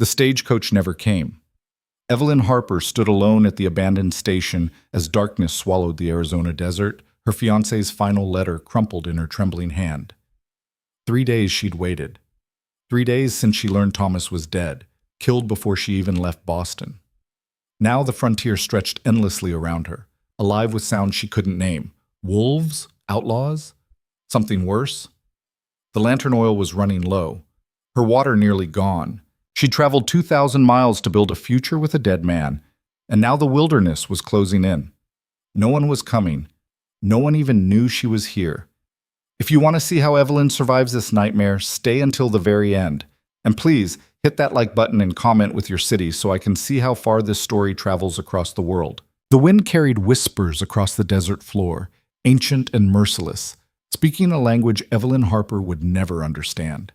The stagecoach never came. Evelyn Harper stood alone at the abandoned station as darkness swallowed the Arizona desert, her fiancé's final letter crumpled in her trembling hand. 3 days she'd waited. 3 days since she learned Thomas was dead, killed before she even left Boston. Now the frontier stretched endlessly around her, alive with sounds she couldn't name. Wolves? Outlaws? Something worse? The lantern oil was running low, her water nearly gone. She'd traveled 2,000 miles to build a future with a dead man, and now the wilderness was closing in. No one was coming. No one even knew she was here. If you want to see how Evelyn survives this nightmare, stay until the very end. And please, hit that like button and comment with your city so I can see how far this story travels across the world. The wind carried whispers across the desert floor, ancient and merciless, speaking a language Evelyn Harper would never understand.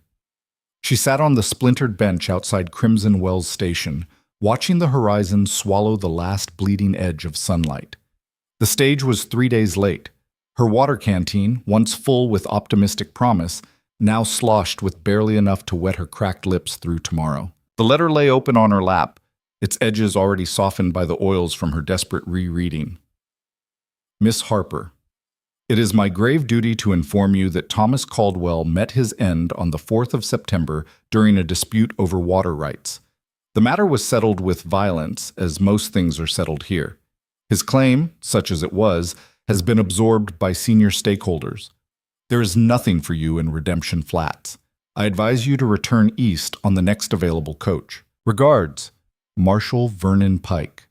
She sat on the splintered bench outside Crimson Wells Station, watching the horizon swallow the last bleeding edge of sunlight. The stage was 3 days late. Her water canteen, once full with optimistic promise, now sloshed with barely enough to wet her cracked lips through tomorrow. The letter lay open on her lap, its edges already softened by the oils from her desperate rereading. Miss Harper, it is my grave duty to inform you that Thomas Caldwell met his end on the 4th of September during a dispute over water rights. The matter was settled with violence, as most things are settled here. His claim, such as it was, has been absorbed by senior stakeholders. There is nothing for you in Redemption Flats. I advise you to return east on the next available coach. Regards, Marshall Vernon Pike.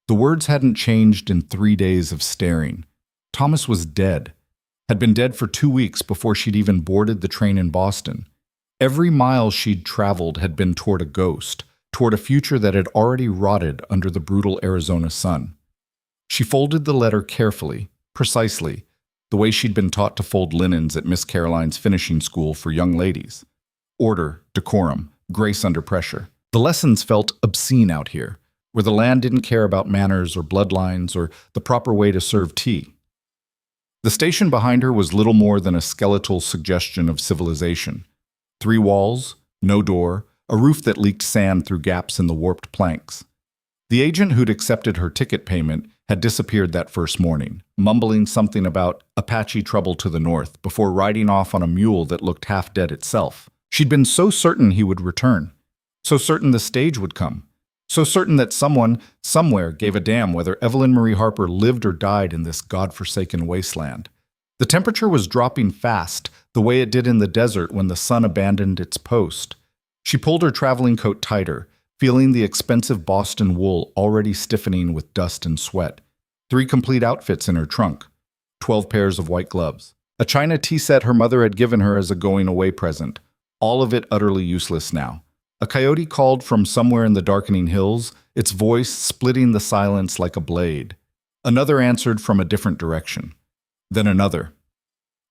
The words hadn't changed in 3 days of staring. Thomas was dead, had been dead for 2 weeks before she'd even boarded the train in Boston. Every mile she'd traveled had been toward a ghost, toward a future that had already rotted under the brutal Arizona sun. She folded the letter carefully, precisely, the way she'd been taught to fold linens at Miss Caroline's finishing school for young ladies. Order, decorum, grace under pressure. The lessons felt obscene out here, where the land didn't care about manners or bloodlines or the proper way to serve tea. The station behind her was little more than a skeletal suggestion of civilization. 3 walls, no door, a roof that leaked sand through gaps in the warped planks. The agent who'd accepted her ticket payment had disappeared that first morning, mumbling something about Apache trouble to the north before riding off on a mule that looked half dead itself. She'd been so certain he would return, so certain the stage would come, so certain that someone, somewhere, gave a damn whether Evelyn Marie Harper lived or died in this godforsaken wasteland. The temperature was dropping fast, the way it did in the desert when the sun abandoned its post. She pulled her traveling coat tighter, feeling the expensive Boston wool already stiffening with dust and sweat. 3 complete outfits in her trunk, 12 pairs of white gloves. A china tea set her mother had given her as a going-away present, all of it utterly useless now. A coyote called from somewhere in the darkening hills, its voice splitting the silence like a blade. Another answered from a different direction. Then another.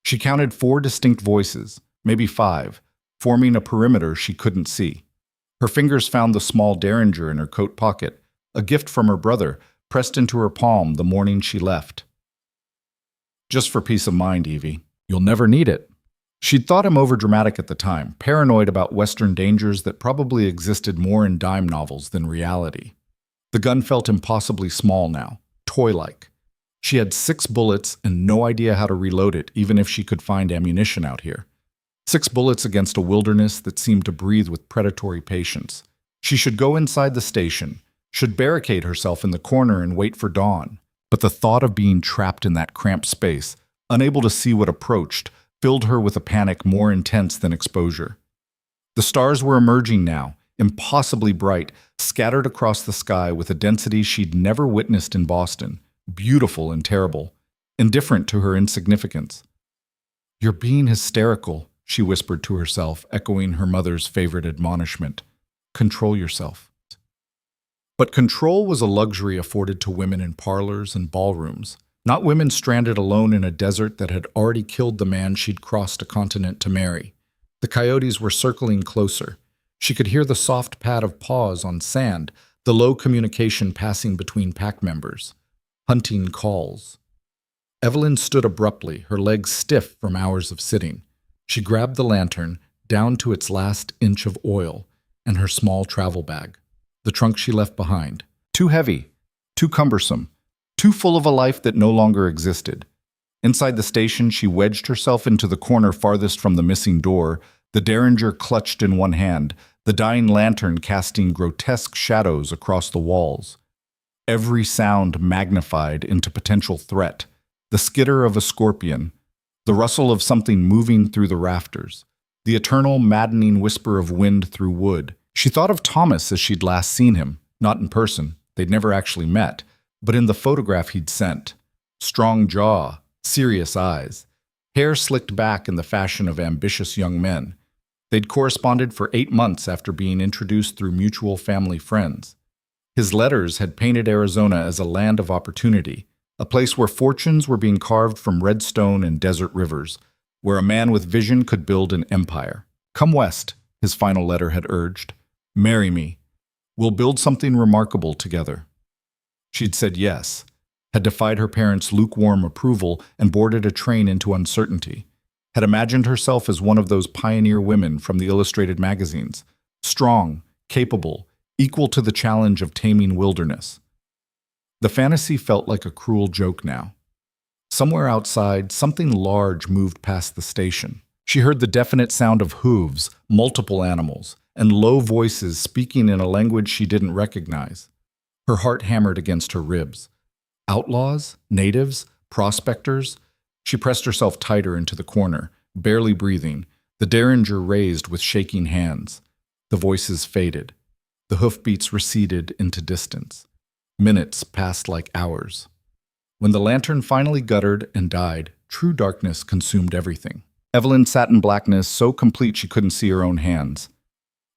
She counted 4 distinct voices, maybe 5, forming a perimeter she couldn't see. Her fingers found the small derringer in her coat pocket, a gift from her brother, pressed into her palm the morning she left. Just for peace of mind, Evie. You'll never need it. She'd thought him overdramatic at the time, paranoid about Western dangers that probably existed more in dime novels than reality. The gun felt impossibly small now, toy-like. She had 6 bullets and no idea how to reload it, even if she could find ammunition out here. 6 bullets against a wilderness that seemed to breathe with predatory patience. She should go inside the station, should barricade herself in the corner and wait for dawn. But the thought of being trapped in that cramped space, unable to see what approached, filled her with a panic more intense than exposure. The stars were emerging now, impossibly bright, scattered across the sky with a density she'd never witnessed in Boston, beautiful and terrible, indifferent to her insignificance. "You're being hysterical," she whispered to herself, echoing her mother's favorite admonishment. "Control yourself." But control was a luxury afforded to women in parlors and ballrooms, not women stranded alone in a desert that had already killed the man she'd crossed a continent to marry. The coyotes were circling closer. She could hear the soft pad of paws on sand, the low communication passing between pack members. Hunting calls. Evelyn stood abruptly, her legs stiff from hours of sitting. She grabbed the lantern, down to its last inch of oil. and her small travel bag. The trunk she left behind. Too heavy, too cumbersome, too full of a life that no longer existed. Inside the station, she wedged herself into the corner farthest from the missing door, the derringer clutched in one hand, the dying lantern casting grotesque shadows across the walls. Every sound magnified into potential threat. The skitter of a scorpion, the rustle of something moving through the rafters, the eternal maddening whisper of wind through wood. She thought of Thomas as she'd last seen him, not in person, they'd never actually met, but in the photograph he'd sent. Strong jaw, serious eyes, hair slicked back in the fashion of ambitious young men. They'd corresponded for 8 months after being introduced through mutual family friends. His letters had painted Arizona as a land of opportunity, a place where fortunes were being carved from red stone and desert rivers, where a man with vision could build an empire. "Come west," his final letter had urged. "Marry me. We'll build something remarkable together." She'd said yes, had defied her parents' lukewarm approval and boarded a train into uncertainty, had imagined herself as one of those pioneer women from the illustrated magazines, strong, capable, equal to the challenge of taming wilderness. The fantasy felt like a cruel joke now. Somewhere outside, something large moved past the station. She heard the definite sound of hooves, multiple animals, and low voices speaking in a language she didn't recognize. Her heart hammered against her ribs. Outlaws? Natives? Prospectors? She pressed herself tighter into the corner, barely breathing, the derringer raised with shaking hands. The voices faded. The hoofbeats receded into distance. Minutes passed like hours. When the lantern finally guttered and died, true darkness consumed everything. Evelyn sat in blackness so complete she couldn't see her own hands.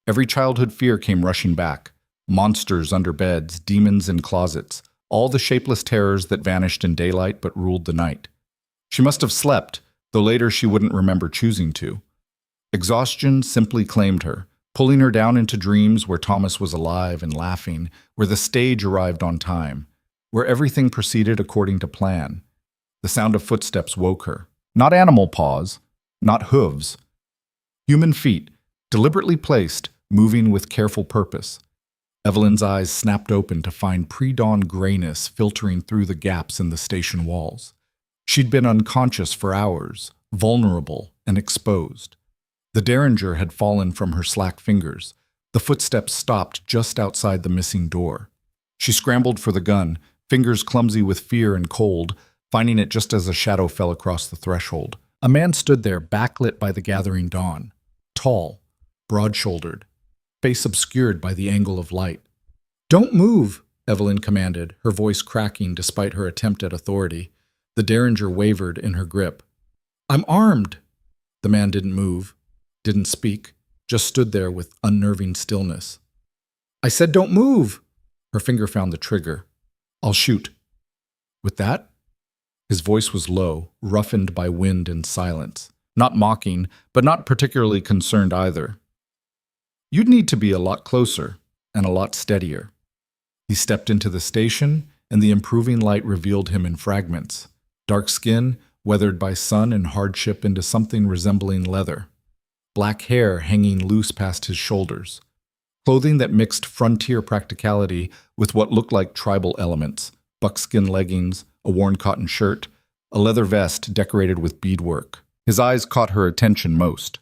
Every childhood fear came rushing back. Monsters under beds, demons in closets, all the shapeless terrors that vanished in daylight but ruled the night. She must have slept, though later she wouldn't remember choosing to. Exhaustion simply claimed her, pulling her down into dreams where Thomas was alive and laughing, where the stage arrived on time, where everything proceeded according to plan. The sound of footsteps woke her. Not animal paws, not hooves. Human feet, deliberately placed, moving with careful purpose. Evelyn's eyes snapped open to find pre-dawn grayness filtering through the gaps in the station walls. She'd been unconscious for hours, vulnerable and exposed. The derringer had fallen from her slack fingers. The footsteps stopped just outside the missing door. She scrambled for the gun, fingers clumsy with fear and cold, finding it just as a shadow fell across the threshold. A man stood there, backlit by the gathering dawn. Tall, broad-shouldered, face obscured by the angle of light. "Don't move," Evelyn commanded, her voice cracking despite her attempt at authority. The derringer wavered in her grip. "I'm armed." The man didn't move, didn't speak, just stood there with unnerving stillness. "I said don't move." Her finger found the trigger. "I'll shoot." With that, his voice was low, roughened by wind and silence. Not mocking, but not particularly concerned either. "You'd need to be a lot closer, and a lot steadier." He stepped into the station, and the improving light revealed him in fragments. Dark skin, weathered by sun and hardship into something resembling leather. Black hair hanging loose past his shoulders. Clothing that mixed frontier practicality with what looked like tribal elements. Buckskin leggings, a worn cotton shirt, a leather vest decorated with beadwork. His eyes caught her attention most.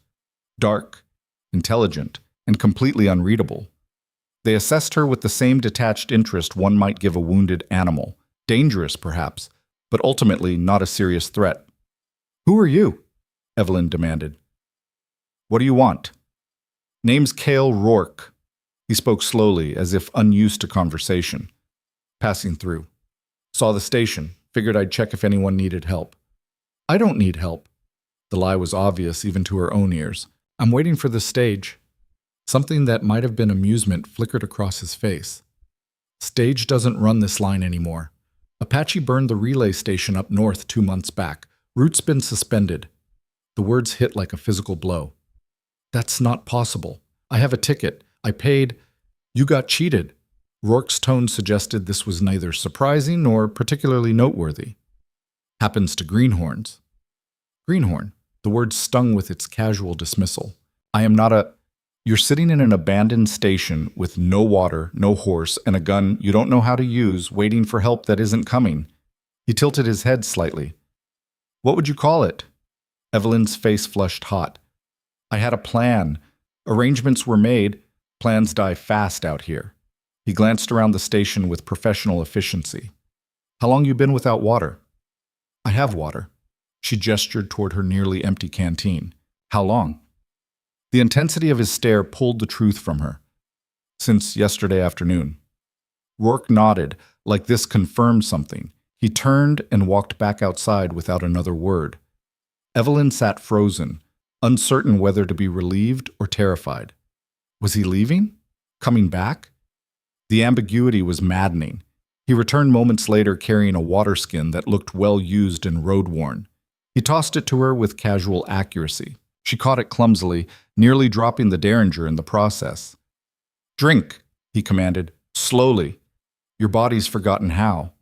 Dark, intelligent, and completely unreadable. They assessed her with the same detached interest one might give a wounded animal. Dangerous, perhaps, but ultimately not a serious threat. "Who are you?" Evelyn demanded. "What do you want?" "Name's Cale Rourke." He spoke slowly, as if unused to conversation. "Passing through. Saw the station. Figured I'd check if anyone needed help." "I don't need help." The lie was obvious even to her own ears. "I'm waiting for the stage." Something that might have been amusement flickered across his face. "Stage doesn't run this line anymore. Apache burned the relay station up north 2 months back. Route's been suspended." The words hit like a physical blow. "That's not possible. I have a ticket. I paid." "You got cheated." Rourke's tone suggested this was neither surprising nor particularly noteworthy. "Happens to greenhorns." "Greenhorn." The word stung with its casual dismissal. "I am not a..." You're sitting in an abandoned station with no water, no horse, and a gun you don't know how to use, waiting for help that isn't coming. He tilted his head slightly. What would you call it? Evelyn's face flushed hot. I had a plan. Arrangements were made. Plans die fast out here. He glanced around the station with professional efficiency. How long you been without water? I have water. She gestured toward her nearly empty canteen. How long? The intensity of his stare pulled the truth from her. Since yesterday afternoon. Rourke nodded, like this confirmed something. He turned and walked back outside without another word. Evelyn sat frozen, uncertain whether to be relieved or terrified. Was he leaving? Coming back? The ambiguity was maddening. He returned moments later carrying a water skin that looked well used and road-worn. He tossed it to her with casual accuracy. She caught it clumsily, nearly dropping the derringer in the process. Drink, he commanded, slowly. Your body's forgotten how.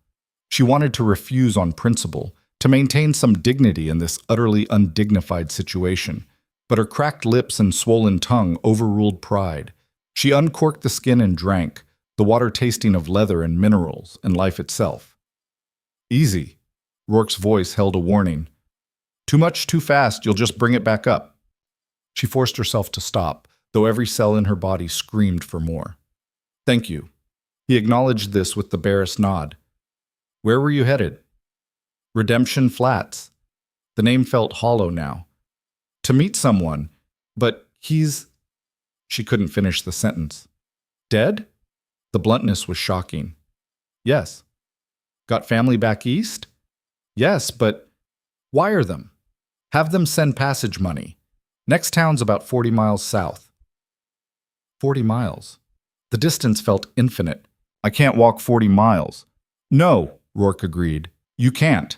She wanted to refuse on principle, to maintain some dignity in this utterly undignified situation, but her cracked lips and swollen tongue overruled pride. She uncorked the skin and drank, the water tasting of leather and minerals and life itself. Easy. Rourke's voice held a warning. Too much too fast, you'll just bring it back up. She forced herself to stop, though every cell in her body screamed for more. Thank you. He acknowledged this with the barest nod. Where were you headed? Redemption Flats. The name felt hollow now. To meet someone, but he's... She couldn't finish the sentence. Dead? The bluntness was shocking. Yes. Got family back east? Yes, but wire them. Have them send passage money. Next town's about 40 miles south. 40 miles. The distance felt infinite. I can't walk 40 miles. No, Rourke agreed. You can't.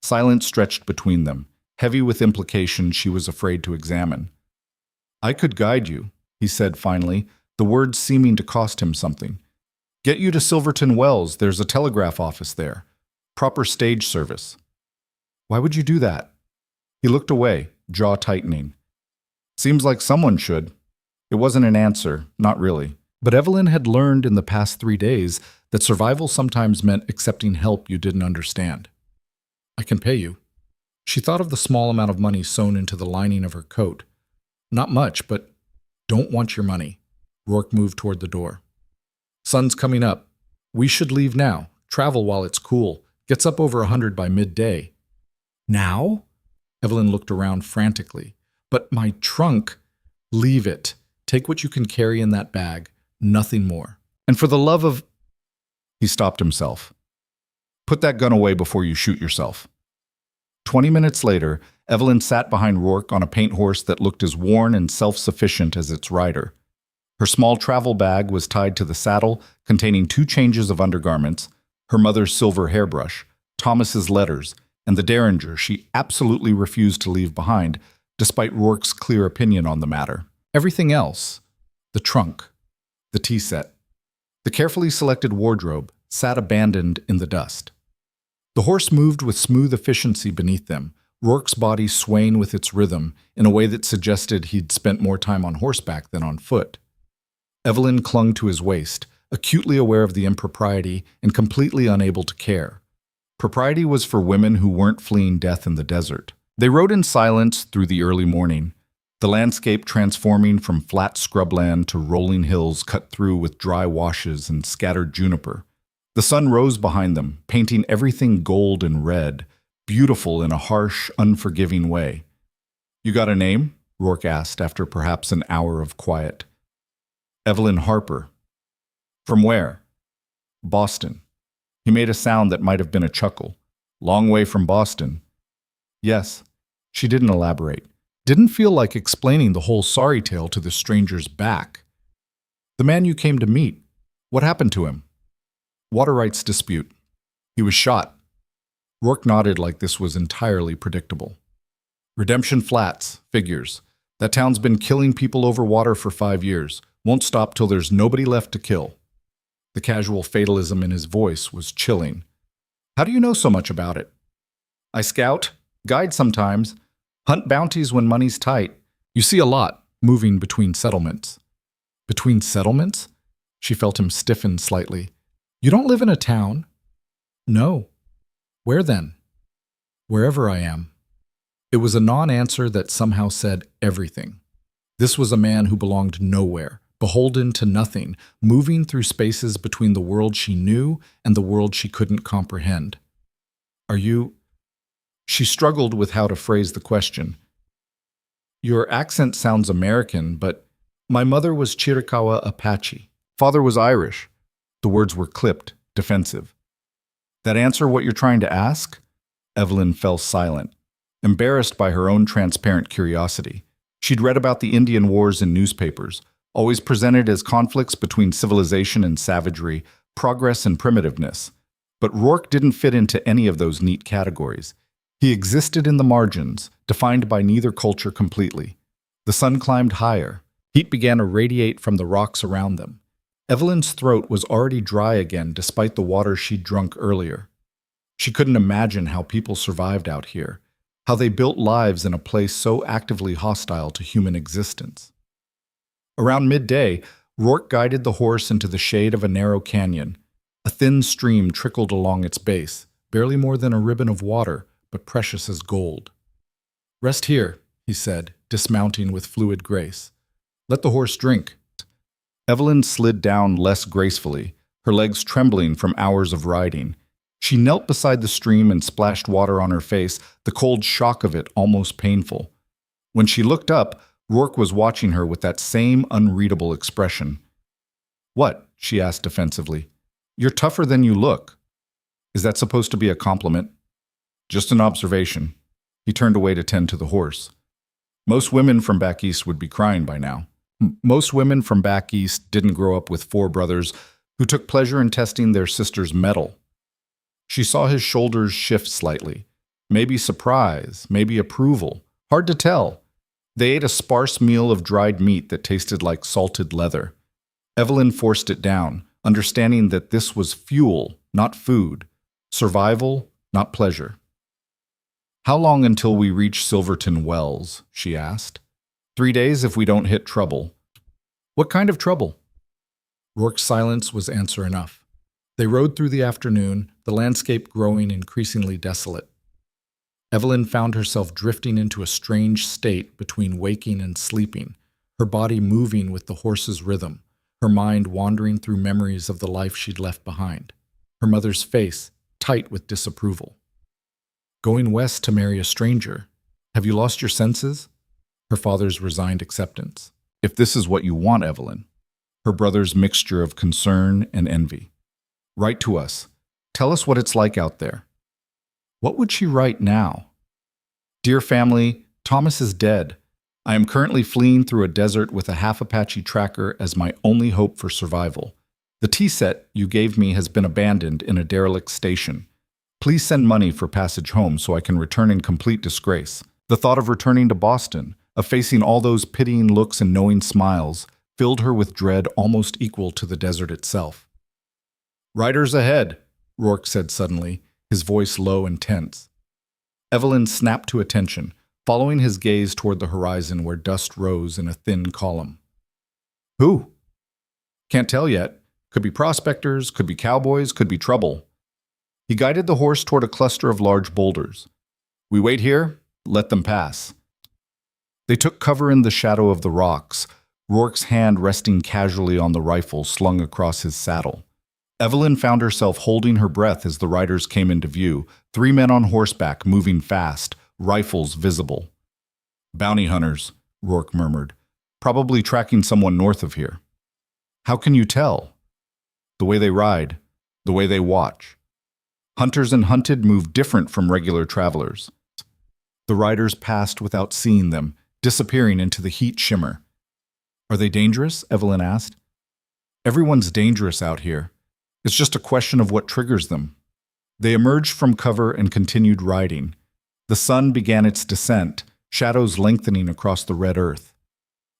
Silence stretched between them, heavy with implications she was afraid to examine. I could guide you, he said finally, the words seeming to cost him something. Get you to Silverton Wells, there's a telegraph office there. Proper stage service. Why would you do that? He looked away, jaw tightening. Seems like someone should. It wasn't an answer, not really. But Evelyn had learned in the past 3 days that survival sometimes meant accepting help you didn't understand. I can pay you. She thought of the small amount of money sewn into the lining of her coat. Not much, but don't want your money. Rourke moved toward the door. Sun's coming up. We should leave now. Travel while it's cool. Gets up over 100 by midday. Now? Evelyn looked around frantically. But my trunk... Leave it. Take what you can carry in that bag. Nothing more. And for the love of... He stopped himself. Put that gun away before you shoot yourself. 20 minutes later, Evelyn sat behind Rourke on a paint horse that looked as worn and self-sufficient as its rider. Her small travel bag was tied to the saddle, containing 2 changes of undergarments, her mother's silver hairbrush, Thomas's letters, and the derringer she absolutely refused to leave behind, despite Rourke's clear opinion on the matter. Everything else, the trunk, the tea set, the carefully selected wardrobe, sat abandoned in the dust. The horse moved with smooth efficiency beneath them, Rourke's body swaying with its rhythm in a way that suggested he'd spent more time on horseback than on foot. Evelyn clung to his waist, acutely aware of the impropriety and completely unable to care. Propriety was for women who weren't fleeing death in the desert. They rode in silence through the early morning, the landscape transforming from flat scrubland to rolling hills cut through with dry washes and scattered juniper. The sun rose behind them, painting everything gold and red, beautiful in a harsh, unforgiving way. You got a name? Rourke asked after perhaps an hour of quiet. Evelyn Harper. From where? Boston. He made a sound that might have been a chuckle. Long way from Boston. Yes. She didn't elaborate. Didn't feel like explaining the whole sorry tale to the stranger's back. The man you came to meet, what happened to him? Water rights dispute. He was shot. Rourke nodded like this was entirely predictable. Redemption Flats, figures. That town's been killing people over water for 5 years. Won't stop till there's nobody left to kill. The casual fatalism in his voice was chilling. How do you know so much about it? I scout, guide sometimes, hunt bounties when money's tight. You see a lot. moving between settlements. Between settlements? She felt him stiffen slightly. You don't live in a town? No. Where then? Wherever I am. It was a non-answer that somehow said everything. This was a man who belonged nowhere, beholden to nothing, moving through spaces between the world she knew and the world she couldn't comprehend. Are you... She struggled with how to phrase the question. Your accent sounds American, but my mother was Chiricahua Apache. Father was Irish. The words were clipped, defensive. That answer what you're trying to ask? Evelyn fell silent, embarrassed by her own transparent curiosity. She'd read about the Indian Wars in newspapers, always presented as conflicts between civilization and savagery, progress and primitiveness. But Rourke didn't fit into any of those neat categories. He existed in the margins, defined by neither culture completely. The sun climbed higher. Heat began to radiate from the rocks around them. Evelyn's throat was already dry again despite the water she'd drunk earlier. She couldn't imagine how people survived out here, how they built lives in a place so actively hostile to human existence. Around midday, Rourke guided the horse into the shade of a narrow canyon. A thin stream trickled along its base, barely more than a ribbon of water, but precious as gold. Rest here, he said, dismounting with fluid grace. Let the horse drink. Evelyn slid down less gracefully, her legs trembling from hours of riding. She knelt beside the stream and splashed water on her face, the cold shock of it almost painful. When she looked up, Rourke was watching her with that same unreadable expression. What? She asked defensively. You're tougher than you look. Is that supposed to be a compliment? Just an observation. He turned away to tend to the horse. Most women from back east would be crying by now. Most women from back east didn't grow up with four brothers who took pleasure in testing their sister's mettle. She saw his shoulders shift slightly. Maybe surprise, maybe approval. Hard to tell. They ate a sparse meal of dried meat that tasted like salted leather. Evelyn forced it down, understanding that this was fuel, not food. Survival, not pleasure. How long until we reach Silverton Wells? She asked. 3 days if we don't hit trouble. What kind of trouble? Rourke's silence was answer enough. They rode through the afternoon, the landscape growing increasingly desolate. Evelyn found herself drifting into a strange state between waking and sleeping, her body moving with the horse's rhythm, her mind wandering through memories of the life she'd left behind, her mother's face tight with disapproval. Going west to marry a stranger. Have you lost your senses? Her father's resigned acceptance. If this is what you want, Evelyn. Her brother's mixture of concern and envy. Write to us. Tell us what it's like out there. What would she write now? Dear family, Thomas is dead. I am currently fleeing through a desert with a half Apache tracker as my only hope for survival. The tea set you gave me has been abandoned in a derelict station. Please send money for passage home so I can return in complete disgrace. The thought of returning to Boston, of facing all those pitying looks and knowing smiles, filled her with dread almost equal to the desert itself. Riders ahead, Rourke said suddenly, his voice low and tense. Evelyn snapped to attention, following his gaze toward the horizon where dust rose in a thin column. Who? Can't tell yet. Could be prospectors, could be cowboys, could be trouble. He guided the horse toward a cluster of large boulders. We wait here, let them pass. They took cover in the shadow of the rocks, Rourke's hand resting casually on the rifle slung across his saddle. Evelyn found herself holding her breath as the riders came into view, 3 men on horseback moving fast, rifles visible. Bounty hunters, Rourke murmured, probably tracking someone north of here. How can you tell? The way they ride, the way they watch. Hunters and hunted move different from regular travelers. The riders passed without seeing them, disappearing into the heat shimmer. Are they dangerous? Evelyn asked. Everyone's dangerous out here. It's just a question of what triggers them. They emerged from cover and continued riding. The sun began its descent, shadows lengthening across the red earth.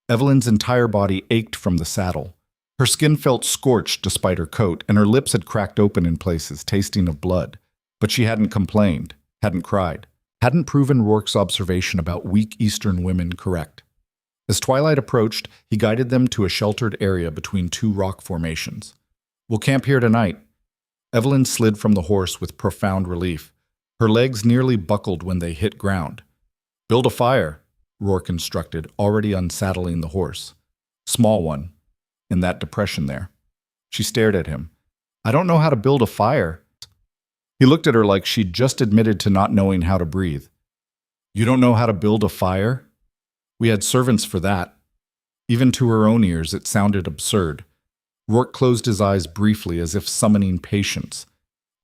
Evelyn's entire body ached from the saddle. Her skin felt scorched despite her coat, and her lips had cracked open in places, tasting of blood. But she hadn't complained, hadn't cried, hadn't proven Rourke's observation about weak Eastern women correct. As twilight approached, he guided them to a sheltered area between two rock formations. "We'll camp here tonight." Evelyn slid from the horse with profound relief. Her legs nearly buckled when they hit ground. "Build a fire," Rourke instructed, already unsaddling the horse. "Small one, in that depression there." She stared at him. "I don't know how to build a fire." He looked at her like she'd just admitted to not knowing how to breathe. "You don't know how to build a fire?" "We had servants for that." Even to her own ears, it sounded absurd. Rourke closed his eyes briefly as if summoning patience.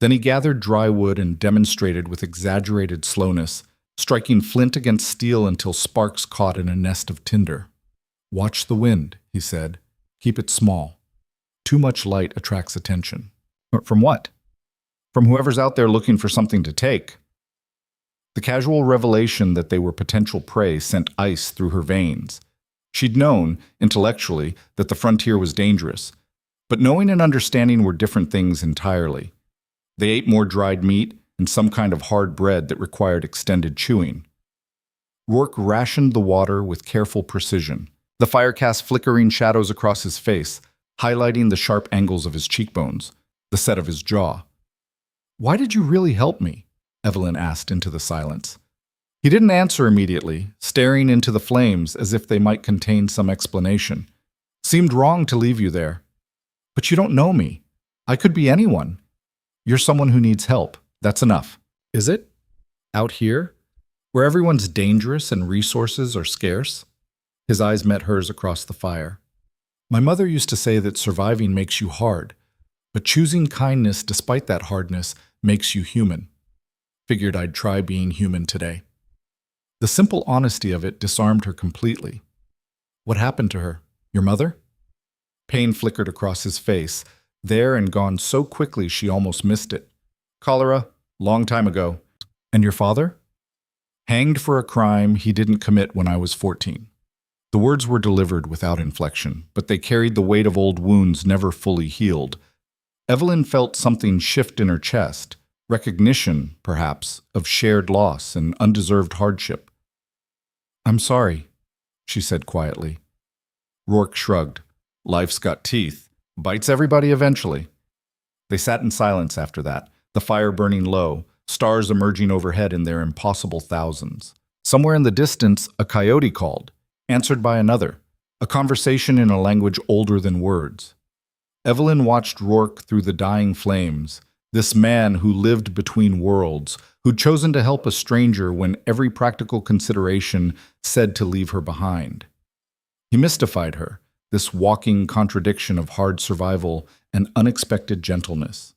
Then he gathered dry wood and demonstrated with exaggerated slowness, striking flint against steel until sparks caught in a nest of tinder. "Watch the wind," he said. "Keep it small. Too much light attracts attention." "From what?" "From whoever's out there looking for something to take." The casual revelation that they were potential prey sent ice through her veins. She'd known, intellectually, that the frontier was dangerous, but knowing and understanding were different things entirely. They ate more dried meat and some kind of hard bread that required extended chewing. Rourke rationed the water with careful precision. The fire cast flickering shadows across his face, highlighting the sharp angles of his cheekbones, the set of his jaw. "Why did you really help me?" Evelyn asked into the silence. He didn't answer immediately, staring into the flames as if they might contain some explanation. "Seemed wrong to leave you there." "But you don't know me. I could be anyone." "You're someone who needs help. That's enough." "Is it? Out here? Where everyone's dangerous and resources are scarce?" His eyes met hers across the fire. "My mother used to say that surviving makes you hard, but choosing kindness despite that hardness makes you human. Figured I'd try being human today." The simple honesty of it disarmed her completely. "What happened to her? Your mother?" Pain flickered across his face, there and gone so quickly she almost missed it. "Cholera, long time ago." "And your father?" "Hanged for a crime he didn't commit when I was 14. The words were delivered without inflection, but they carried the weight of old wounds never fully healed. Evelyn felt something shift in her chest, recognition, perhaps, of shared loss and undeserved hardship. "I'm sorry," she said quietly. Rourke shrugged. "Life's got teeth. Bites everybody eventually." They sat in silence after that, the fire burning low, stars emerging overhead in their impossible thousands. Somewhere in the distance, a coyote called, answered by another, a conversation in a language older than words. Evelyn watched Rourke through the dying flames, this man who lived between worlds, who'd chosen to help a stranger when every practical consideration said to leave her behind. He mystified her, this walking contradiction of hard survival and unexpected gentleness.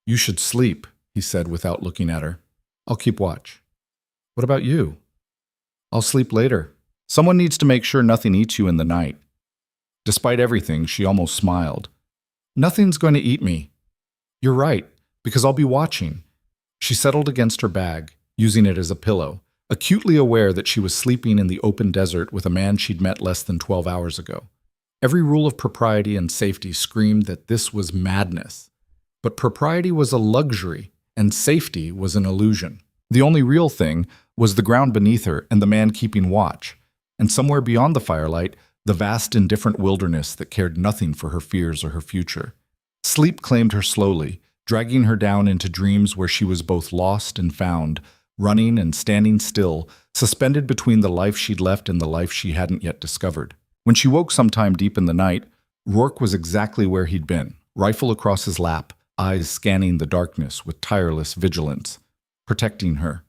"You should sleep," he said without looking at her. "I'll keep watch." "What about you?" "I'll sleep later. Someone needs to make sure nothing eats you in the night." Despite everything, she almost smiled. "Nothing's going to eat me." "You're right, because I'll be watching." She settled against her bag, using it as a pillow, acutely aware that she was sleeping in the open desert with a man she'd met less than 12 hours ago. Every rule of propriety and safety screamed that this was madness. But propriety was a luxury, and safety was an illusion. The only real thing was the ground beneath her and the man keeping watch, and somewhere beyond the firelight, the vast indifferent wilderness that cared nothing for her fears or her future. Sleep claimed her slowly, dragging her down into dreams where she was both lost and found, running and standing still, suspended between the life she'd left and the life she hadn't yet discovered. When she woke sometime deep in the night, Rourke was exactly where he'd been, rifle across his lap, eyes scanning the darkness with tireless vigilance, protecting her.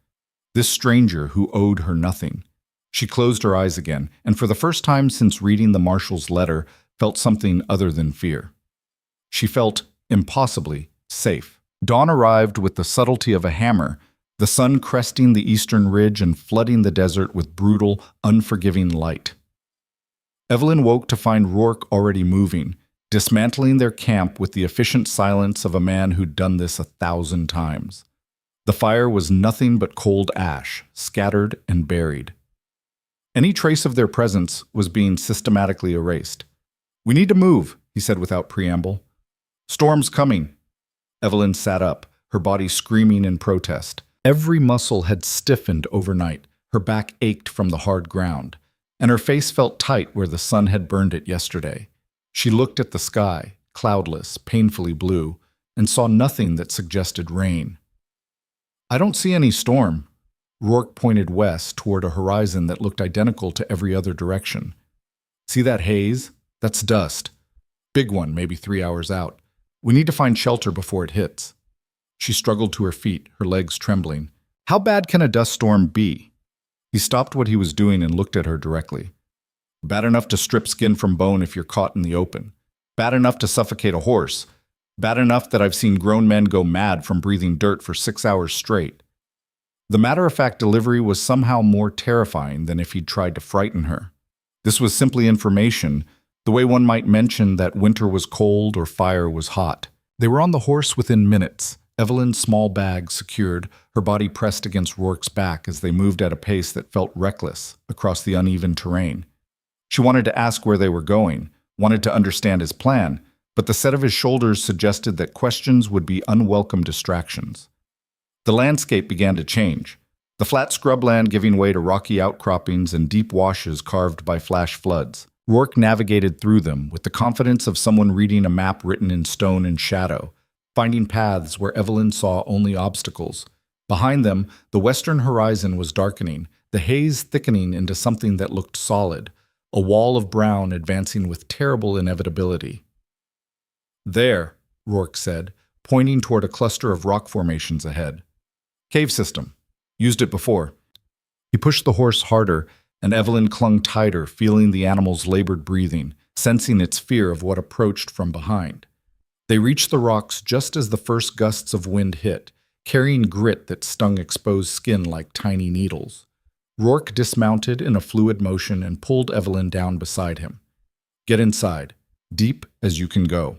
This stranger who owed her nothing. She closed her eyes again, and for the first time since reading the marshal's letter, felt something other than fear. She felt impossibly safe. Dawn arrived with the subtlety of a hammer, the sun cresting the eastern ridge and flooding the desert with brutal, unforgiving light. Evelyn woke to find Rourke already moving, dismantling their camp with the efficient silence of a man who'd done this 1,000 times. The fire was nothing but cold ash, scattered and buried. Any trace of their presence was being systematically erased. "We need to move," he said without preamble. "Storm's coming." Evelyn sat up, her body screaming in protest. Every muscle had stiffened overnight. Her back ached from the hard ground. and her face felt tight where the sun had burned it yesterday. She looked at the sky, cloudless, painfully blue, and saw nothing that suggested rain. "I don't see any storm." Rourke pointed west toward a horizon that looked identical to every other direction. "See that haze? That's dust. Big one, maybe 3 hours out. We need to find shelter before it hits." She struggled to her feet, her legs trembling. "How bad can a dust storm be?" He stopped what he was doing and looked at her directly. "Bad enough to strip skin from bone if you're caught in the open. Bad enough to suffocate a horse. Bad enough that I've seen grown men go mad from breathing dirt for 6 hours straight." The matter-of-fact delivery was somehow more terrifying than if he'd tried to frighten her. This was simply information, the way one might mention that winter was cold or fire was hot. They were on the horse within minutes, Evelyn's small bag secured, her body pressed against Rourke's back as they moved at a pace that felt reckless across the uneven terrain. She wanted to ask where they were going, wanted to understand his plan, but the set of his shoulders suggested that questions would be unwelcome distractions. The landscape began to change, the flat scrubland giving way to rocky outcroppings and deep washes carved by flash floods. Rourke navigated through them with the confidence of someone reading a map written in stone and shadow, finding paths where Evelyn saw only obstacles. Behind them, the western horizon was darkening, the haze thickening into something that looked solid, a wall of brown advancing with terrible inevitability. "There," Rourke said, pointing toward a cluster of rock formations ahead. "Cave system. Used it before." He pushed the horse harder, and Evelyn clung tighter, feeling the animal's labored breathing, sensing its fear of what approached from behind. They reached the rocks just as the first gusts of wind hit, carrying grit that stung exposed skin like tiny needles. Rourke dismounted in a fluid motion and pulled Evelyn down beside him. "Get inside, deep as you can go."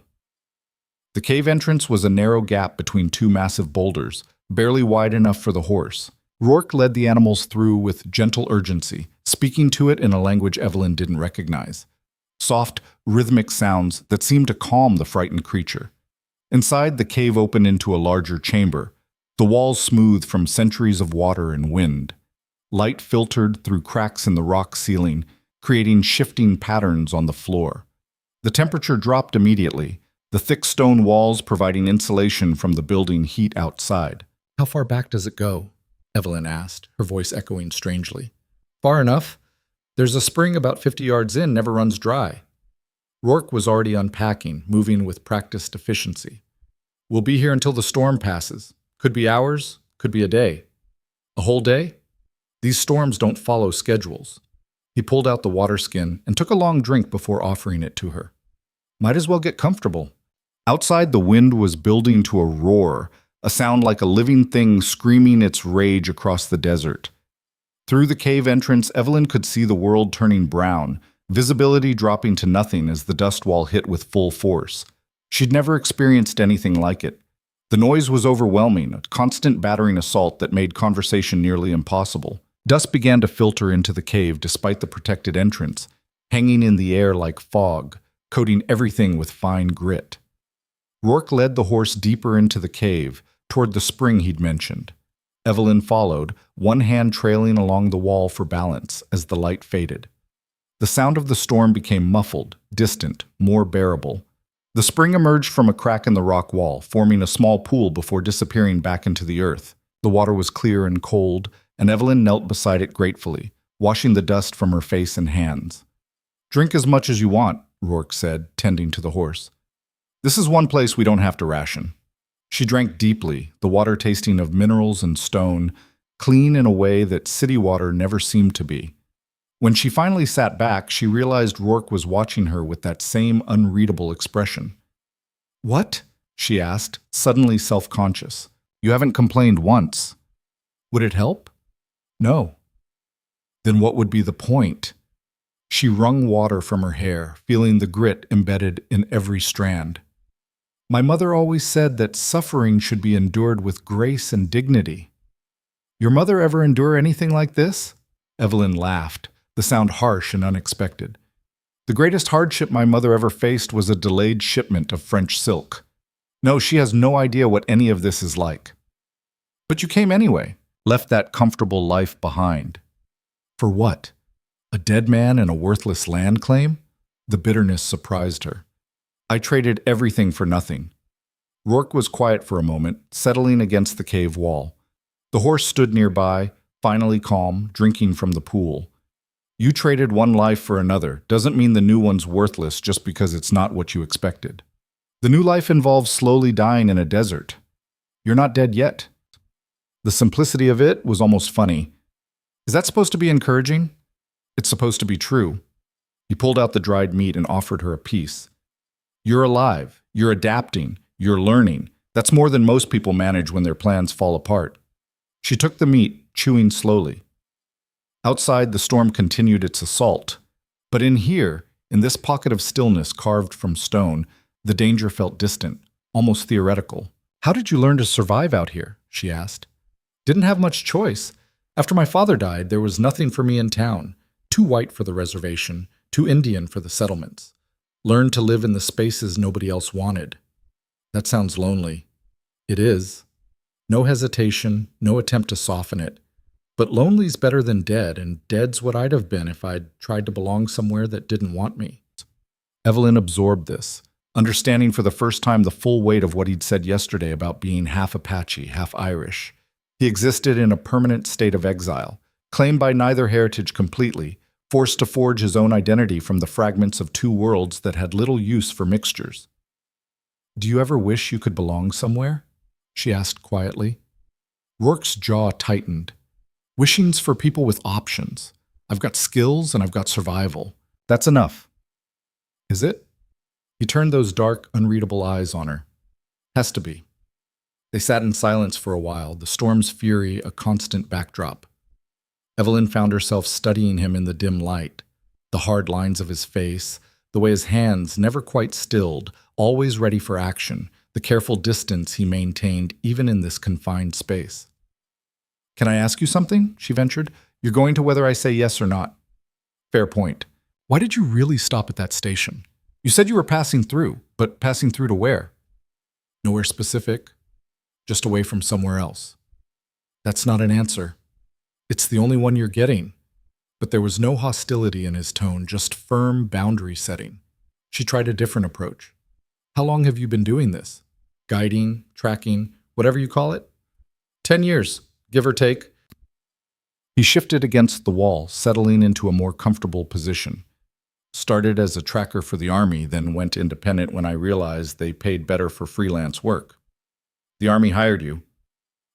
The cave entrance was a narrow gap between two massive boulders, barely wide enough for the horse. Rourke led the animals through with gentle urgency, speaking to it in a language Evelyn didn't recognize. Soft, rhythmic sounds that seemed to calm the frightened creature. Inside, the cave opened into a larger chamber, the walls smooth from centuries of water and wind. Light filtered through cracks in the rock ceiling, creating shifting patterns on the floor. The temperature dropped immediately, the thick stone walls providing insulation from the building heat outside. "How far back does it go?" Evelyn asked, her voice echoing strangely. "Far enough. There's a spring about 50 yards in, never runs dry." Rourke was already unpacking, moving with practiced efficiency. "We'll be here until the storm passes. Could be hours, could be a day." "A whole day?" "These storms don't follow schedules." He pulled out the water skin and took a long drink before offering it to her. "Might as well get comfortable." Outside, the wind was building to a roar, a sound like a living thing screaming its rage across the desert. Through the cave entrance, Evelyn could see the world turning brown, visibility dropping to nothing as the dust wall hit with full force. She'd never experienced anything like it. The noise was overwhelming, a constant battering assault that made conversation nearly impossible. Dust began to filter into the cave despite the protected entrance, hanging in the air like fog, coating everything with fine grit. Rourke led the horse deeper into the cave, toward the spring he'd mentioned. Evelyn followed, one hand trailing along the wall for balance as the light faded. The sound of the storm became muffled, distant, more bearable. The spring emerged from a crack in the rock wall, forming a small pool before disappearing back into the earth. The water was clear and cold, and Evelyn knelt beside it gratefully, washing the dust from her face and hands. "Drink as much as you want," Rourke said, tending to the horse. "This is one place we don't have to ration." She drank deeply, the water tasting of minerals and stone, clean in a way that city water never seemed to be. When she finally sat back, she realized Rourke was watching her with that same unreadable expression. "What?" she asked, suddenly self-conscious. "You haven't complained once." "Would it help?" "No." "Then what would be the point?" She wrung water from her hair, feeling the grit embedded in every strand. "My mother always said that suffering should be endured with grace and dignity." "Your mother ever endure anything like this?" Evelyn laughed, the sound harsh and unexpected. "The greatest hardship my mother ever faced was a delayed shipment of French silk. No, she has no idea what any of this is like." "But you came anyway, left that comfortable life behind." "For what?" A dead man and a worthless land claim? The bitterness surprised her. I traded everything for nothing. Rourke was quiet for a moment, settling against the cave wall. The horse stood nearby, finally calm, drinking from the pool. You traded one life for another. Doesn't mean the new one's worthless just because it's not what you expected. The new life involves slowly dying in a desert. You're not dead yet. The simplicity of it was almost funny. Is that supposed to be encouraging? It's supposed to be true. He pulled out the dried meat and offered her a piece. You're alive. You're adapting. You're learning. That's more than most people manage when their plans fall apart. She took the meat, chewing slowly. Outside, the storm continued its assault. But in here, in this pocket of stillness carved from stone, the danger felt distant, almost theoretical. How did you learn to survive out here? She asked. Didn't have much choice. After my father died, there was nothing for me in town. Too white for the reservation, too Indian for the settlements. Learned to live in the spaces nobody else wanted. That sounds lonely. It is. No hesitation, no attempt to soften it. But lonely's better than dead, and dead's what I'd have been if I'd tried to belong somewhere that didn't want me. Evelyn absorbed this, understanding for the first time the full weight of what he'd said yesterday about being half Apache, half Irish. He existed in a permanent state of exile, claimed by neither heritage completely, forced to forge his own identity from the fragments of two worlds that had little use for mixtures. Do you ever wish you could belong somewhere? She asked quietly. Rourke's jaw tightened. Wishing's for people with options. I've got skills and I've got survival. That's enough. Is it? He turned those dark, unreadable eyes on her. Has to be. They sat in silence for a while, the storm's fury a constant backdrop. Evelyn found herself studying him in the dim light, the hard lines of his face, the way his hands never quite stilled, always ready for action, the careful distance he maintained even in this confined space. Can I ask you something? She ventured. You're going to whether I say yes or not. Fair point. Why did you really stop at that station? You said you were passing through, but passing through to where? Nowhere specific. Just away from somewhere else. That's not an answer. It's the only one you're getting. But there was no hostility in his tone, just firm boundary setting. She tried a different approach. How long have you been doing this? Guiding, tracking, whatever you call it? 10 years, give or take. He shifted against the wall, settling into a more comfortable position. Started as a tracker for the Army, then went independent when I realized they paid better for freelance work. The Army hired you.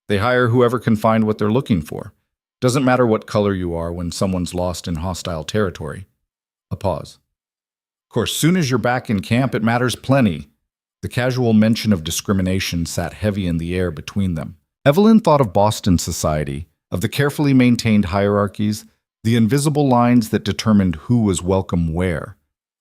They hire whoever can find what they're looking for. Doesn't matter what color you are when someone's lost in hostile territory. A pause. Of course, soon as you're back in camp, it matters plenty. The casual mention of discrimination sat heavy in the air between them. Evelyn thought of Boston society, of the carefully maintained hierarchies, the invisible lines that determined who was welcome where.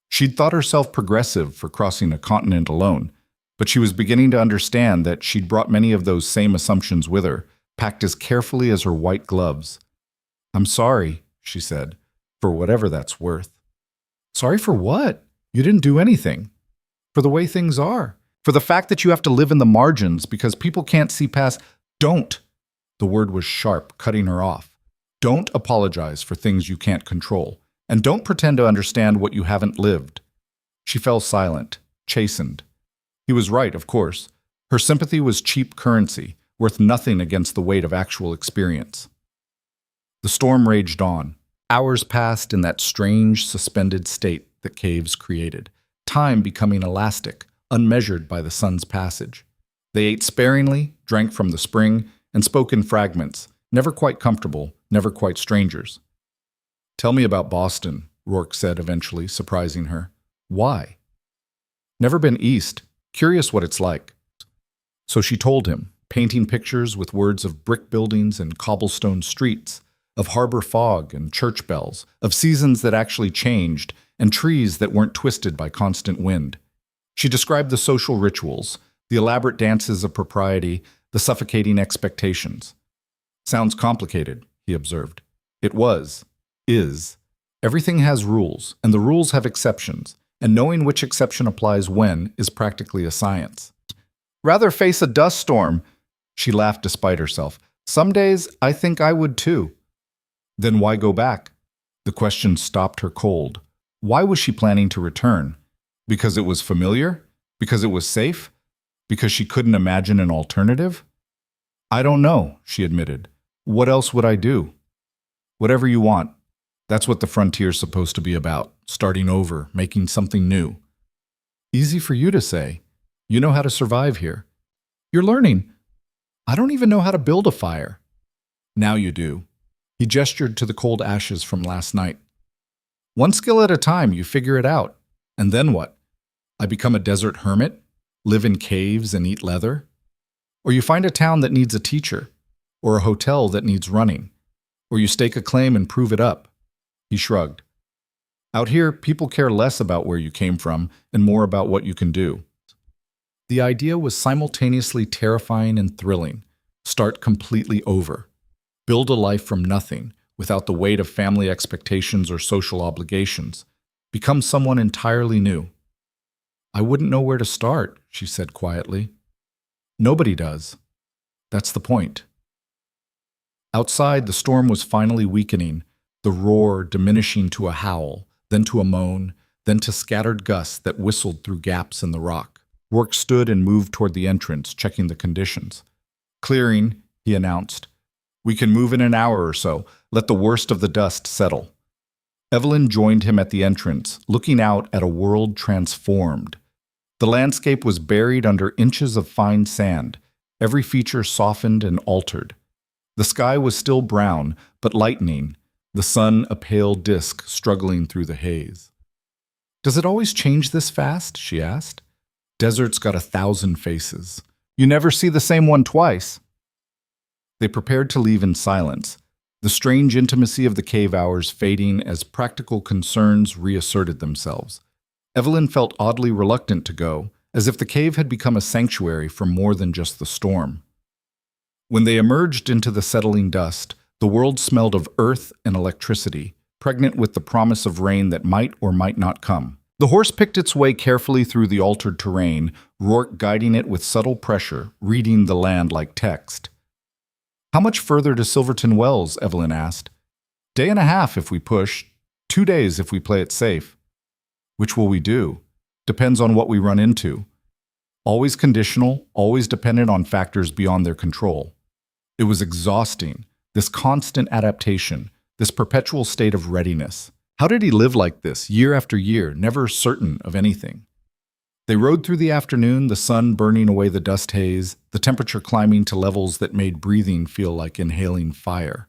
She'd thought herself progressive for crossing a continent alone, but she was beginning to understand that she'd brought many of those same assumptions with her, packed as carefully as her white gloves. I'm sorry, she said, for whatever that's worth. Sorry for what? You didn't do anything. For the way things are. For the fact that you have to live in the margins because people can't see past. Don't. The word was sharp, cutting her off. Don't apologize for things you can't control, and don't pretend to understand what you haven't lived. She fell silent, chastened. He was right, of course. Her sympathy was cheap currency, worth nothing against the weight of actual experience. The storm raged on. Hours passed in that strange, suspended state that caves created, time becoming elastic, unmeasured by the sun's passage. They ate sparingly, drank from the spring, and spoke in fragments, never quite comfortable, never quite strangers. Tell me about Boston, Rourke said eventually, surprising her. Why? Never been east. Curious what it's like. So she told him, painting pictures with words of brick buildings and cobblestone streets, of harbor fog and church bells, of seasons that actually changed, and trees that weren't twisted by constant wind. She described the social rituals, the elaborate dances of propriety, the suffocating expectations. Sounds complicated, he observed. It was. Is. Everything has rules, and the rules have exceptions, and knowing which exception applies when is practically a science. Rather face a dust storm, she laughed despite herself. Some days I think I would too. Then why go back? The question stopped her cold. Why was she planning to return? Because it was familiar? Because it was safe? Because she couldn't imagine an alternative? I don't know, she admitted. What else would I do? Whatever you want. That's what the frontier's supposed to be about. Starting over, making something new. Easy for you to say. You know how to survive here. You're learning. I don't even know how to build a fire. Now you do. He gestured to the cold ashes from last night. One skill at a time, you figure it out. And then what? I become a desert hermit? Live in caves and eat leather? Or you find a town that needs a teacher? Or a hotel that needs running? Or you stake a claim and prove it up? He shrugged. Out here, people care less about where you came from and more about what you can do. The idea was simultaneously terrifying and thrilling. Start completely over. Build a life from nothing, without the weight of family expectations or social obligations. Become someone entirely new. I wouldn't know where to start, she said quietly. Nobody does. That's the point. Outside, the storm was finally weakening, the roar diminishing to a howl, then to a moan, then to scattered gusts that whistled through gaps in the rock. Rourke stood and moved toward the entrance, checking the conditions. Clearing, he announced. We can move in an hour or so. Let the worst of the dust settle. Evelyn joined him at the entrance, looking out at a world transformed. The landscape was buried under inches of fine sand, every feature softened and altered. The sky was still brown, but lightening, the sun a pale disk struggling through the haze. Does it always change this fast? She asked. Desert's got 1,000 faces. You never see the same one twice. They prepared to leave in silence, the strange intimacy of the cave hours fading as practical concerns reasserted themselves. Evelyn felt oddly reluctant to go, as if the cave had become a sanctuary for more than just the storm. When they emerged into the settling dust, the world smelled of earth and electricity, pregnant with the promise of rain that might or might not come. The horse picked its way carefully through the altered terrain, Rourke guiding it with subtle pressure, reading the land like text. How much further to Silverton Wells? Evelyn asked. Day and a half if we push, 2 days if we play it safe. Which will we do? Depends on what we run into. Always conditional, always dependent on factors beyond their control. It was exhausting, this constant adaptation, this perpetual state of readiness. How did he live like this, year after year, never certain of anything? They rode through the afternoon, the sun burning away the dust haze, the temperature climbing to levels that made breathing feel like inhaling fire.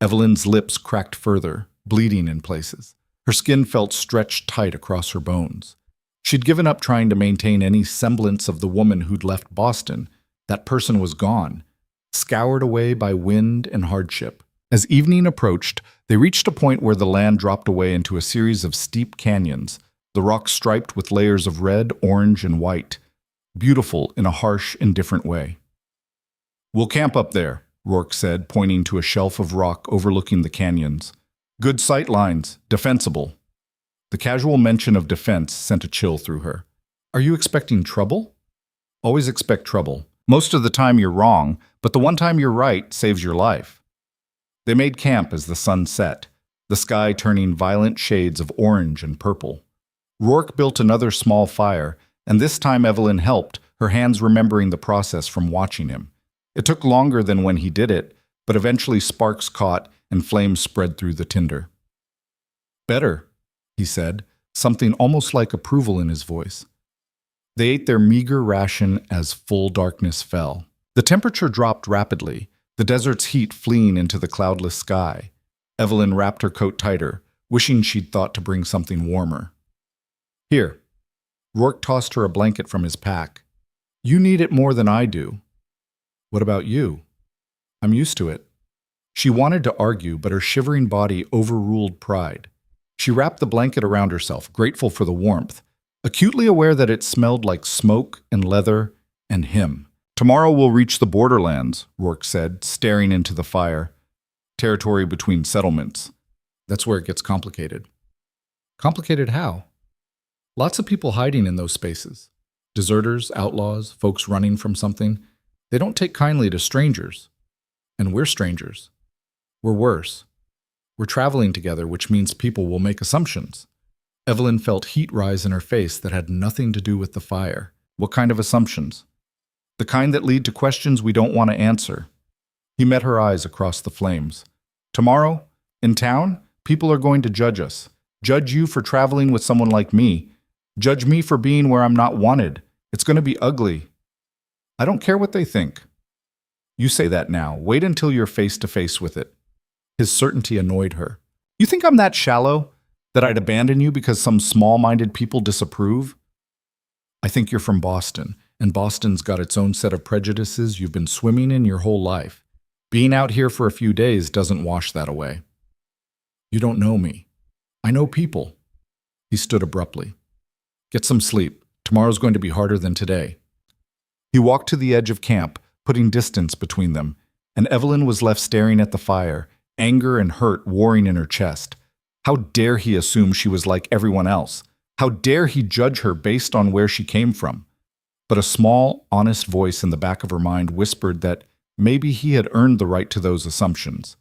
Evelyn's lips cracked further, bleeding in places. Her skin felt stretched tight across her bones. She'd given up trying to maintain any semblance of the woman who'd left Boston. That person was gone, scoured away by wind and hardship. As evening approached, they reached a point where the land dropped away into a series of steep canyons, the rocks striped with layers of red, orange, and white, beautiful in a harsh, indifferent way. We'll camp up there, Rourke said, pointing to a shelf of rock overlooking the canyons. Good sight lines, defensible. The casual mention of defense sent a chill through her. Are you expecting trouble? Always expect trouble. Most of the time you're wrong, but the one time you're right saves your life. They made camp as the sun set, the sky turning violent shades of orange and purple. Rourke built another small fire, and this time Evelyn helped, her hands remembering the process from watching him. It took longer than when he did it, but eventually sparks caught and flames spread through the tinder. Better, he said, something almost like approval in his voice. They ate their meager ration as full darkness fell. The temperature dropped rapidly, the desert's heat fleeing into the cloudless sky. Evelyn wrapped her coat tighter, wishing she'd thought to bring something warmer. Here. Rourke tossed her a blanket from his pack. You need it more than I do. What about you? I'm used to it. She wanted to argue, but her shivering body overruled pride. She wrapped the blanket around herself, grateful for the warmth, acutely aware that it smelled like smoke and leather and him. Tomorrow we'll reach the borderlands, Rourke said, staring into the fire. Territory between settlements. That's where it gets complicated. Complicated how? Lots of people hiding in those spaces. Deserters, outlaws, folks running from something. They don't take kindly to strangers. And we're strangers. We're worse. We're traveling together, which means people will make assumptions. Evelyn felt heat rise in her face that had nothing to do with the fire. What kind of assumptions? The kind that lead to questions we don't want to answer. He met her eyes across the flames. Tomorrow, in town, people are going to judge us. Judge you for traveling with someone like me. Judge me for being where I'm not wanted. It's going to be ugly. I don't care what they think. You say that now. Wait until you're face to face with it. His certainty annoyed her. You think I'm that shallow? That I'd abandon you because some small-minded people disapprove? I think you're from Boston, and Boston's got its own set of prejudices you've been swimming in your whole life. Being out here for a few days doesn't wash that away. You don't know me. I know people. He stood abruptly. Get some sleep. Tomorrow's going to be harder than today. He walked to the edge of camp, putting distance between them, and Evelyn was left staring at the fire, anger and hurt warring in her chest. How dare he assume she was like everyone else? How dare he judge her based on where she came from? But a small, honest voice in the back of her mind whispered that maybe he had earned the right to those assumptions.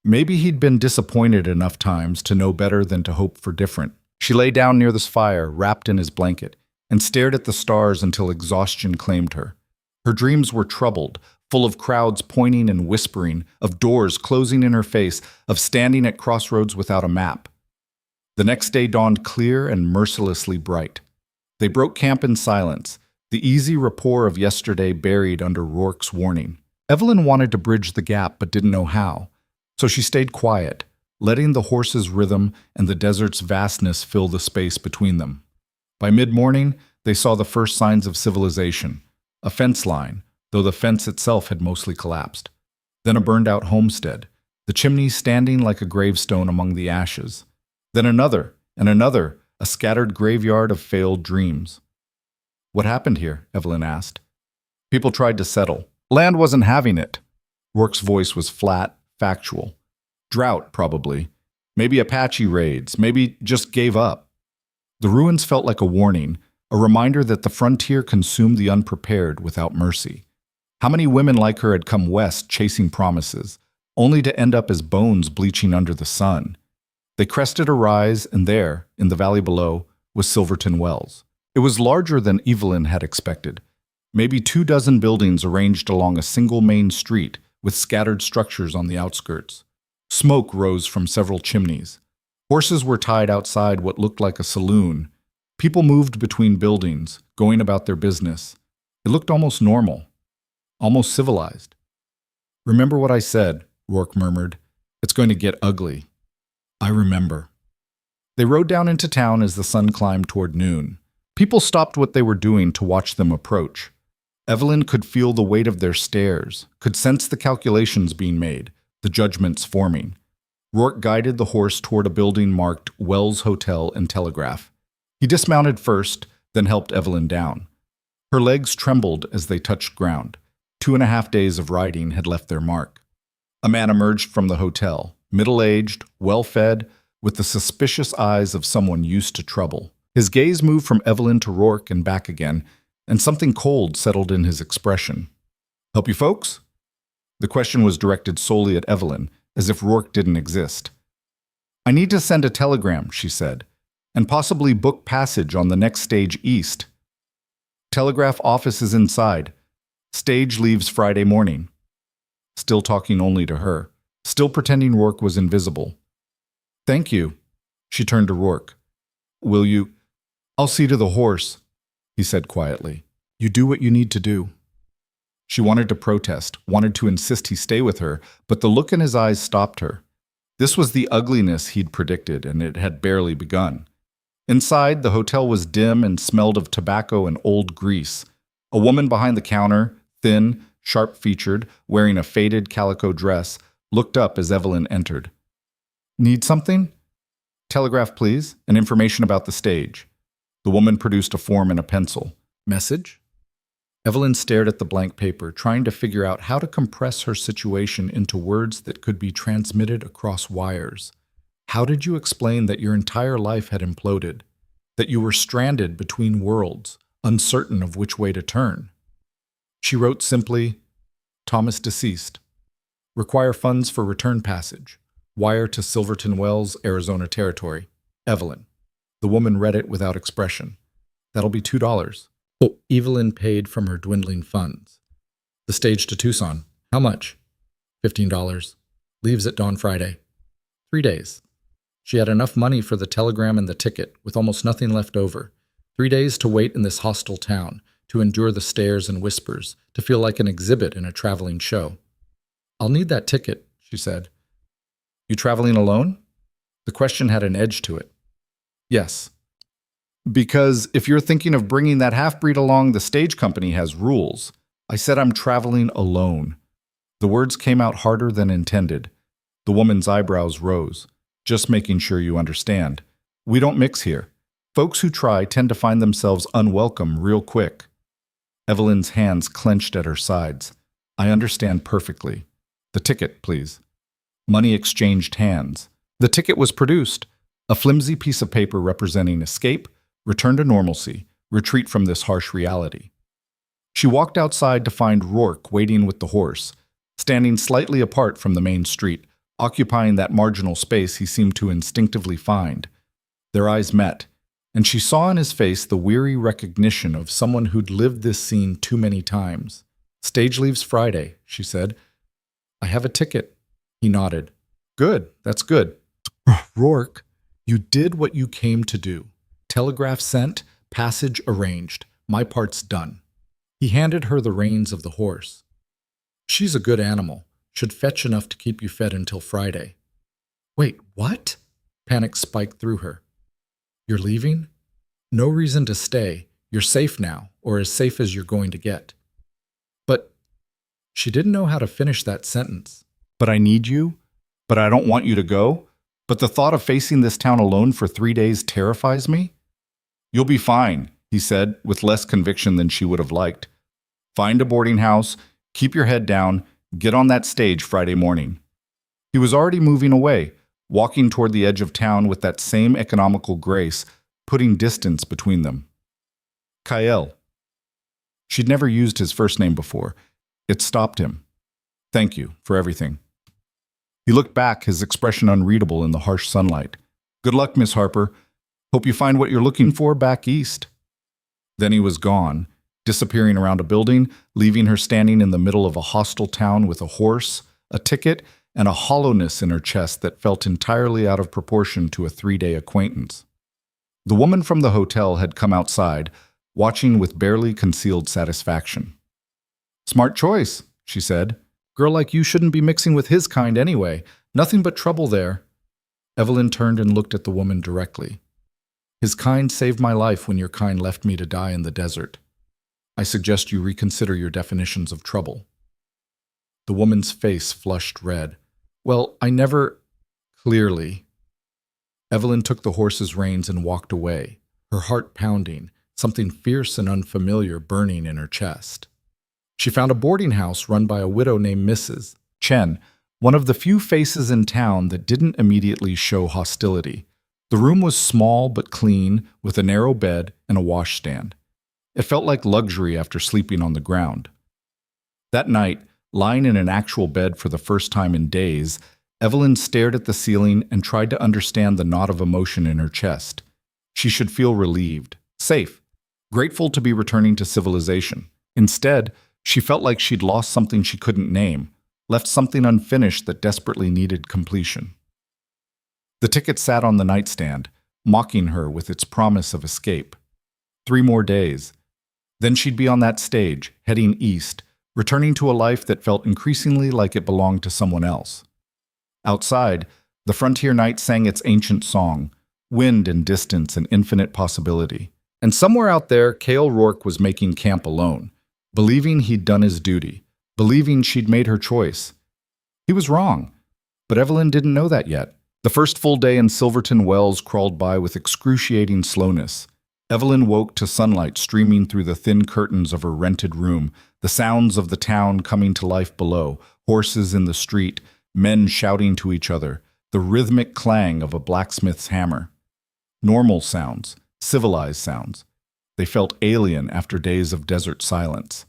Maybe he'd been disappointed enough times to know better than to hope for different. She lay down near this fire, wrapped in his blanket, and stared at the stars until exhaustion claimed her. Her dreams were troubled, full of crowds pointing and whispering, of doors closing in her face, of standing at crossroads without a map. The next day dawned clear and mercilessly bright. They broke camp in silence, the easy rapport of yesterday buried under Rourke's warning. Evelyn wanted to bridge the gap but didn't know how, so she stayed quiet, letting the horses' rhythm and the desert's vastness fill the space between them. By mid-morning, they saw the first signs of civilization, a fence line, though the fence itself had mostly collapsed. Then a burned-out homestead, the chimney standing like a gravestone among the ashes. Then another, and another, a scattered graveyard of failed dreams. What happened here? Evelyn asked. People tried to settle. Land wasn't having it. Rourke's voice was flat, factual. Drought, probably. Maybe Apache raids, maybe just gave up. The ruins felt like a warning, a reminder that the frontier consumed the unprepared without mercy. How many women like her had come west chasing promises, only to end up as bones bleaching under the sun? They crested a rise, and there, in the valley below, was Silverton Wells. It was larger than Evelyn had expected. Maybe 24 buildings arranged along a single main street with scattered structures on the outskirts. Smoke rose from several chimneys. Horses were tied outside what looked like a saloon. People moved between buildings, going about their business. It looked almost normal, almost civilized. Remember what I said, Rourke murmured. It's going to get ugly. I remember. They rode down into town as the sun climbed toward noon. People stopped what they were doing to watch them approach. Evelyn could feel the weight of their stares, could sense the calculations being made, the judgments forming. Rourke guided the horse toward a building marked Wells Hotel and Telegraph. He dismounted first, then helped Evelyn down. Her legs trembled as they touched ground. 2.5 days of riding had left their mark. A man emerged from the hotel, middle-aged, well-fed, with the suspicious eyes of someone used to trouble. His gaze moved from Evelyn to Rourke and back again, and something cold settled in his expression. Help you folks? The question was directed solely at Evelyn, as if Rourke didn't exist. I need to send a telegram, she said, and possibly book passage on the next stage east. Telegraph office is inside. Stage leaves Friday morning. Still talking only to her. Still pretending Rourke was invisible. Thank you. She turned to Rourke. Will you? I'll see to the horse, he said quietly. You do what you need to do. She wanted to protest, wanted to insist he stay with her, but the look in his eyes stopped her. This was the ugliness he'd predicted, and it had barely begun. Inside, the hotel was dim and smelled of tobacco and old grease. A woman behind the counter, thin, sharp-featured, wearing a faded calico dress, looked up as Evelyn entered. Need something? Telegraph, please, and information about the stage. The woman produced a form and a pencil. Message? Evelyn stared at the blank paper, trying to figure out how to compress her situation into words that could be transmitted across wires. How did you explain that your entire life had imploded? That you were stranded between worlds, uncertain of which way to turn? She wrote simply, Thomas deceased. Require funds for return passage. Wire to Silverton Wells, Arizona Territory. Evelyn. The woman read it without expression. That'll be $2. Oh, Evelyn paid from her dwindling funds. The stage to Tucson. How much? $15. Leaves at dawn Friday. 3 days. She had enough money for the telegram and the ticket, with almost nothing left over. 3 days to wait in this hostile town, to endure the stares and whispers, to feel like an exhibit in a traveling show. I'll need that ticket, she said. You traveling alone? The question had an edge to it. Yes. Because if you're thinking of bringing that half-breed along, the stage company has rules. I said I'm traveling alone. The words came out harder than intended. The woman's eyebrows rose. Just making sure you understand. We don't mix here. Folks who try tend to find themselves unwelcome real quick. Evelyn's hands clenched at her sides. I understand perfectly. The ticket, please. Money exchanged hands. The ticket was produced. A flimsy piece of paper representing escape, return to normalcy, retreat from this harsh reality. She walked outside to find Rourke waiting with the horse, standing slightly apart from the main street, occupying that marginal space he seemed to instinctively find. Their eyes met, and she saw in his face the weary recognition of someone who'd lived this scene too many times. Stage leaves Friday, she said. I have a ticket. He nodded. Good, that's good. Rourke, you did what you came to do. Telegraph sent, passage arranged. My part's done. He handed her the reins of the horse. She's a good animal. Should fetch enough to keep you fed until Friday. Wait, what? Panic spiked through her. You're leaving? No reason to stay. You're safe now, or as safe as you're going to get. But she didn't know how to finish that sentence. But I need you? But I don't want you to go? But the thought of facing this town alone for 3 days terrifies me? You'll be fine, he said, with less conviction than she would have liked. Find a boarding house, keep your head down, get on that stage Friday morning. He was already moving away, walking toward the edge of town with that same economical grace, putting distance between them. Kyle. She'd never used his first name before. It stopped him. Thank you for everything. He looked back, his expression unreadable in the harsh sunlight. Good luck, Miss Harper. Hope you find what you're looking for back east. Then he was gone, disappearing around a building, leaving her standing in the middle of a hostile town with a horse, a ticket, and a hollowness in her chest that felt entirely out of proportion to a 3-day acquaintance. The woman from the hotel had come outside, watching with barely concealed satisfaction. Smart choice, she said. Girl like you shouldn't be mixing with his kind anyway. Nothing but trouble there. Evelyn turned and looked at the woman directly. His kind saved my life when your kind left me to die in the desert. I suggest you reconsider your definitions of trouble. The woman's face flushed red. Well, I never... Clearly. Evelyn took the horse's reins and walked away, her heart pounding, something fierce and unfamiliar burning in her chest. She found a boarding house run by a widow named Mrs. Chen, one of the few faces in town that didn't immediately show hostility. The room was small but clean, with a narrow bed and a washstand. It felt like luxury after sleeping on the ground. That night, lying in an actual bed for the first time in days, Evelyn stared at the ceiling and tried to understand the knot of emotion in her chest. She should feel relieved, safe, grateful to be returning to civilization. Instead, she felt like she'd lost something she couldn't name, left something unfinished that desperately needed completion. The ticket sat on the nightstand, mocking her with its promise of escape. 3 more days. Then she'd be on that stage, heading east, returning to a life that felt increasingly like it belonged to someone else. Outside, the frontier night sang its ancient song, wind and distance and infinite possibility. And somewhere out there, Cale Rourke was making camp alone, believing he'd done his duty, believing she'd made her choice. He was wrong, but Evelyn didn't know that yet. The first full day in Silverton Wells crawled by with excruciating slowness. Evelyn woke to sunlight streaming through the thin curtains of her rented room, the sounds of the town coming to life below, horses in the street, men shouting to each other, the rhythmic clang of a blacksmith's hammer. Normal sounds, civilized sounds. They felt alien after days of desert silence.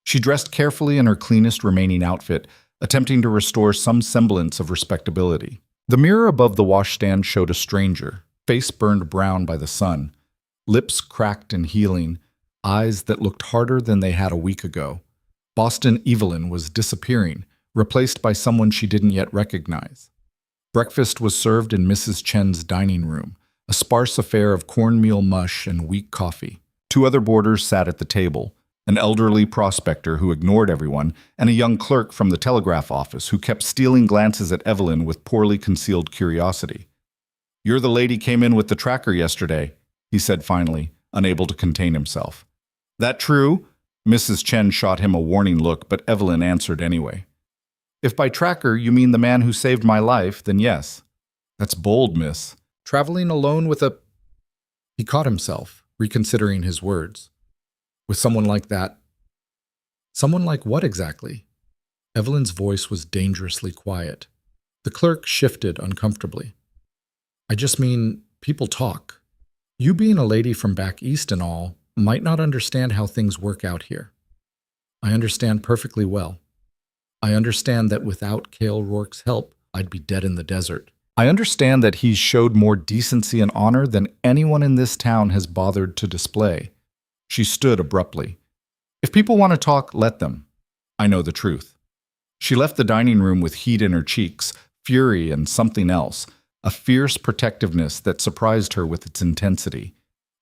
She dressed carefully in her cleanest remaining outfit, attempting to restore some semblance of respectability. The mirror above the washstand showed a stranger, face burned brown by the sun, lips cracked and healing, eyes that looked harder than they had a week ago. Boston Evelyn was disappearing, replaced by someone she didn't yet recognize. Breakfast was served in Mrs. Chen's dining room, a sparse affair of cornmeal mush and weak coffee. Two other boarders sat at the table, an elderly prospector who ignored everyone, and a young clerk from the telegraph office who kept stealing glances at Evelyn with poorly concealed curiosity. "You're the lady came in with the tracker yesterday," he said finally, unable to contain himself. "That true?" Mrs. Chen shot him a warning look, but Evelyn answered anyway. "If by tracker you mean the man who saved my life, then yes." "That's bold, miss. Traveling alone with a—" He caught himself, reconsidering his words. "With someone like that?" Someone like what exactly? Evelyn's voice was dangerously quiet. The clerk shifted uncomfortably. "I just mean, people talk. You being a lady from back east and all, might not understand how things work out here. I understand perfectly well. I understand that without Cale Rourke's help, I'd be dead in the desert. I understand that he's showed more decency and honor than anyone in this town has bothered to display." She stood abruptly. "If people want to talk, let them. I know the truth." She left the dining room with heat in her cheeks, fury and something else, a fierce protectiveness that surprised her with its intensity.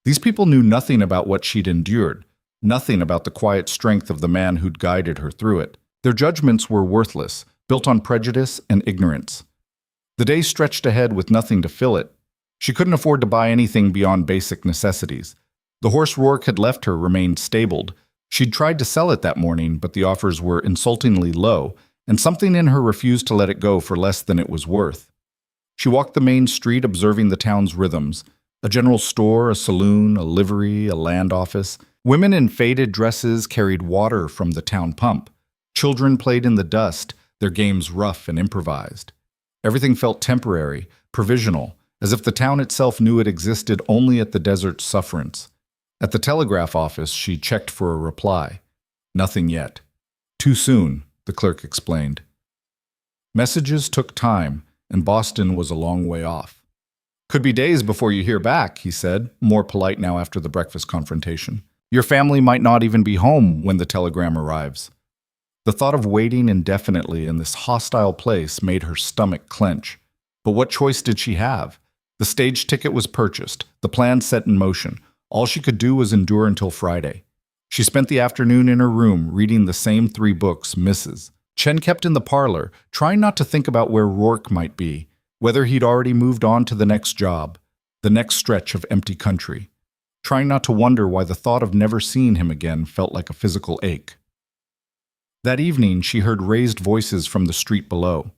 These people knew nothing about what she'd endured, nothing about the quiet strength of the man who'd guided her through it. Their judgments were worthless, built on prejudice and ignorance. The day stretched ahead with nothing to fill it. She couldn't afford to buy anything beyond basic necessities. The horse Rourke had left her remained stabled. She'd tried to sell it that morning, but the offers were insultingly low, and something in her refused to let it go for less than it was worth. She walked the main street observing the town's rhythms. A general store, a saloon, a livery, a land office. Women in faded dresses carried water from the town pump. Children played in the dust, their games rough and improvised. Everything felt temporary, provisional, as if the town itself knew it existed only at the desert's sufferance. At the telegraph office, she checked for a reply. Nothing yet. "Too soon," the clerk explained. Messages took time, and Boston was a long way off. "Could be days before you hear back," he said, more polite now after the breakfast confrontation. "Your family might not even be home when the telegram arrives." The thought of waiting indefinitely in this hostile place made her stomach clench. But what choice did she have? The stage ticket was purchased, the plan set in motion. All she could do was endure until Friday. She spent the afternoon in her room reading the same 3 books Mrs. Chen kept in the parlor, trying not to think about where Rourke might be, whether he'd already moved on to the next job, the next stretch of empty country, trying not to wonder why the thought of never seeing him again felt like a physical ache. That evening, she heard raised voices from the street below.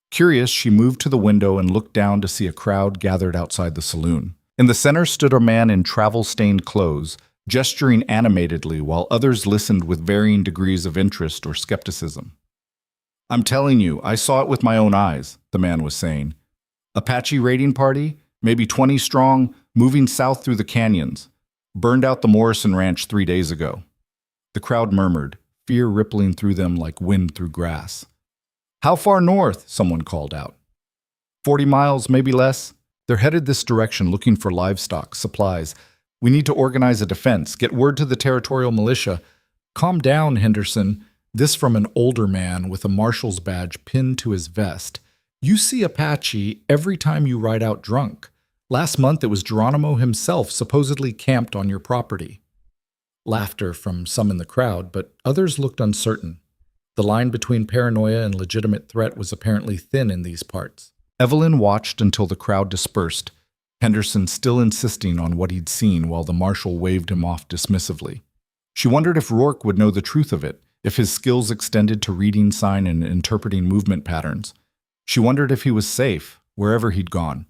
Curious, she moved to the window and looked down to see a crowd gathered outside the saloon. In the center stood a man in travel-stained clothes, gesturing animatedly while others listened with varying degrees of interest or skepticism. "I'm telling you, I saw it with my own eyes," the man was saying. "Apache raiding party, maybe 20 strong, moving south through the canyons. Burned out the Morrison Ranch 3 days ago." The crowd murmured, fear rippling through them like wind through grass. "How far north?" someone called out. 40 miles, maybe less. They're headed this direction looking for livestock, supplies. We need to organize a defense, get word to the territorial militia. Calm down, Henderson. This from an older man with a marshal's badge pinned to his vest. You see Apache every time you ride out drunk. Last month it was Geronimo himself supposedly camped on your property. Laughter from some in the crowd, but others looked uncertain. The line between paranoia and legitimate threat was apparently thin in these parts. Evelyn watched until the crowd dispersed, Henderson still insisting on what he'd seen while the marshal waved him off dismissively. She wondered if Rourke would know the truth of it, if his skills extended to reading sign and interpreting movement patterns. She wondered if he was safe, wherever he'd gone.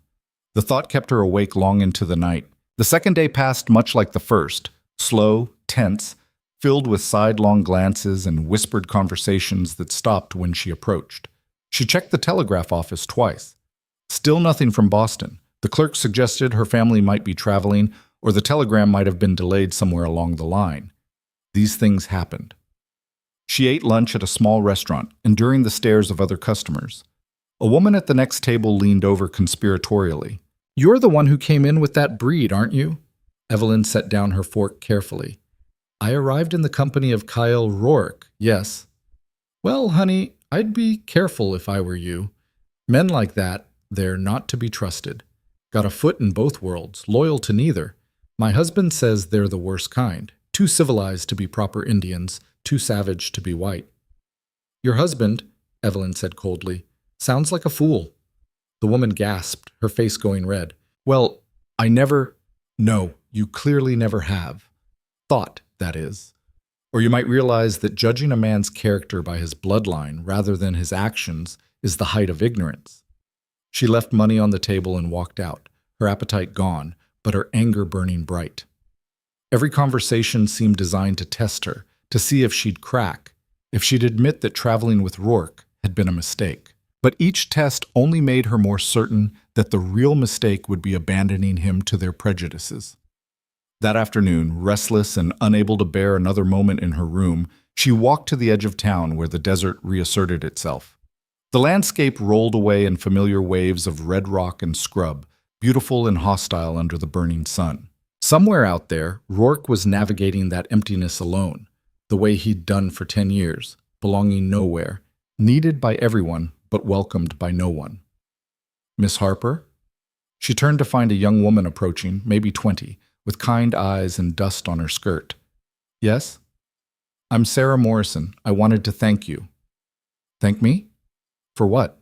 The thought kept her awake long into the night. The second day passed much like the first, slow, tense, filled with sidelong glances and whispered conversations that stopped when she approached. She checked the telegraph office twice. Still nothing from Boston. The clerk suggested her family might be traveling, or the telegram might have been delayed somewhere along the line. These things happened. She ate lunch at a small restaurant, enduring the stares of other customers. A woman at the next table leaned over conspiratorially. "You're the one who came in with that breed, aren't you?" Evelyn set down her fork carefully. "I arrived in the company of Kyle Rourke, yes." "Well, honey, I'd be careful if I were you. Men like that, they're not to be trusted. Got a foot in both worlds, loyal to neither. My husband says they're the worst kind. Too civilized to be proper Indians, too savage to be white." "Your husband," Evelyn said coldly, "sounds like a fool." The woman gasped, her face going red. "Well, I never—" "No, you clearly never have. Thought, that is. Or you might realize that judging a man's character by his bloodline rather than his actions is the height of ignorance." She left money on the table and walked out, her appetite gone, but her anger burning bright. Every conversation seemed designed to test her, to see if she'd crack, if she'd admit that traveling with Rourke had been a mistake. But each test only made her more certain that the real mistake would be abandoning him to their prejudices. That afternoon, restless and unable to bear another moment in her room, she walked to the edge of town where the desert reasserted itself. The landscape rolled away in familiar waves of red rock and scrub, beautiful and hostile under the burning sun. Somewhere out there, Rourke was navigating that emptiness alone, the way he'd done for 10 years, belonging nowhere, needed by everyone, but welcomed by no one. "Miss Harper?" She turned to find a young woman approaching, maybe 20, with kind eyes and dust on her skirt. "Yes?" "I'm Sarah Morrison. I wanted to thank you." "Thank me? For what?"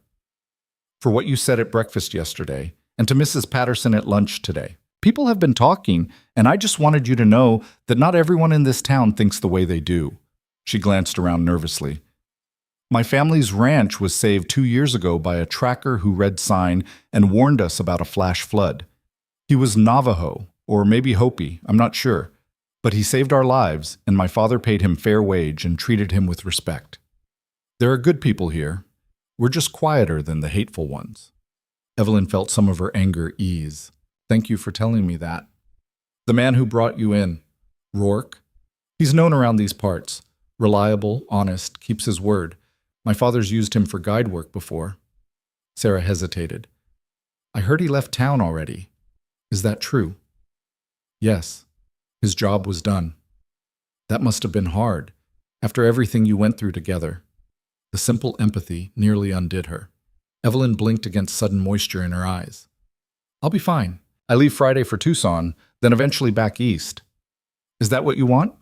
"For what you said at breakfast yesterday, and to Mrs. Patterson at lunch today. People have been talking, and I just wanted you to know that not everyone in this town thinks the way they do." She glanced around nervously. "My family's ranch was saved 2 years ago by a tracker who read sign and warned us about a flash flood. He was Navajo, or maybe Hopi, I'm not sure. But he saved our lives, and my father paid him fair wage and treated him with respect. There are good people here. We're just quieter than the hateful ones." Evelyn felt some of her anger ease. "Thank you for telling me that." "The man who brought you in, Rourke? He's known around these parts. Reliable, honest, keeps his word. My father's used him for guide work before." Sarah hesitated. "I heard he left town already. Is that true?" "Yes. His job was done." "That must have been hard, after everything you went through together." The simple empathy nearly undid her. Evelyn blinked against sudden moisture in her eyes. "I'll be fine. I leave Friday for Tucson, then eventually back east." "Is that what you want?"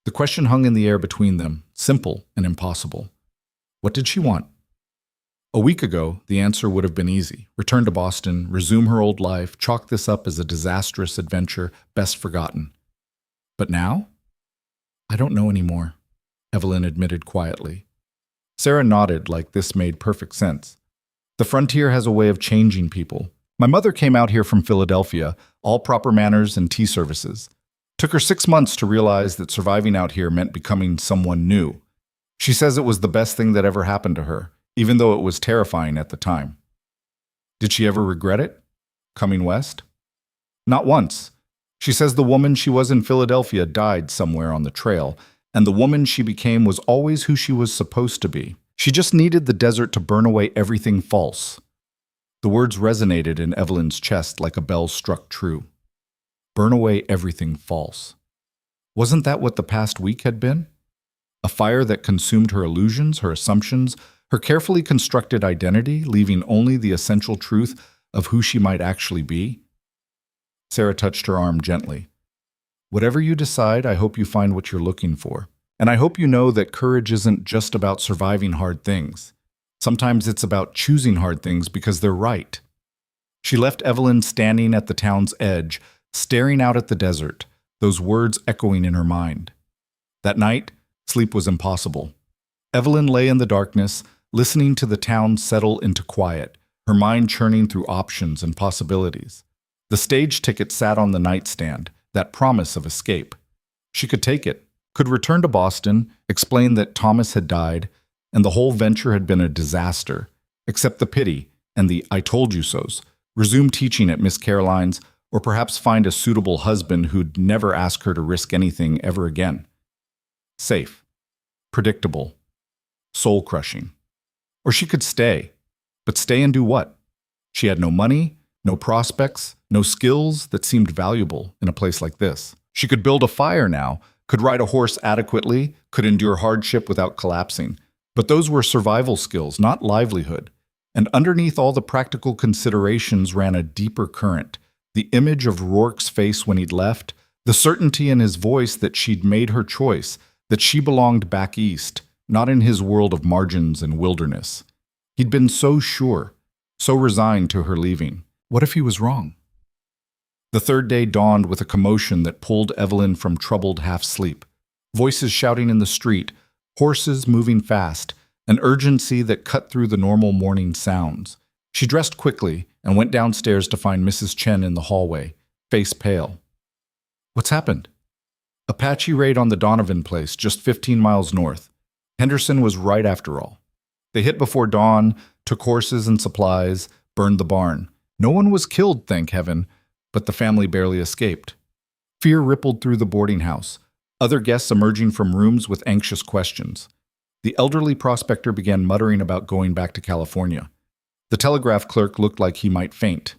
The question hung in the air between them, simple and impossible. What did she want? A week ago, the answer would have been easy. Return to Boston, resume her old life, chalk this up as a disastrous adventure best forgotten. But now? "I don't know anymore," Evelyn admitted quietly. Sarah nodded like this made perfect sense. "The frontier has a way of changing people. My mother came out here from Philadelphia, all proper manners and tea services. Took her 6 months to realize that surviving out here meant becoming someone new. She says it was the best thing that ever happened to her, even though it was terrifying at the time." "Did she ever regret it? Coming west?" "Not once. She says the woman she was in Philadelphia died somewhere on the trail, and the woman she became was always who she was supposed to be. She just needed the desert to burn away everything false." The words resonated in Evelyn's chest like a bell struck true. Burn away everything false. Wasn't that what the past week had been? A fire that consumed her illusions, her assumptions, her carefully constructed identity, leaving only the essential truth of who she might actually be? Sarah touched her arm gently. "Whatever you decide, I hope you find what you're looking for. And I hope you know that courage isn't just about surviving hard things. Sometimes it's about choosing hard things because they're right." She left Evelyn standing at the town's edge, staring out at the desert, those words echoing in her mind. That night, sleep was impossible. Evelyn lay in the darkness, listening to the town settle into quiet, her mind churning through options and possibilities. The stage ticket sat on the nightstand, that promise of escape. She could take it, could return to Boston, explain that Thomas had died, and the whole venture had been a disaster, accept the pity and the "I told you so's," resume teaching at Miss Caroline's, or perhaps find a suitable husband who'd never ask her to risk anything ever again. Safe, predictable, soul-crushing. Or she could stay, But stay and do what? She had no money, no prospects, no skills that seemed valuable in a place like this. She could build a fire now, could ride a horse adequately, could endure hardship without collapsing. But those were survival skills, not livelihood. And underneath all the practical considerations ran a deeper current. The image of Rourke's face when he'd left, the certainty in his voice that she'd made her choice, that she belonged back east, not in his world of margins and wilderness. He'd been so sure, so resigned to her leaving. What if he was wrong? The third day dawned with a commotion that pulled Evelyn from troubled half-sleep. Voices shouting in the street, horses moving fast, an urgency that cut through the normal morning sounds. She dressed quickly and went downstairs to find Mrs. Chen in the hallway, face pale. What's happened? Apache raid on the Donovan place, just 15 miles north. Henderson was right after all. They hit before dawn, took horses and supplies, burned the barn. No one was killed, thank heaven, but the family barely escaped. Fear rippled through the boarding house, other guests emerging from rooms with anxious questions. The elderly prospector began muttering about going back to California. The telegraph clerk looked like he might faint.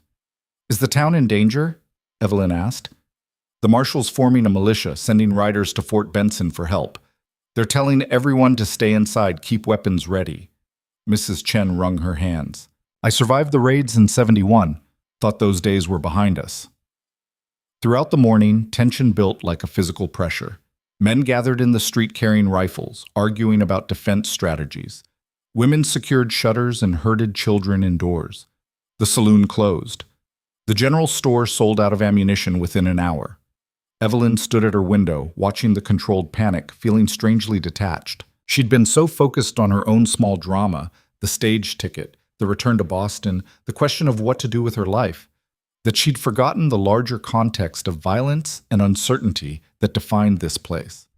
Is the town in danger? Evelyn asked. The marshal's forming a militia, sending riders to Fort Benson for help. They're telling everyone to stay inside, keep weapons ready. Mrs. Chen wrung her hands. I survived the raids in '71, thought those days were behind us. Throughout the morning, tension built like a physical pressure. Men gathered in the street carrying rifles, arguing about defense strategies. Women secured shutters and herded children indoors. The saloon closed. The general store sold out of ammunition within an hour. Evelyn stood at her window, watching the controlled panic, feeling strangely detached. She'd been so focused on her own small drama, the stage ticket, the return to Boston, the question of what to do with her life, that she'd forgotten the larger context of violence and uncertainty that defined this place.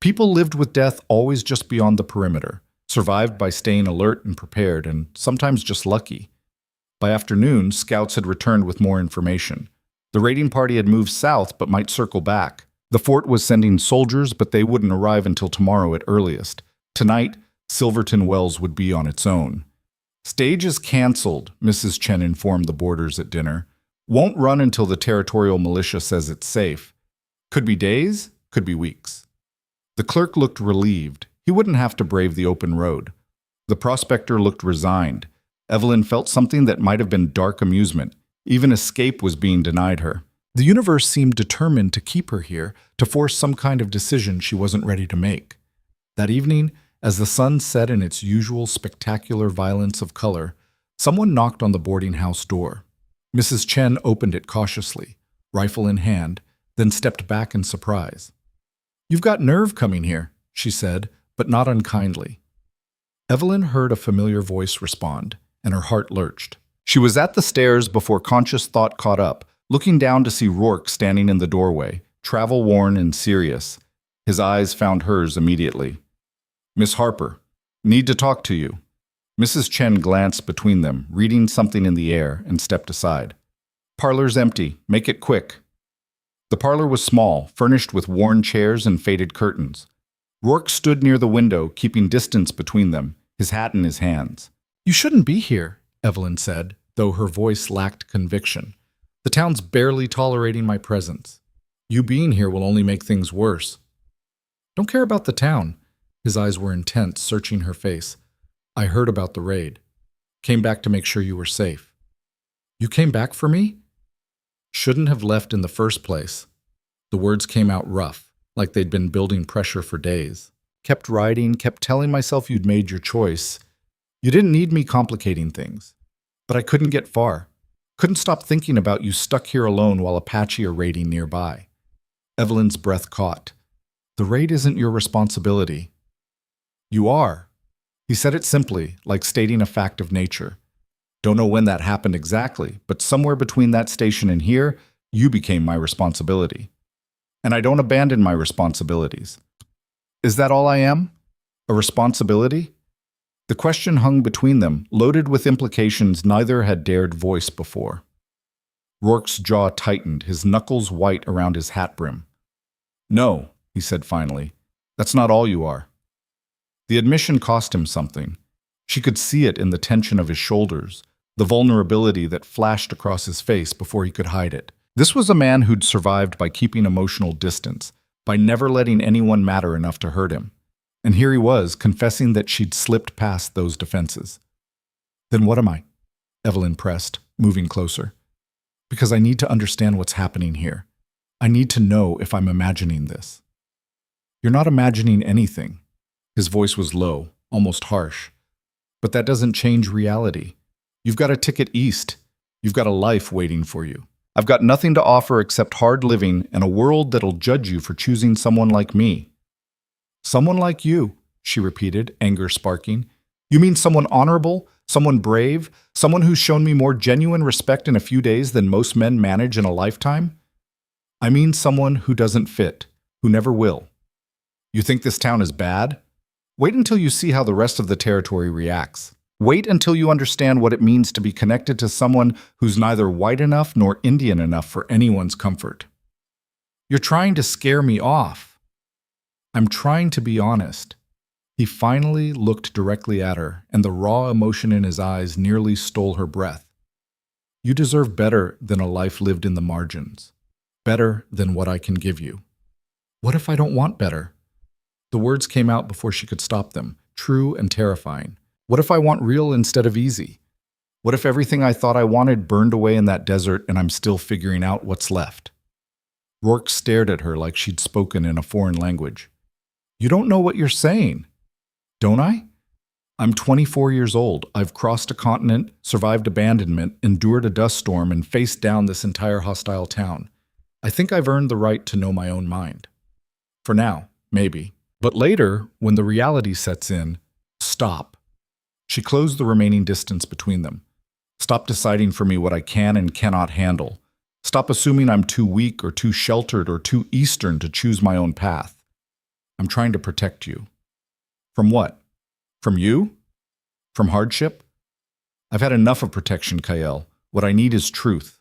People lived with death always just beyond the perimeter, survived by staying alert and prepared, and sometimes just lucky. By afternoon, scouts had returned with more information. The raiding party had moved south but might circle back. The fort was sending soldiers, but they wouldn't arrive until tomorrow at earliest. Tonight, Silverton Wells would be on its own. Stage is canceled, Mrs. Chen informed the boarders at dinner. Won't run until the territorial militia says it's safe. Could be days, could be weeks. The clerk looked relieved. He wouldn't have to brave the open road. The prospector looked resigned. Evelyn felt something that might have been dark amusement. Even escape was being denied her. The universe seemed determined to keep her here, to force some kind of decision she wasn't ready to make. That evening, as the sun set in its usual spectacular violence of color, someone knocked on the boarding house door. Mrs. Chen opened it cautiously, rifle in hand, then stepped back in surprise. You've got nerve coming here, she said, but not unkindly. Evelyn heard a familiar voice respond, and her heart lurched. She was at the stairs before conscious thought caught up, looking down to see Rourke standing in the doorway, travel-worn and serious. His eyes found hers immediately. Miss Harper, need to talk to you. Mrs. Chen glanced between them, reading something in the air, and stepped aside. Parlor's empty. Make it quick. The parlor was small, furnished with worn chairs and faded curtains. Rourke stood near the window, keeping distance between them, his hat in his hands. You shouldn't be here, Evelyn said, though her voice lacked conviction. The town's barely tolerating my presence. You being here will only make things worse. Don't care about the town. His eyes were intense, searching her face. I heard about the raid. Came back to make sure you were safe. You came back for me? Shouldn't have left in the first place. The words came out rough, like they'd been building pressure for days. Kept writing, kept telling myself you'd made your choice. You didn't need me complicating things. But I couldn't get far. Couldn't stop thinking about you stuck here alone while Apache are raiding nearby. Evelyn's breath caught. The raid isn't your responsibility. You are. He said it simply, like stating a fact of nature. Don't know when that happened exactly, but somewhere between that station and here, you became my responsibility. And I don't abandon my responsibilities. Is that all I am? A responsibility? The question hung between them, loaded with implications neither had dared voice before. Rourke's jaw tightened, his knuckles white around his hat brim. No, he said finally, that's not all you are. The admission cost him something. She could see it in the tension of his shoulders, the vulnerability that flashed across his face before he could hide it. This was a man who'd survived by keeping emotional distance, by never letting anyone matter enough to hurt him. And here he was, confessing that she'd slipped past those defenses. Then what am I? Evelyn pressed, moving closer. Because I need to understand what's happening here. I need to know if I'm imagining this. You're not imagining anything. His voice was low, almost harsh. But that doesn't change reality. You've got a ticket east. You've got a life waiting for you. I've got nothing to offer except hard living and a world that'll judge you for choosing someone like me. Someone like you, she repeated, anger sparking. You mean someone honorable, someone brave, someone who's shown me more genuine respect in a few days than most men manage in a lifetime? I mean someone who doesn't fit, who never will. You think this town is bad? Wait until you see how the rest of the territory reacts. Wait until you understand what it means to be connected to someone who's neither white enough nor Indian enough for anyone's comfort. You're trying to scare me off. I'm trying to be honest. He finally looked directly at her, and the raw emotion in his eyes nearly stole her breath. You deserve better than a life lived in the margins. Better than what I can give you. What if I don't want better? The words came out before she could stop them, true and terrifying. What if I want real instead of easy? What if everything I thought I wanted burned away in that desert and I'm still figuring out what's left? Rourke stared at her like she'd spoken in a foreign language. You don't know what you're saying. Don't I? I'm 24 years old. I've crossed a continent, survived abandonment, endured a dust storm, and faced down this entire hostile town. I think I've earned the right to know my own mind. For now, maybe. But later, when the reality sets in, stop. She closed the remaining distance between them. Stop deciding for me what I can and cannot handle. Stop assuming I'm too weak or too sheltered or too Eastern to choose my own path. I'm trying to protect you. From what? From you? From hardship? I've had enough of protection, Kael. What I need is truth.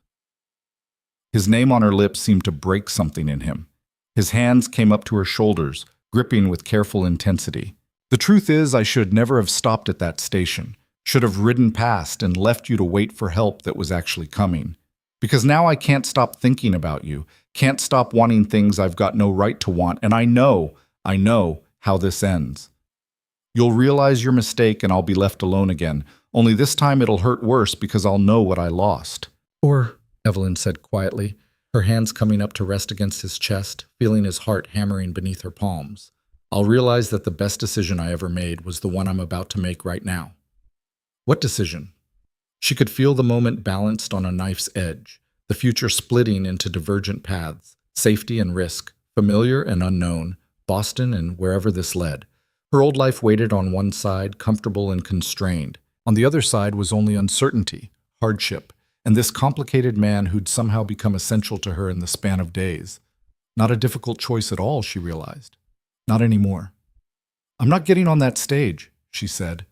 His name on her lips seemed to break something in him. His hands came up to her shoulders, gripping with careful intensity. The truth is, I should never have stopped at that station, should have ridden past and left you to wait for help that was actually coming. Because now I can't stop thinking about you, can't stop wanting things I've got no right to want, and I know how this ends. You'll realize your mistake and I'll be left alone again, only this time it'll hurt worse because I'll know what I lost. Or, Evelyn said quietly, her hands coming up to rest against his chest, feeling his heart hammering beneath her palms. I'll realize that the best decision I ever made was the one I'm about to make right now. What decision? She could feel the moment balanced on a knife's edge, the future splitting into divergent paths, safety and risk, familiar and unknown, Boston and wherever this led. Her old life waited on one side, comfortable and constrained. On the other side was only uncertainty, hardship, and this complicated man who'd somehow become essential to her in the span of days. Not a difficult choice at all, she realized. Not anymore. I'm not getting on that stage, she said.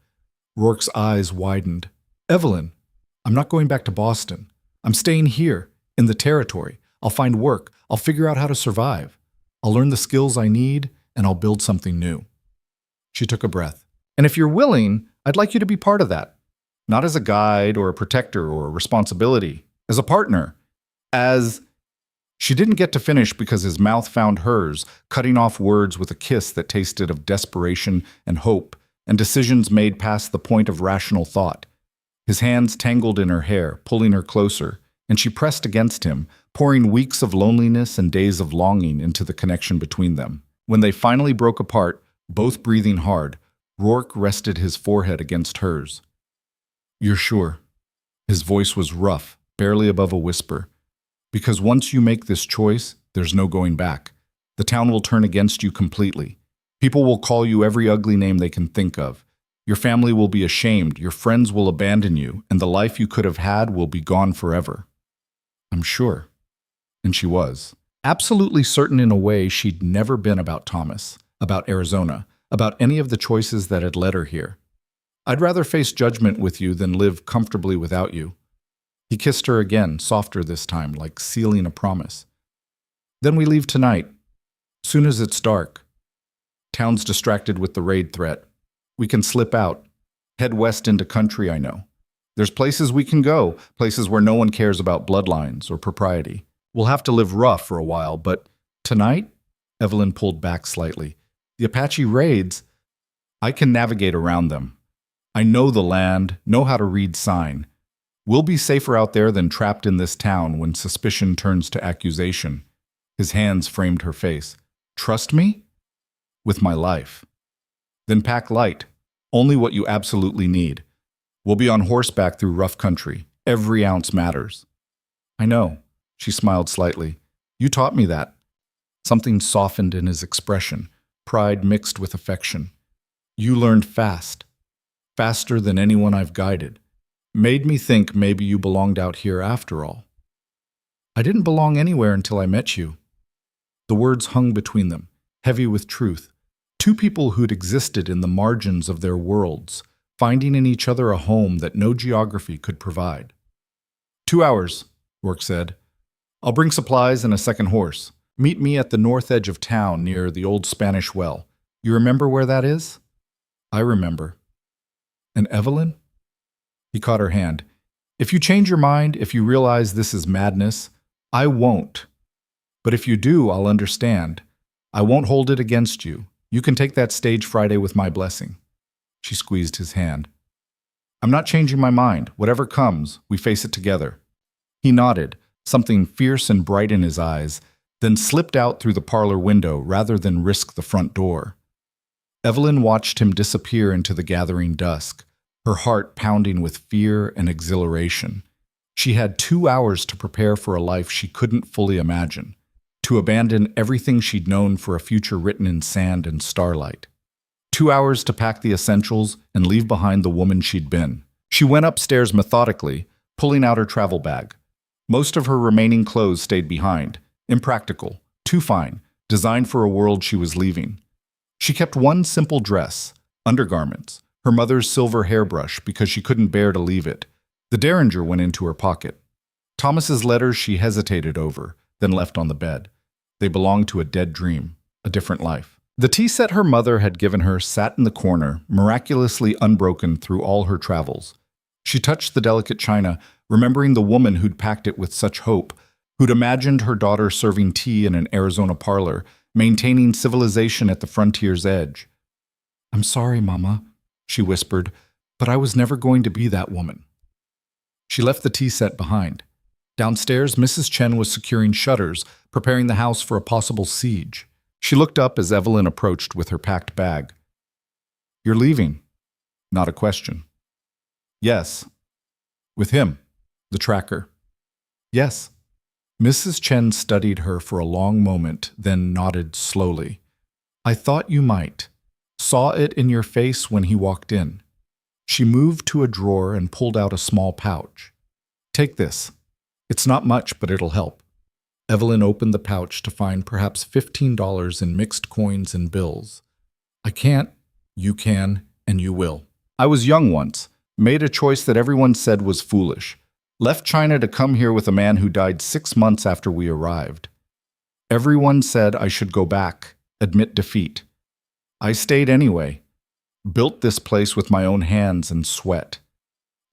Rourke's eyes widened. Evelyn, I'm not going back to Boston. I'm staying here, in the territory. I'll find work. I'll figure out how to survive. I'll learn the skills I need, and I'll build something new. She took a breath. And if you're willing, I'd like you to be part of that. Not as a guide or a protector or a responsibility. As a partner. As... She didn't get to finish because his mouth found hers, cutting off words with a kiss that tasted of desperation and hope, and decisions made past the point of rational thought. His hands tangled in her hair, pulling her closer, and she pressed against him, pouring weeks of loneliness and days of longing into the connection between them. When they finally broke apart, both breathing hard, Rourke rested his forehead against hers. You're sure? His voice was rough, barely above a whisper. Because once you make this choice, there's no going back. The town will turn against you completely. People will call you every ugly name they can think of. Your family will be ashamed, your friends will abandon you, and the life you could have had will be gone forever. I'm sure. And she was. Absolutely certain in a way she'd never been about Thomas, about Arizona, about any of the choices that had led her here. I'd rather face judgment with you than live comfortably without you. He kissed her again, softer this time, like sealing a promise. Then we leave tonight, soon as it's dark. Town's distracted with the raid threat. We can slip out. Head west into country, I know. There's places we can go, places where no one cares about bloodlines or propriety. We'll have to live rough for a while, but tonight, Evelyn pulled back slightly. The Apache raids, I can navigate around them. I know the land, know how to read sign. We'll be safer out there than trapped in this town when suspicion turns to accusation. His hands framed her face. Trust me? With my life. Then pack light. Only what you absolutely need. We'll be on horseback through rough country. Every ounce matters. I know. She smiled slightly. You taught me that. Something softened in his expression, pride mixed with affection. You learned fast. Faster than anyone I've guided. Made me think maybe you belonged out here after all. I didn't belong anywhere until I met you. The words hung between them, heavy with truth. Two people who'd existed in the margins of their worlds, finding in each other a home that no geography could provide. 2 hours, Rourke said. I'll bring supplies and a second horse. Meet me at the north edge of town near the old Spanish well. You remember where that is? I remember. And Evelyn? He caught her hand. If you change your mind, if you realize this is madness, I won't. But if you do, I'll understand. I won't hold it against you. You can take that stage Friday with my blessing. She squeezed his hand. I'm not changing my mind. Whatever comes, we face it together. He nodded, something fierce and bright in his eyes, then slipped out through the parlor window rather than risk the front door. Evelyn watched him disappear into the gathering dusk, her heart pounding with fear and exhilaration. She had 2 hours to prepare for a life she couldn't fully imagine, to abandon everything she'd known for a future written in sand and starlight. 2 hours to pack the essentials and leave behind the woman she'd been. She went upstairs methodically, pulling out her travel bag. Most of her remaining clothes stayed behind, impractical, too fine, designed for a world she was leaving. She kept one simple dress, undergarments, her mother's silver hairbrush because she couldn't bear to leave it. The derringer went into her pocket. Thomas's letters she hesitated over, then left on the bed. They belonged to a dead dream, a different life. The tea set her mother had given her sat in the corner, miraculously unbroken through all her travels. She touched the delicate china, remembering the woman who'd packed it with such hope, who'd imagined her daughter serving tea in an Arizona parlor, maintaining civilization at the frontier's edge. I'm sorry, Mama, she whispered, but I was never going to be that woman. She left the tea set behind. Downstairs, Mrs. Chen was securing shutters, preparing the house for a possible siege. She looked up as Evelyn approached with her packed bag. You're leaving? Not a question. Yes. With him, the tracker. Yes. Mrs. Chen studied her for a long moment, then nodded slowly. I thought you might. Saw it in your face when he walked in. She moved to a drawer and pulled out a small pouch. Take this. It's not much, but it'll help. Evelyn opened the pouch to find perhaps $15 in mixed coins and bills. I can't, you can, and you will. I was young once, made a choice that everyone said was foolish. Left China to come here with a man who died 6 months after we arrived. Everyone said I should go back, admit defeat. I stayed anyway. Built this place with my own hands and sweat.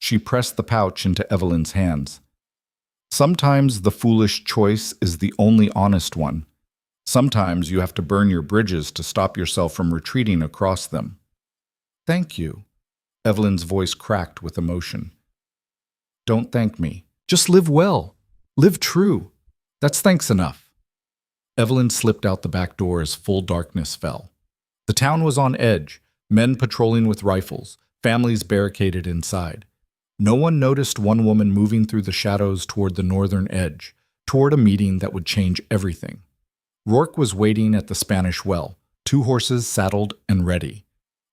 She pressed the pouch into Evelyn's hands. Sometimes the foolish choice is the only honest one. Sometimes you have to burn your bridges to stop yourself from retreating across them. Thank you. Evelyn's voice cracked with emotion. Don't thank me. Just live well. Live true. That's thanks enough. Evelyn slipped out the back door as full darkness fell. The town was on edge, men patrolling with rifles, families barricaded inside. No one noticed one woman moving through the shadows toward the northern edge, toward a meeting that would change everything. Rourke was waiting at the Spanish well, 2 horses saddled and ready.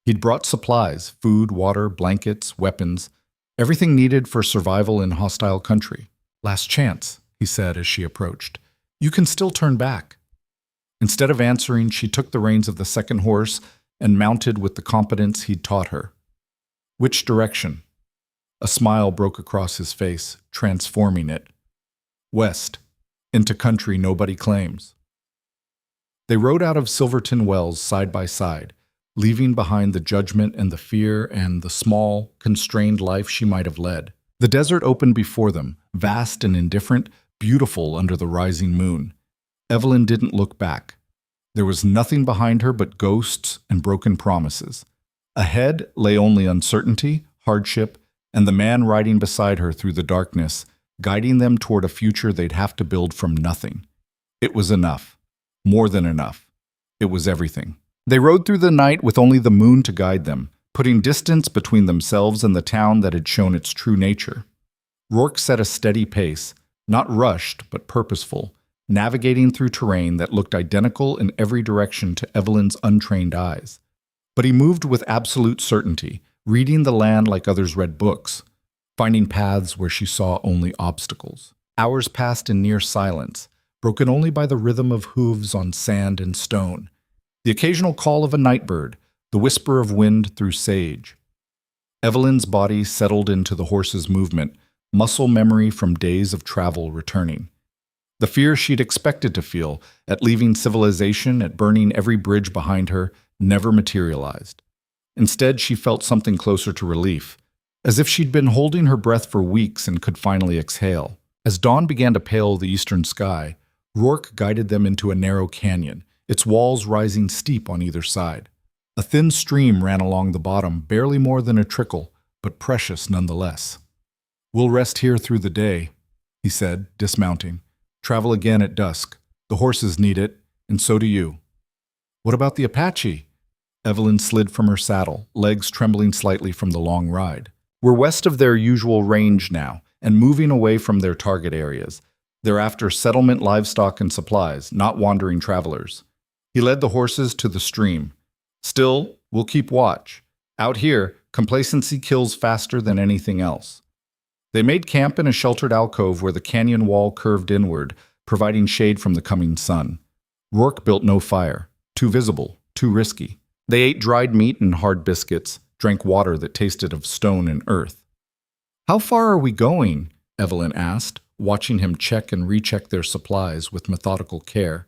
He'd brought supplies, food, water, blankets, weapons, everything needed for survival in hostile country. Last chance, he said as she approached. You can still turn back. Instead of answering, she took the reins of the second horse and mounted with the competence he'd taught her. Which direction? A smile broke across his face, transforming it. West, into country nobody claims. They rode out of Silverton Wells side by side, leaving behind the judgment and the fear and the small, constrained life she might have led. The desert opened before them, vast and indifferent, beautiful under the rising moon. Evelyn didn't look back. There was nothing behind her but ghosts and broken promises. Ahead lay only uncertainty, hardship, and the man riding beside her through the darkness, guiding them toward a future they'd have to build from nothing. It was enough. More than enough. It was everything. They rode through the night with only the moon to guide them, putting distance between themselves and the town that had shown its true nature. Rourke set a steady pace, not rushed but purposeful, navigating through terrain that looked identical in every direction to Evelyn's untrained eyes. But he moved with absolute certainty, reading the land like others read books, finding paths where she saw only obstacles. Hours passed in near silence, broken only by the rhythm of hooves on sand and stone, the occasional call of a night bird, the whisper of wind through sage. Evelyn's body settled into the horse's movement, muscle memory from days of travel returning. The fear she'd expected to feel at leaving civilization, at burning every bridge behind her, never materialized. Instead, she felt something closer to relief, as if she'd been holding her breath for weeks and could finally exhale. As dawn began to pale the eastern sky, Rourke guided them into a narrow canyon, its walls rising steep on either side. A thin stream ran along the bottom, barely more than a trickle, but precious nonetheless. "We'll rest here through the day," he said, dismounting. "Travel again at dusk. The horses need it, and so do you." "What about the Apache?" Evelyn slid from her saddle, legs trembling slightly from the long ride. "We're west of their usual range now, and moving away from their target areas. They're after settlement livestock and supplies, not wandering travelers." He led the horses to the stream. "Still, we'll keep watch. Out here, complacency kills faster than anything else." They made camp in a sheltered alcove where the canyon wall curved inward, providing shade from the coming sun. Rourke built no fire. Too visible, too risky. They ate dried meat and hard biscuits, drank water that tasted of stone and earth. "How far are we going?" Evelyn asked, watching him check and recheck their supplies with methodical care.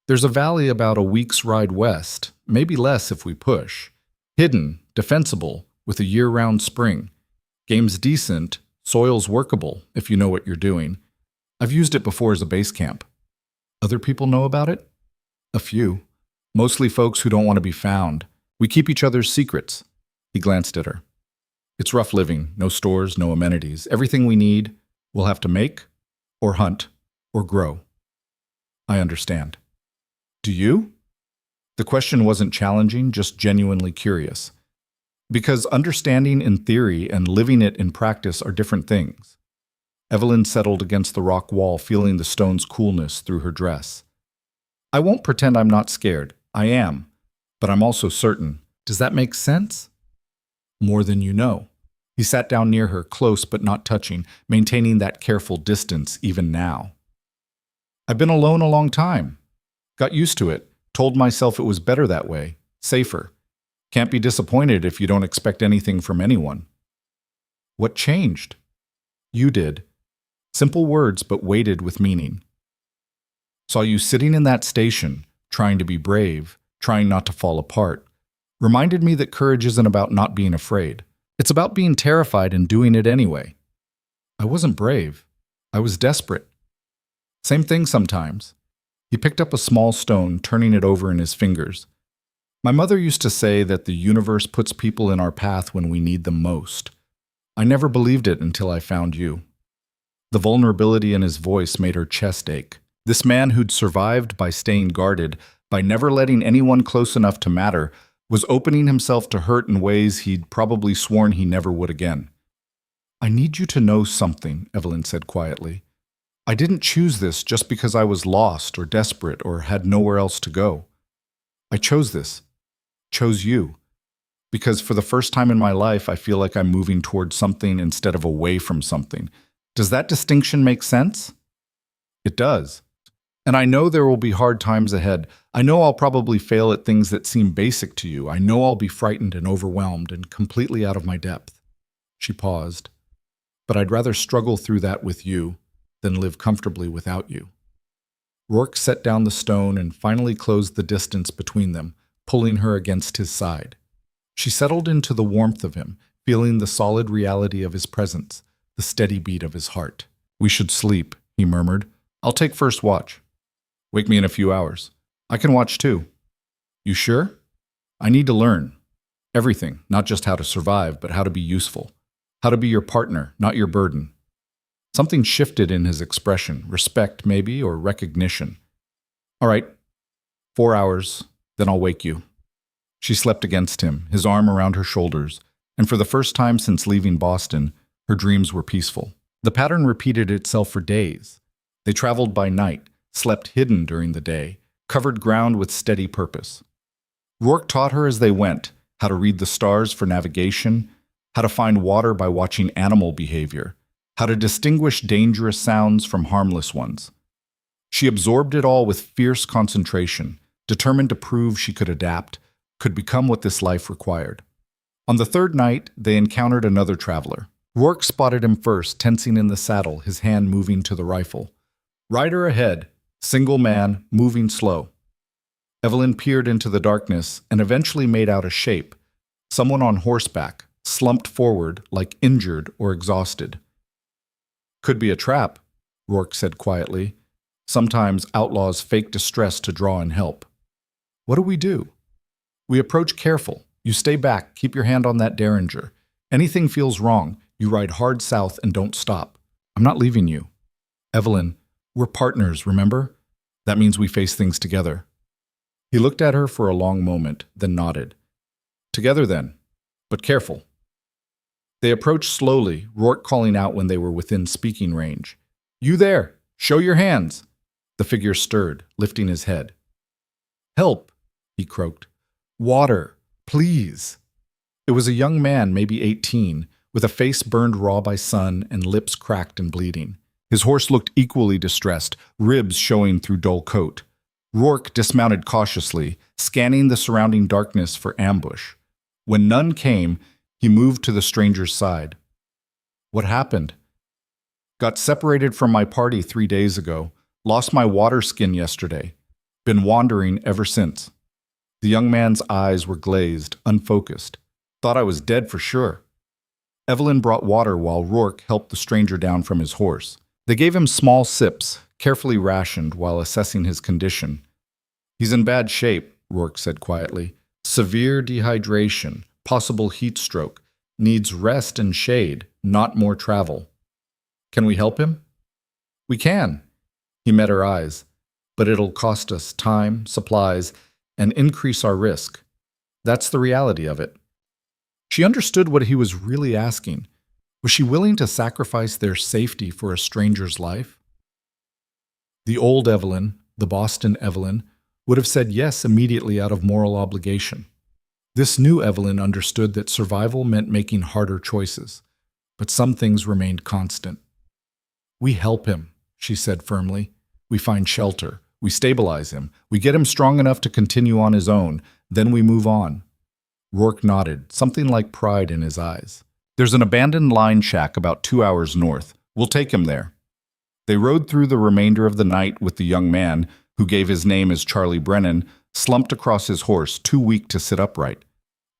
"There's a valley about a week's ride west, maybe less if we push. Hidden, defensible, with a year-round spring. Game's decent, soil's workable, if you know what you're doing. I've used it before as a base camp." "Other people know about it?" "A few. Mostly folks who don't want to be found. We keep each other's secrets." He glanced at her. "It's rough living, no stores, no amenities. Everything we need, we'll have to make, or hunt, or grow." "I understand." "Do you?" The question wasn't challenging, just genuinely curious. Because understanding in theory and living it in practice are different things. Evelyn settled against the rock wall, feeling the stone's coolness through her dress. "I won't pretend I'm not scared. I am. But I'm also certain. Does that make sense?" "More than you know." He sat down near her, close but not touching, maintaining that careful distance even now. "I've been alone a long time. Got used to it. Told myself it was better that way. Safer. Can't be disappointed if you don't expect anything from anyone." "What changed?" "You did." Simple words, but weighted with meaning. "Saw you sitting in that station, trying to be brave, trying not to fall apart. Reminded me that courage isn't about not being afraid. It's about being terrified and doing it anyway." "I wasn't brave. I was desperate." "Same thing sometimes." He picked up a small stone, turning it over in his fingers. "My mother used to say that the universe puts people in our path when we need them most. I never believed it until I found you." The vulnerability in his voice made her chest ache. This man who'd survived by staying guarded, by never letting anyone close enough to matter, was opening himself to hurt in ways he'd probably sworn he never would again. "I need you to know something," Evelyn said quietly. "I didn't choose this just because I was lost or desperate or had nowhere else to go. I chose this. Chose you. Because for the first time in my life, I feel like I'm moving towards something instead of away from something. Does that distinction make sense?" "It does. And I know there will be hard times ahead. I know I'll probably fail at things that seem basic to you. I know I'll be frightened and overwhelmed and completely out of my depth." She paused. "But I'd rather struggle through that with you than live comfortably without you." Rourke set down the stone and finally closed the distance between them, pulling her against his side. She settled into the warmth of him, feeling the solid reality of his presence, the steady beat of his heart. "We should sleep," he murmured. "I'll take first watch. Wake me in a few hours. I can watch too." "You sure?" "I need to learn. Everything, not just how to survive, but how to be useful. How to be your partner, not your burden." Something shifted in his expression, respect maybe, or recognition. "All right, 4 hours, then I'll wake you." She slept against him, his arm around her shoulders, and for the first time since leaving Boston, her dreams were peaceful. The pattern repeated itself for days. They traveled by night, slept hidden during the day, covered ground with steady purpose. Rourke taught her as they went how to read the stars for navigation, how to find water by watching animal behavior, how to distinguish dangerous sounds from harmless ones. She absorbed it all with fierce concentration, determined to prove she could adapt, could become what this life required. On the third night, they encountered another traveler. Rourke spotted him first, tensing in the saddle, his hand moving to the rifle. Rider ahead, single man, moving slow. Evelyn peered into the darkness and eventually made out a shape, someone on horseback, slumped forward like injured or exhausted. "Could be a trap," Rourke said quietly. "Sometimes outlaws fake distress to draw in help." "What do we do?" "We approach careful. You stay back, keep your hand on that derringer. Anything feels wrong, you ride hard south and don't stop. I'm not leaving you." "Evelyn, we're partners, remember? That means we face things together." He looked at her for a long moment, then nodded. "Together then, but careful." They approached slowly, Rourke calling out when they were within speaking range. "You there! Show your hands!" The figure stirred, lifting his head. "Help!" he croaked. "Water! Please!" It was a young man, maybe 18, with a face burned raw by sun and lips cracked and bleeding. His horse looked equally distressed, ribs showing through dull coat. Rourke dismounted cautiously, scanning the surrounding darkness for ambush. When none came, he moved to the stranger's side. "What happened?" "Got separated from my party 3 days ago. Lost my water skin yesterday. Been wandering ever since." The young man's eyes were glazed, unfocused. "Thought I was dead for sure." Evelyn brought water while Rourke helped the stranger down from his horse. They gave him small sips, carefully rationed while assessing his condition. "He's in bad shape," Rourke said quietly. "Severe dehydration, possible heat stroke. Needs rest and shade, not more travel." "Can we help him?" "We can." He met her eyes. "But it'll cost us time, supplies, and increase our risk. That's the reality of it." She understood what he was really asking. Was she willing to sacrifice their safety for a stranger's life? The old Evelyn, the Boston Evelyn, would have said yes immediately out of moral obligation. This new Evelyn understood that survival meant making harder choices, but some things remained constant. "We help him," she said firmly. "We find shelter. We stabilize him. We get him strong enough to continue on his own. Then we move on." Rourke nodded, something like pride in his eyes. "There's an abandoned line shack about 2 hours north. We'll take him there." They rode through the remainder of the night with the young man, who gave his name as Charlie Brennan, slumped across his horse, too weak to sit upright.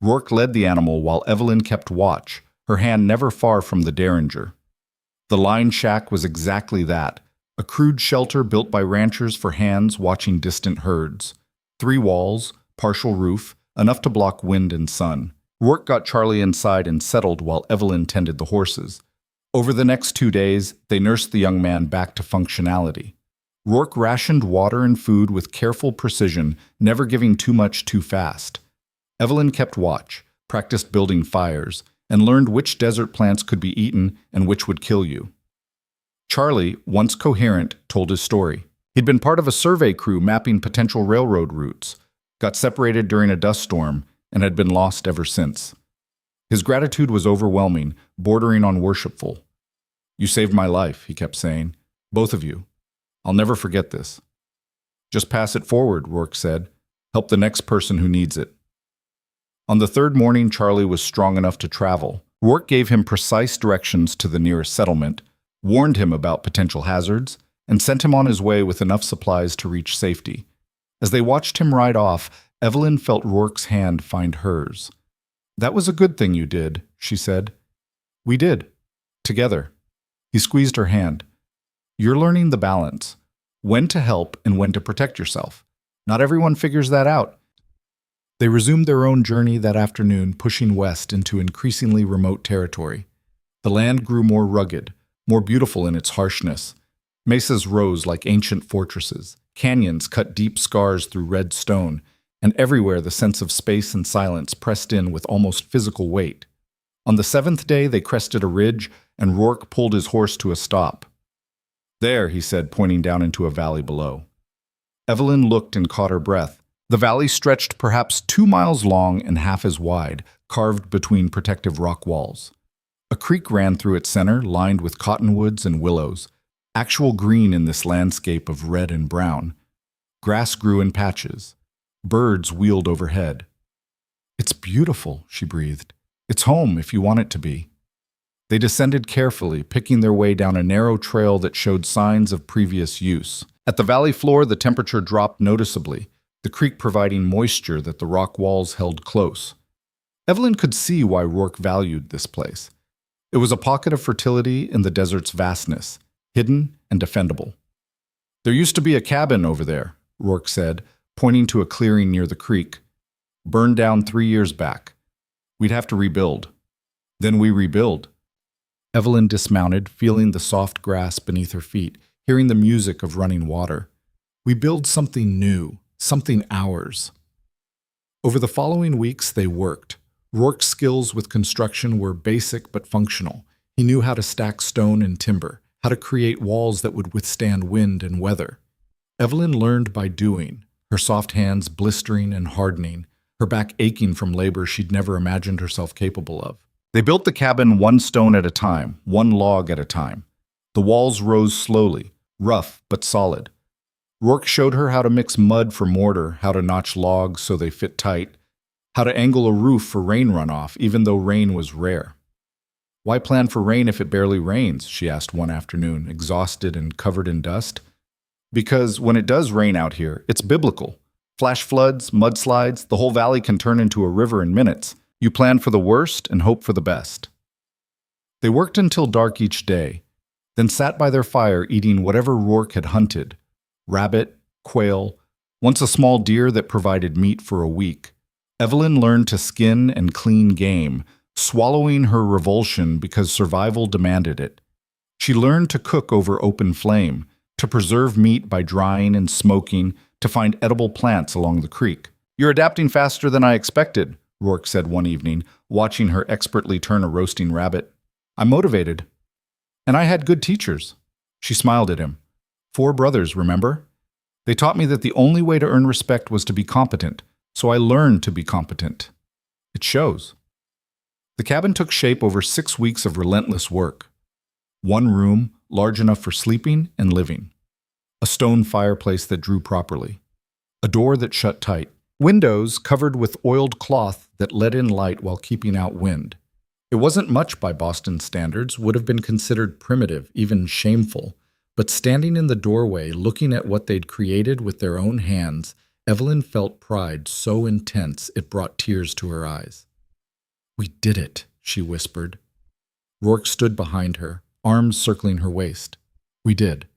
Rourke led the animal while Evelyn kept watch, her hand never far from the derringer. The line shack was exactly that, a crude shelter built by ranchers for hands watching distant herds. 3 walls, partial roof, enough to block wind and sun. Rourke got Charlie inside and settled while Evelyn tended the horses. Over the next 2 days, they nursed the young man back to functionality. Rourke rationed water and food with careful precision, never giving too much too fast. Evelyn kept watch, practiced building fires, and learned which desert plants could be eaten and which would kill you. Charlie, once coherent, told his story. He'd been part of a survey crew mapping potential railroad routes, got separated during a dust storm, and had been lost ever since. His gratitude was overwhelming, bordering on worshipful. "You saved my life," he kept saying. "Both of you. I'll never forget this." "Just pass it forward," Rourke said. "Help the next person who needs it." On the third morning, Charlie was strong enough to travel. Rourke gave him precise directions to the nearest settlement, warned him about potential hazards, and sent him on his way with enough supplies to reach safety. As they watched him ride off, Evelyn felt Rourke's hand find hers. "That was a good thing you did," she said. "We did. Together." He squeezed her hand. "You're learning the balance. When to help and when to protect yourself. Not everyone figures that out." They resumed their own journey that afternoon, pushing west into increasingly remote territory. The land grew more rugged, more beautiful in its harshness. Mesas rose like ancient fortresses. Canyons cut deep scars through red stone, and everywhere the sense of space and silence pressed in with almost physical weight. On the seventh day, they crested a ridge, and Rourke pulled his horse to a stop. "There," he said, pointing down into a valley below. Evelyn looked and caught her breath. The valley stretched perhaps 2 miles long and half as wide, carved between protective rock walls. A creek ran through its center, lined with cottonwoods and willows, actual green in this landscape of red and brown. Grass grew in patches. Birds wheeled overhead. "It's beautiful," she breathed. "It's home if you want it to be." They descended carefully, picking their way down a narrow trail that showed signs of previous use. At the valley floor, the temperature dropped noticeably, the creek providing moisture that the rock walls held close. Evelyn could see why Rourke valued this place. It was a pocket of fertility in the desert's vastness, hidden and defendable. "There used to be a cabin over there," Rourke said, pointing to a clearing near the creek. "Burned down 3 years back. We'd have to rebuild." "Then we rebuild." Evelyn dismounted, feeling the soft grass beneath her feet, hearing the music of running water. "We build something new, something ours." Over the following weeks, they worked. Rourke's skills with construction were basic but functional. He knew how to stack stone and timber, how to create walls that would withstand wind and weather. Evelyn learned by doing, her soft hands blistering and hardening, her back aching from labor she'd never imagined herself capable of. They built the cabin one stone at a time, one log at a time. The walls rose slowly, rough but solid. Rourke showed her how to mix mud for mortar, how to notch logs so they fit tight, how to angle a roof for rain runoff, even though rain was rare. "Why plan for rain if it barely rains?" she asked one afternoon, exhausted and covered in dust. "Because when it does rain out here, it's biblical. Flash floods, mudslides, the whole valley can turn into a river in minutes. You plan for the worst and hope for the best." They worked until dark each day, then sat by their fire eating whatever Rourke had hunted: rabbit, quail, once a small deer that provided meat for a week. Evelyn learned to skin and clean game, swallowing her revulsion because survival demanded it. She learned to cook over open flame, to preserve meat by drying and smoking, to find edible plants along the creek. "You're adapting faster than I expected," Rourke said one evening, watching her expertly turn a roasting rabbit. "I'm motivated. And I had good teachers." She smiled at him. 4 brothers, remember? "They taught me that the only way to earn respect was to be competent, so I learned to be competent. It shows." The cabin took shape over 6 weeks of relentless work. 1 room, large enough for sleeping and living. A stone fireplace that drew properly. A door that shut tight. Windows covered with oiled cloth that let in light while keeping out wind. It wasn't much by Boston standards, would have been considered primitive, even shameful. But standing in the doorway, looking at what they'd created with their own hands, Evelyn felt pride so intense it brought tears to her eyes. "We did it," she whispered. Rourke stood behind her, arms circling her waist. "We did."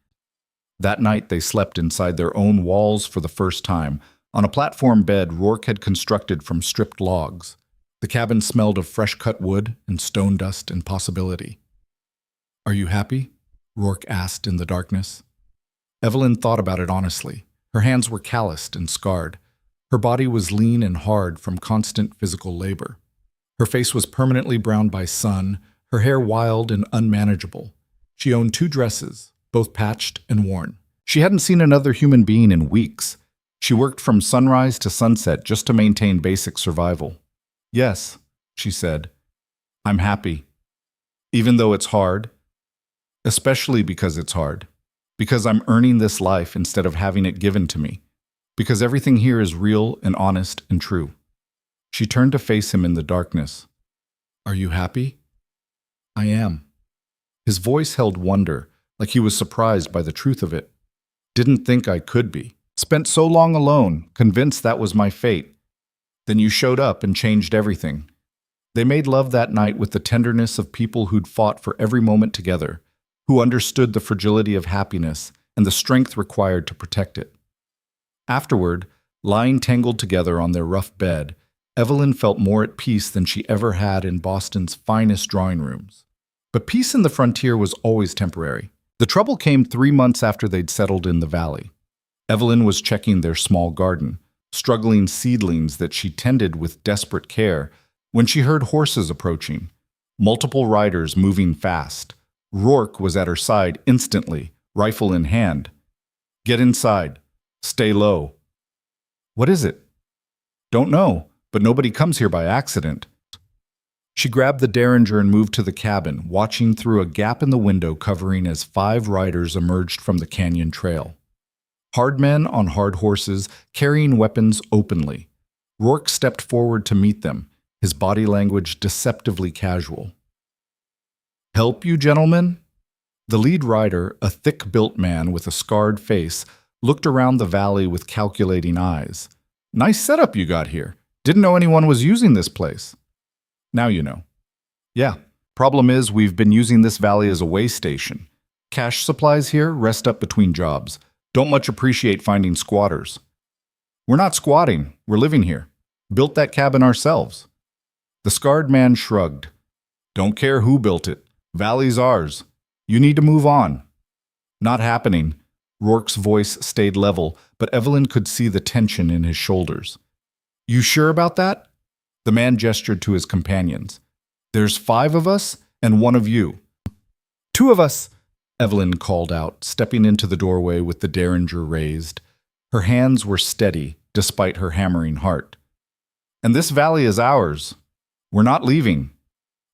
That night they slept inside their own walls for the first time, on a platform bed Rourke had constructed from stripped logs. The cabin smelled of fresh-cut wood and stone dust and possibility. "Are you happy?" Rourke asked in the darkness. Evelyn thought about it honestly. Her hands were calloused and scarred. Her body was lean and hard from constant physical labor. Her face was permanently browned by sun, her hair wild and unmanageable. She owned 2 dresses, both patched and worn. She hadn't seen another human being in weeks. She worked from sunrise to sunset just to maintain basic survival. "Yes," she said, "I'm happy. Even though it's hard. Especially because it's hard. Because I'm earning this life instead of having it given to me. Because everything here is real and honest and true." She turned to face him in the darkness. "Are you happy?" "I am." His voice held wonder, like he was surprised by the truth of it. "Didn't think I could be." Spent so long alone, convinced that was my fate. Then you showed up and changed everything. They made love that night with the tenderness of people who'd fought for every moment together, who understood the fragility of happiness and the strength required to protect it. Afterward, lying tangled together on their rough bed, Evelyn felt more at peace than she ever had in Boston's finest drawing rooms. But peace in the frontier was always temporary. The trouble came 3 months after they'd settled in the valley. Evelyn was checking their small garden, struggling seedlings that she tended with desperate care, when she heard horses approaching, multiple riders moving fast. Rourke was at her side instantly, rifle in hand. "Get inside. Stay low." "What is it?" "Don't know, but nobody comes here by accident." She grabbed the derringer and moved to the cabin, watching through a gap in the window covering as 5 riders emerged from the canyon trail. Hard men on hard horses, carrying weapons openly. Rourke stepped forward to meet them, his body language deceptively casual. "Help you, gentlemen?" The lead rider, a thick-built man with a scarred face, looked around the valley with calculating eyes. "Nice setup you got here. Didn't know anyone was using this place." "Now you know." "Yeah. Problem is, we've been using this valley as a way station. Cash supplies here rest up between jobs. Don't much appreciate finding squatters." "We're not squatting. We're living here. Built that cabin ourselves." The scarred man shrugged. "Don't care who built it. Valley's ours. You need to move on." "Not happening." Rourke's voice stayed level, but Evelyn could see the tension in his shoulders. "You sure about that?" The man gestured to his companions. "There's 5 of us and 1 of you." "2 of us," Evelyn called out, stepping into the doorway with the derringer raised. Her hands were steady, despite her hammering heart. "And this valley is ours. We're not leaving."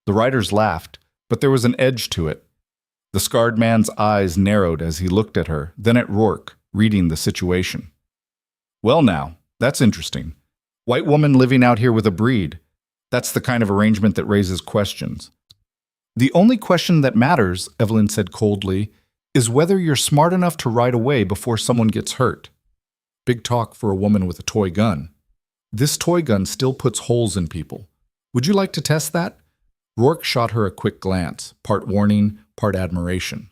The riders laughed, but there was an edge to it. The scarred man's eyes narrowed as he looked at her, then at Rourke, reading the situation. "Well now, that's interesting. White woman living out here with a breed. That's the kind of arrangement that raises questions." "The only question that matters," Evelyn said coldly, "is whether you're smart enough to ride away before someone gets hurt." Big talk for a woman with a toy gun. This toy gun still puts holes in people. "Would you like to test that?" Rourke shot her a quick glance, part warning, part admiration.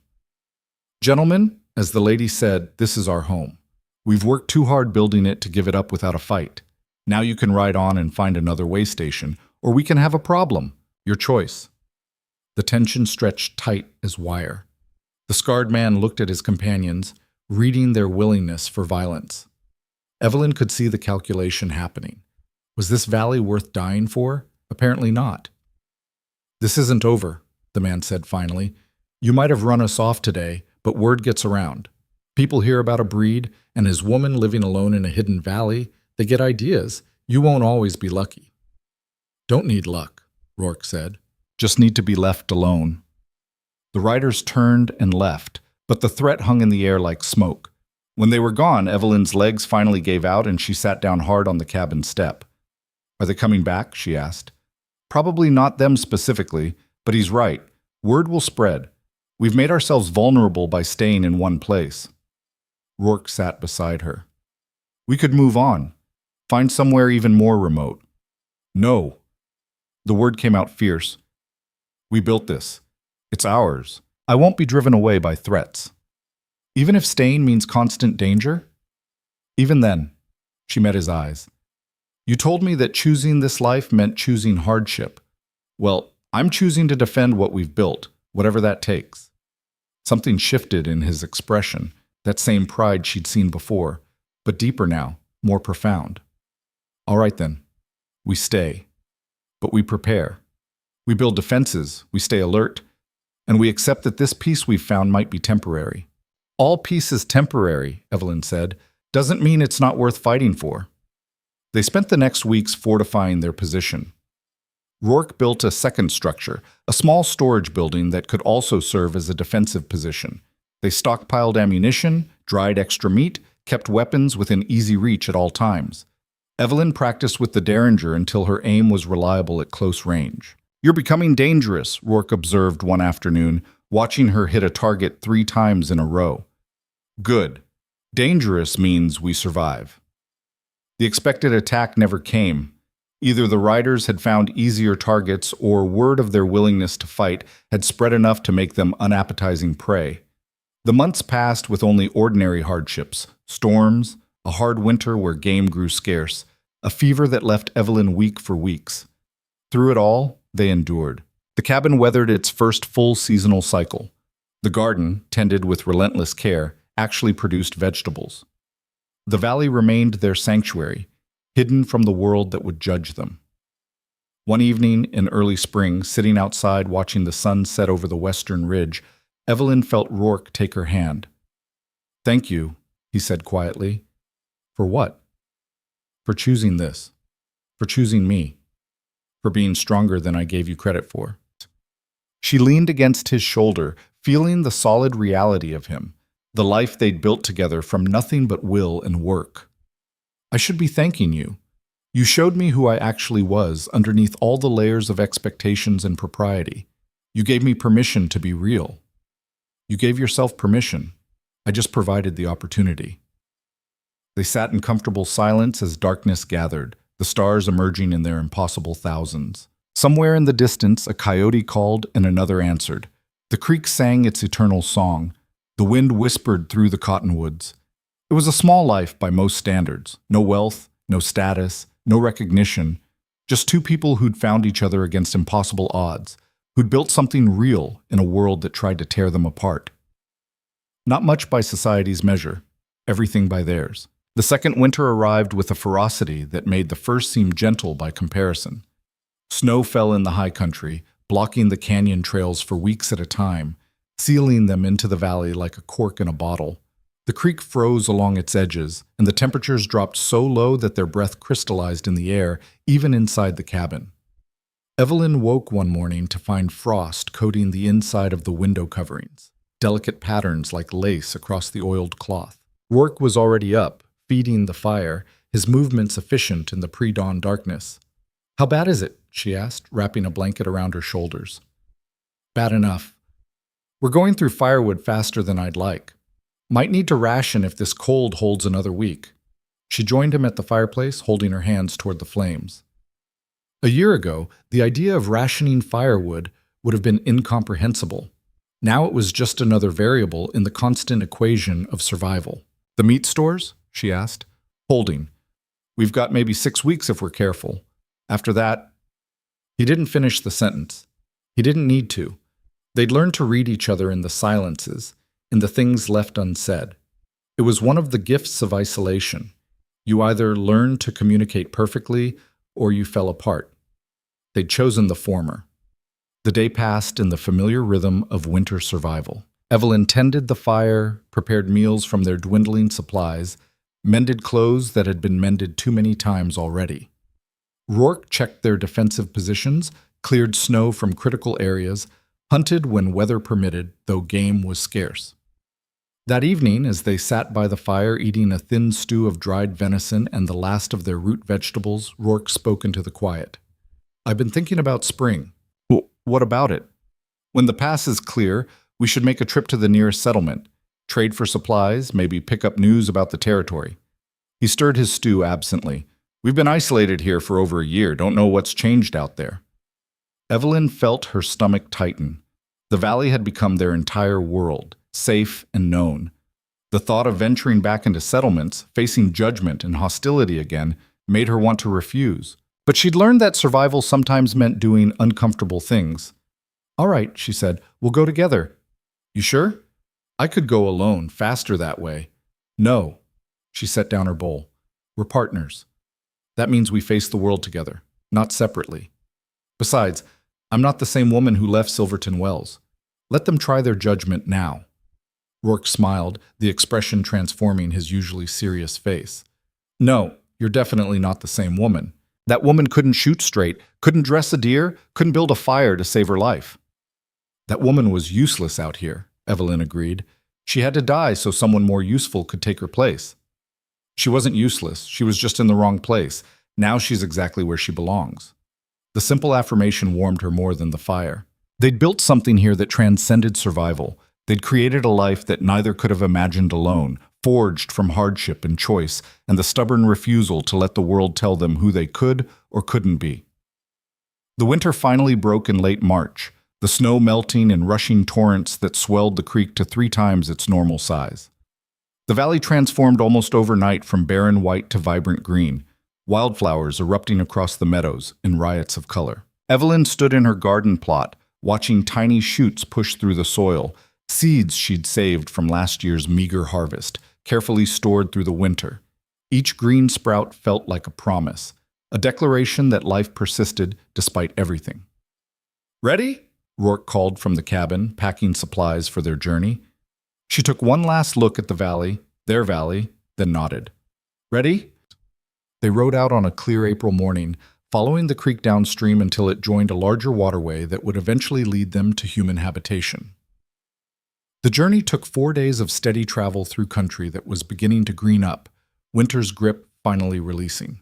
"Gentlemen, as the lady said, this is our home. We've worked too hard building it to give it up without a fight. Now you can ride on and find another way station, or we can have a problem. Your choice." The tension stretched tight as wire. The scarred man looked at his companions, reading their willingness for violence. Evelyn could see the calculation happening. Was this valley worth dying for? Apparently not. "This isn't over," the man said finally. "You might have run us off today, but word gets around. People hear about a breed, and as woman living alone in a hidden valley, they get ideas. You won't always be lucky." "Don't need luck," Rourke said. "Just need to be left alone." The riders turned and left, but the threat hung in the air like smoke. When they were gone, Evelyn's legs finally gave out and she sat down hard on the cabin step. "Are they coming back?" she asked. "Probably not them specifically, but he's right. Word will spread. We've made ourselves vulnerable by staying in one place." Rourke sat beside her. "We could move on. Find somewhere even more remote." "No." The word came out fierce. "We built this. It's ours. I won't be driven away by threats." "Even if staying means constant danger?" "Even then." She met his eyes. "You told me that choosing this life meant choosing hardship. Well, I'm choosing to defend what we've built, whatever that takes." Something shifted in his expression, that same pride she'd seen before, but deeper now, more profound. "All right then. We stay. But we prepare. We build defenses, we stay alert, and we accept that this peace we've found might be temporary." "All peace is temporary," Evelyn said. "Doesn't mean it's not worth fighting for." They spent the next weeks fortifying their position. Rourke built a second structure, a small storage building that could also serve as a defensive position. They stockpiled ammunition, dried extra meat, kept weapons within easy reach at all times. Evelyn practiced with the derringer until her aim was reliable at close range. "You're becoming dangerous," Rourke observed one afternoon, watching her hit a target 3 times in a row. "Good. Dangerous means we survive. The expected attack never came. Either the riders had found easier targets, or word of their willingness to fight had spread enough to make them unappetizing prey. The months passed with only ordinary hardships: storms, a hard winter where game grew scarce, a fever that left Evelyn weak for weeks. Through it all, they endured. The cabin weathered its first full seasonal cycle. The garden, tended with relentless care, actually produced vegetables. The valley remained their sanctuary, hidden from the world that would judge them. One evening in early spring, sitting outside watching the sun set over the western ridge, Evelyn felt Rourke take her hand. "Thank you," he said quietly. "For what?" "For choosing this. For choosing me. For being stronger than I gave you credit for." She leaned against his shoulder, feeling the solid reality of him, the life they'd built together from nothing but will and work. "I should be thanking you. You showed me who I actually was underneath all the layers of expectations and propriety. You gave me permission to be real. You gave yourself permission. I just provided the opportunity." They sat in comfortable silence as darkness gathered, the stars emerging in their impossible thousands. Somewhere in the distance, a coyote called and another answered. The creek sang its eternal song. The wind whispered through the cottonwoods. It was a small life by most standards. No wealth, no status, no recognition. Just two people who'd found each other against impossible odds, who'd built something real in a world that tried to tear them apart. Not much by society's measure, everything by theirs. The second winter arrived with a ferocity that made the first seem gentle by comparison. Snow fell in the high country, blocking the canyon trails for weeks at a time, sealing them into the valley like a cork in a bottle. The creek froze along its edges, and the temperatures dropped so low that their breath crystallized in the air, even inside the cabin. Evelyn woke one morning to find frost coating the inside of the window coverings, delicate patterns like lace across the oiled cloth. Rourke was already up, feeding the fire, his movements efficient in the pre-dawn darkness. "How bad is it?" she asked, wrapping a blanket around her shoulders. "Bad enough. We're going through firewood faster than I'd like. Might need to ration if this cold holds another week." She joined him at the fireplace, holding her hands toward the flames. A year ago, the idea of rationing firewood would have been incomprehensible. Now it was just another variable in the constant equation of survival. "The meat stores?" she asked. "Holding. We've got maybe 6 weeks if we're careful. After that..." He didn't finish the sentence. He didn't need to. They'd learned to read each other in the silences, in the things left unsaid. It was one of the gifts of isolation. You either learned to communicate perfectly, or you fell apart. They'd chosen the former. The day passed in the familiar rhythm of winter survival. Evelyn tended the fire, prepared meals from their dwindling supplies, mended clothes that had been mended too many times already. Rourke checked their defensive positions, cleared snow from critical areas, hunted when weather permitted, though game was scarce. That evening, as they sat by the fire eating a thin stew of dried venison and the last of their root vegetables, Rourke spoke into the quiet. "I've been thinking about spring." "What about it?" "When the pass is clear, we should make a trip to the nearest settlement. Trade for supplies, maybe pick up news about the territory." He stirred his stew absently. "We've been isolated here for over a year, don't know what's changed out there." Evelyn felt her stomach tighten. The valley had become their entire world, safe and known. The thought of venturing back into settlements, facing judgment and hostility again, made her want to refuse. But she'd learned that survival sometimes meant doing uncomfortable things. "All right," she said, "we'll go together." "You sure?" "I could go alone, faster that way." "No." She set down her bowl. "We're partners. That means we face the world together, not separately. Besides, I'm not the same woman who left Silverton Wells. Let them try their judgment now." Rourke smiled, the expression transforming his usually serious face. "No, you're definitely not the same woman. That woman couldn't shoot straight, couldn't dress a deer, couldn't build a fire to save her life." "That woman was useless out here," Evelyn agreed. "She had to die so someone more useful could take her place." "She wasn't useless, she was just in the wrong place. Now she's exactly where she belongs." The simple affirmation warmed her more than the fire. They'd built something here that transcended survival. They'd created a life that neither could have imagined alone, forged from hardship and choice and the stubborn refusal to let the world tell them who they could or couldn't be. The winter finally broke in late March, the snow melting in rushing torrents that swelled the creek to 3 times its normal size. The valley transformed almost overnight from barren white to vibrant green, wildflowers erupting across the meadows in riots of color. Evelyn stood in her garden plot, watching tiny shoots push through the soil, seeds she'd saved from last year's meager harvest, carefully stored through the winter. Each green sprout felt like a promise, a declaration that life persisted despite everything. "Ready?" Rourke called from the cabin, packing supplies for their journey. She took one last look at the valley, their valley, then nodded. "Ready?" They rode out on a clear April morning, following the creek downstream until it joined a larger waterway that would eventually lead them to human habitation. The journey took 4 days of steady travel through country that was beginning to green up, winter's grip finally releasing.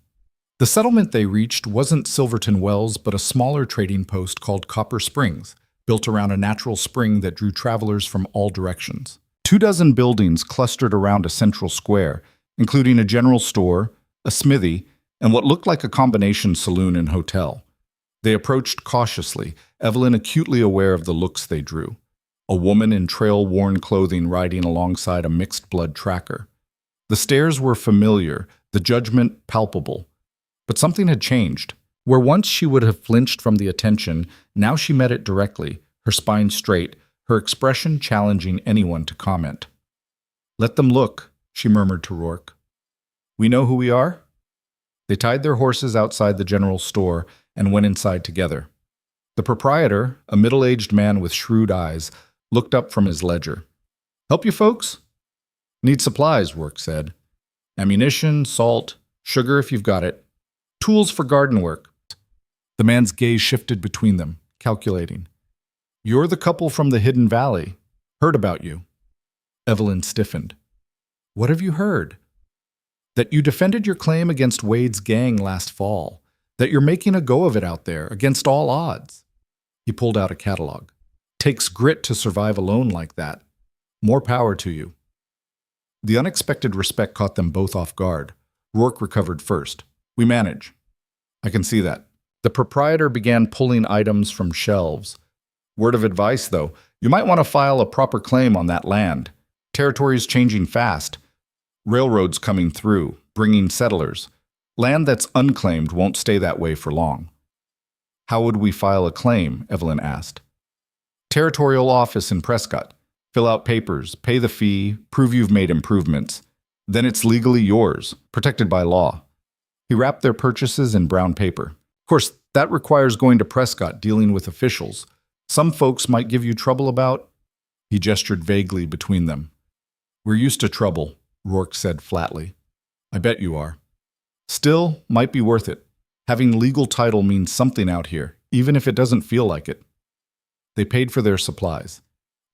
The settlement they reached wasn't Silverton Wells, but a smaller trading post called Copper Springs, built around a natural spring that drew travelers from all directions. 24 buildings clustered around a central square, including a general store, a smithy, and what looked like a combination saloon and hotel. They approached cautiously, Evelyn acutely aware of the looks they drew. A woman in trail-worn clothing riding alongside a mixed-blood tracker. The stares were familiar, the judgment palpable. But something had changed. Where once she would have flinched from the attention, now she met it directly, her spine straight, her expression challenging anyone to comment. "Let them look," she murmured to Rourke. "We know who we are?" They tied their horses outside the general store and went inside together. The proprietor, a middle-aged man with shrewd eyes, looked up from his ledger. "Help you folks?" "Need supplies," Rourke said. "Ammunition, salt, sugar if you've got it. Tools for garden work." The man's gaze shifted between them, calculating. "You're the couple from the Hidden Valley. Heard about you." Evelyn stiffened. "What have you heard?" "That you defended your claim against Wade's gang last fall. That you're making a go of it out there, against all odds." He pulled out a catalog. "Takes grit to survive alone like that. More power to you." The unexpected respect caught them both off guard. Rourke recovered first. "We manage." "I can see that." The proprietor began pulling items from shelves. "Word of advice, though, you might want to file a proper claim on that land. Territory's changing fast. Railroads coming through, bringing settlers. Land that's unclaimed won't stay that way for long." "How would we file a claim?" Evelyn asked. "Territorial office in Prescott. Fill out papers, pay the fee, prove you've made improvements. Then it's legally yours, protected by law." He wrapped their purchases in brown paper. "Of course, that requires going to Prescott, dealing with officials. Some folks might give you trouble about—" He gestured vaguely between them. "We're used to trouble," Rourke said flatly. "I bet you are. Still, might be worth it. Having legal title means something out here, even if it doesn't feel like it." They paid for their supplies.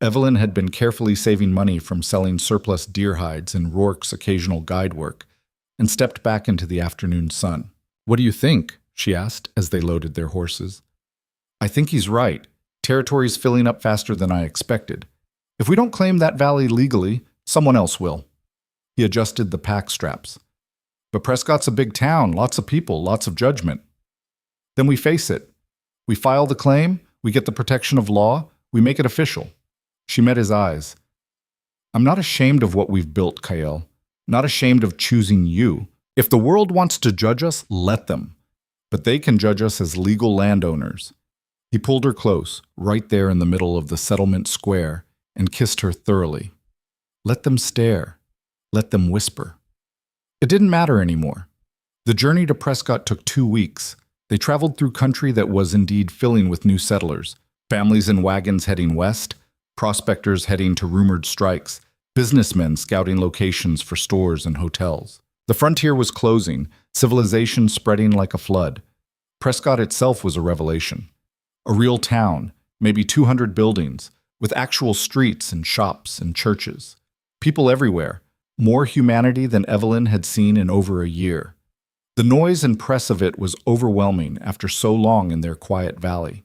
Evelyn had been carefully saving money from selling surplus deer hides and Rourke's occasional guide work, and stepped back into the afternoon sun. "What do you think?" she asked as they loaded their horses. "I think he's right. Territory's filling up faster than I expected. If we don't claim that valley legally, someone else will." He adjusted the pack straps. "But Prescott's a big town, lots of people, lots of judgment." "Then we face it. We file the claim, we get the protection of law, we make it official." She met his eyes. "I'm not ashamed of what we've built, Kael. Not ashamed of choosing you. If the world wants to judge us, let them. But they can judge us as legal landowners." He pulled her close, right there in the middle of the settlement square, and kissed her thoroughly. Let them stare. Let them whisper. It didn't matter anymore. The journey to Prescott took 2 weeks. They traveled through country that was indeed filling with new settlers, families in wagons heading west, prospectors heading to rumored strikes, businessmen scouting locations for stores and hotels. The frontier was closing, civilization spreading like a flood. Prescott itself was a revelation. A real town, maybe 200 buildings, with actual streets and shops and churches. People everywhere, more humanity than Evelyn had seen in over a year. The noise and press of it was overwhelming after so long in their quiet valley.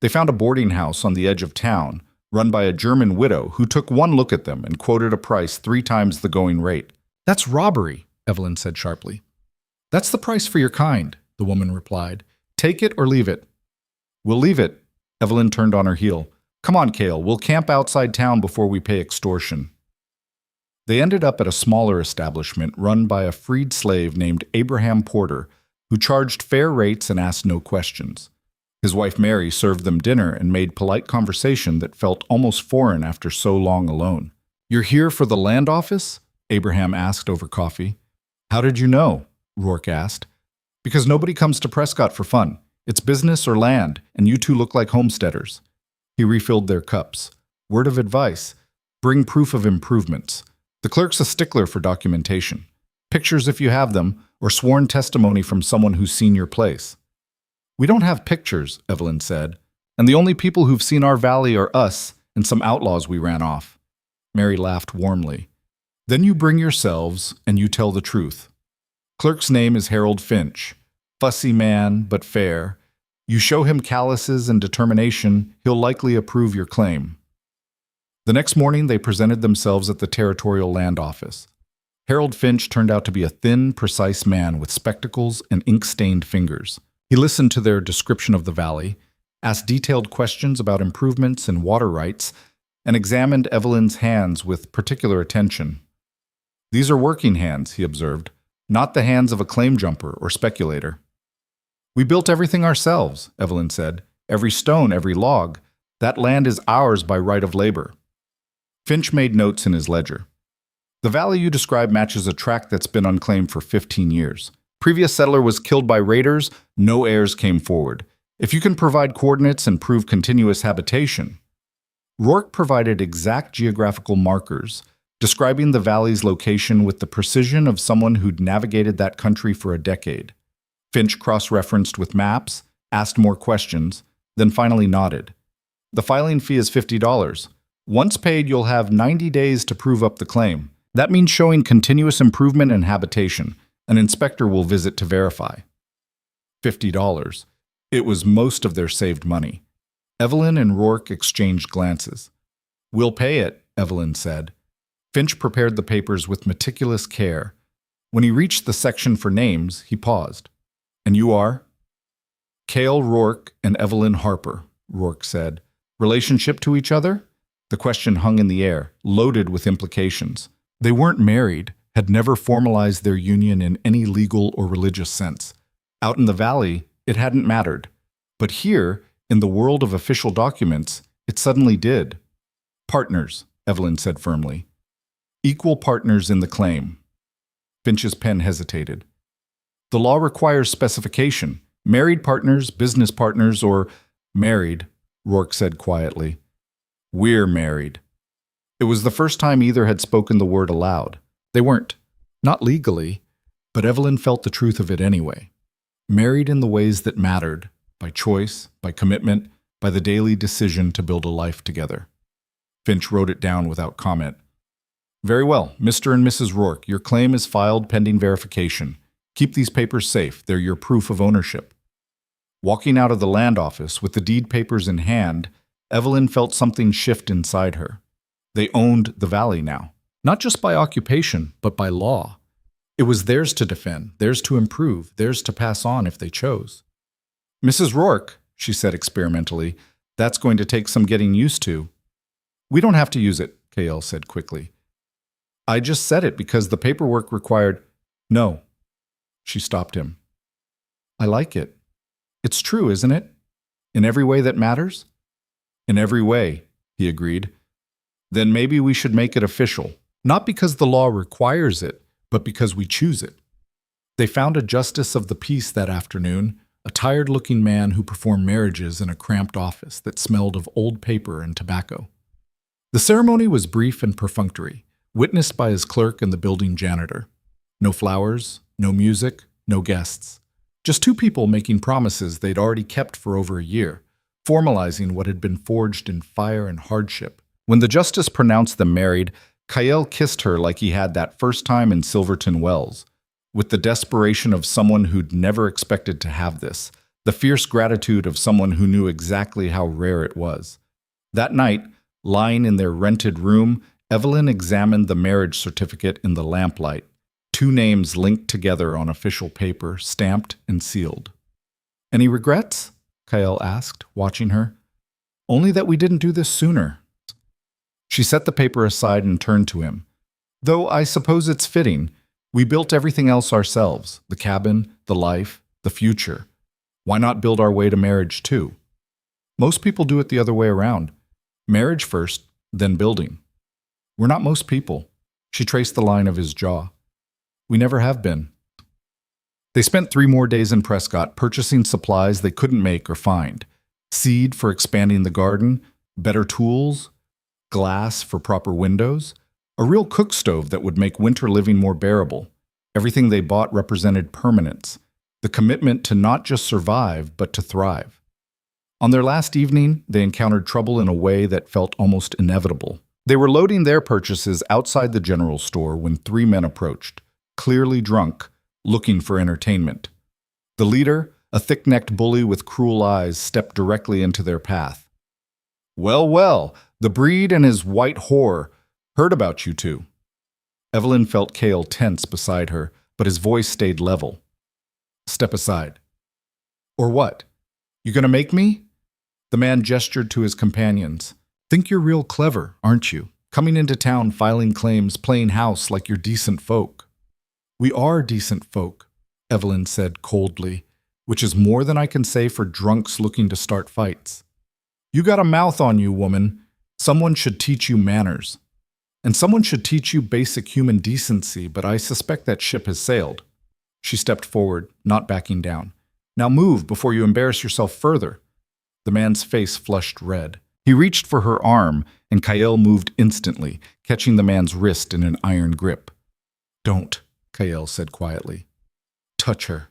They found a boarding house on the edge of town, run by a German widow who took one look at them and quoted a price 3 times the going rate. "That's robbery," Evelyn said sharply. "That's the price for your kind," the woman replied. "Take it or leave it." "We'll leave it." Evelyn turned on her heel. "Come on, Cale, we'll camp outside town before we pay extortion." They ended up at a smaller establishment run by a freed slave named Abraham Porter, who charged fair rates and asked no questions. His wife Mary served them dinner and made polite conversation that felt almost foreign after so long alone. "You're here for the land office?" Abraham asked over coffee. "How did you know?" Rourke asked. "Because nobody comes to Prescott for fun. It's business or land, and you two look like homesteaders." He refilled their cups. "Word of advice: bring proof of improvements. The clerk's a stickler for documentation. Pictures if you have them, or sworn testimony from someone who's seen your place." "We don't have pictures," Evelyn said, "and the only people who've seen our valley are us and some outlaws we ran off." Mary laughed warmly. "Then you bring yourselves, and you tell the truth. Clerk's name is Harold Finch. Fussy man, but fair. You show him calluses and determination, he'll likely approve your claim." The next morning, they presented themselves at the Territorial Land Office. Harold Finch turned out to be a thin, precise man with spectacles and ink-stained fingers. He listened to their description of the valley, asked detailed questions about improvements and water rights, and examined Evelyn's hands with particular attention. "These are working hands," he observed, "not the hands of a claim jumper or speculator." "We built everything ourselves," Evelyn said. "Every stone, every log. That land is ours by right of labor." Finch made notes in his ledger. "The valley you describe matches a tract that's been unclaimed for 15 years. Previous settler was killed by raiders, no heirs came forward. If you can provide coordinates and prove continuous habitation." Rourke provided exact geographical markers, describing the valley's location with the precision of someone who'd navigated that country for a decade. Finch cross-referenced with maps, asked more questions, then finally nodded. "The filing fee is $50. Once paid, you'll have 90 days to prove up the claim. That means showing continuous improvement in habitation. An inspector will visit to verify." $50. It was most of their saved money. Evelyn and Rourke exchanged glances. "We'll pay it," Evelyn said. Finch prepared the papers with meticulous care. When he reached the section for names, he paused. "And you are?" "Cale Rourke and Evelyn Harper," Rourke said. "Relationship to each other?" The question hung in the air, loaded with implications. They weren't married, had never formalized their union in any legal or religious sense. Out in the valley, it hadn't mattered. But here, in the world of official documents, it suddenly did. "Partners," Evelyn said firmly. "Equal partners in the claim." Finch's pen hesitated. "The law requires specification. Married partners, business partners, or—" "Married," Rourke said quietly. "We're married." It was the first time either had spoken the word aloud. They weren't. Not legally, but Evelyn felt the truth of it anyway. Married in the ways that mattered, by choice, by commitment, by the daily decision to build a life together. Finch wrote it down without comment. "Very well, Mr. and Mrs. Rourke, your claim is filed pending verification. Keep these papers safe. They're your proof of ownership." Walking out of the land office with the deed papers in hand, Evelyn felt something shift inside her. They owned the valley now, not just by occupation, but by law. It was theirs to defend, theirs to improve, theirs to pass on if they chose. "Mrs. Rourke," she said experimentally, "that's going to take some getting used to." "We don't have to use it," Cale said quickly. "I just said it because the paperwork required—" "No." She stopped him. "I like it. It's true, isn't it? In every way that matters?" "In every way," he agreed. "Then maybe we should make it official, not because the law requires it, but because we choose it." They found a justice of the peace that afternoon, a tired-looking man who performed marriages in a cramped office that smelled of old paper and tobacco. The ceremony was brief and perfunctory, witnessed by his clerk and the building janitor. No flowers, no music, no guests. Just two people making promises they'd already kept for over a year, formalizing what had been forged in fire and hardship. When the justice pronounced them married, Cale kissed her like he had that first time in Silverton Wells, with the desperation of someone who'd never expected to have this, the fierce gratitude of someone who knew exactly how rare it was. That night, Lying in their rented room, Evelyn examined the marriage certificate in the lamplight, 2 names linked together on official paper, stamped and sealed. "Any regrets?" Kyle asked, watching her. "Only that we didn't do this sooner." She set the paper aside and turned to him. "Though I suppose it's fitting. We built everything else ourselves, the cabin, the life, the future. Why not build our way to marriage too? Most people do it the other way around. Marriage first, then building. We're not most people." She traced the line of his jaw. "We never have been." They spent 3 more days in Prescott purchasing supplies they couldn't make or find. Seed for expanding the garden, better tools, glass for proper windows, a real cook stove that would make winter living more bearable. Everything they bought represented permanence, the commitment to not just survive, but to thrive. On their last evening, they encountered trouble in a way that felt almost inevitable. They were loading their purchases outside the general store when 3 men approached, clearly drunk, looking for entertainment. The leader, a thick-necked bully with cruel eyes, stepped directly into their path. "Well, well, the breed and his white whore. Heard about you two." Evelyn felt Cale tense beside her, but his voice stayed level. "Step aside." "Or what? You gonna make me?" The man gestured to his companions. "Think you're real clever, aren't you? Coming into town, filing claims, playing house like you're decent folk." "We are decent folk," Evelyn said coldly, "which is more than I can say for drunks looking to start fights." "You got a mouth on you, woman. Someone should teach you manners. And someone should teach you basic human decency, but I suspect that ship has sailed." She stepped forward, not backing down. "Now move before you embarrass yourself further." The man's face flushed red. He reached for her arm, and Kyle moved instantly, catching the man's wrist in an iron grip. "Don't," Kyle said quietly. "Touch her."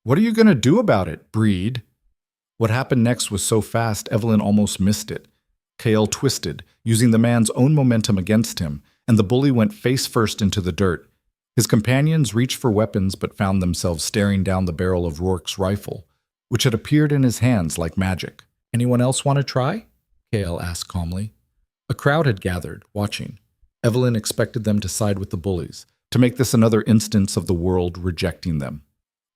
"What are you going to do about it, breed?" What happened next was so fast Evelyn almost missed it. Kale twisted, using the man's own momentum against him, and the bully went face first into the dirt. His companions reached for weapons but found themselves staring down the barrel of Rourke's rifle, which had appeared in his hands like magic. "Anyone else want to try?" Kale asked calmly. A crowd had gathered, watching. Evelyn expected them to side with the bullies, to make this another instance of the world rejecting them.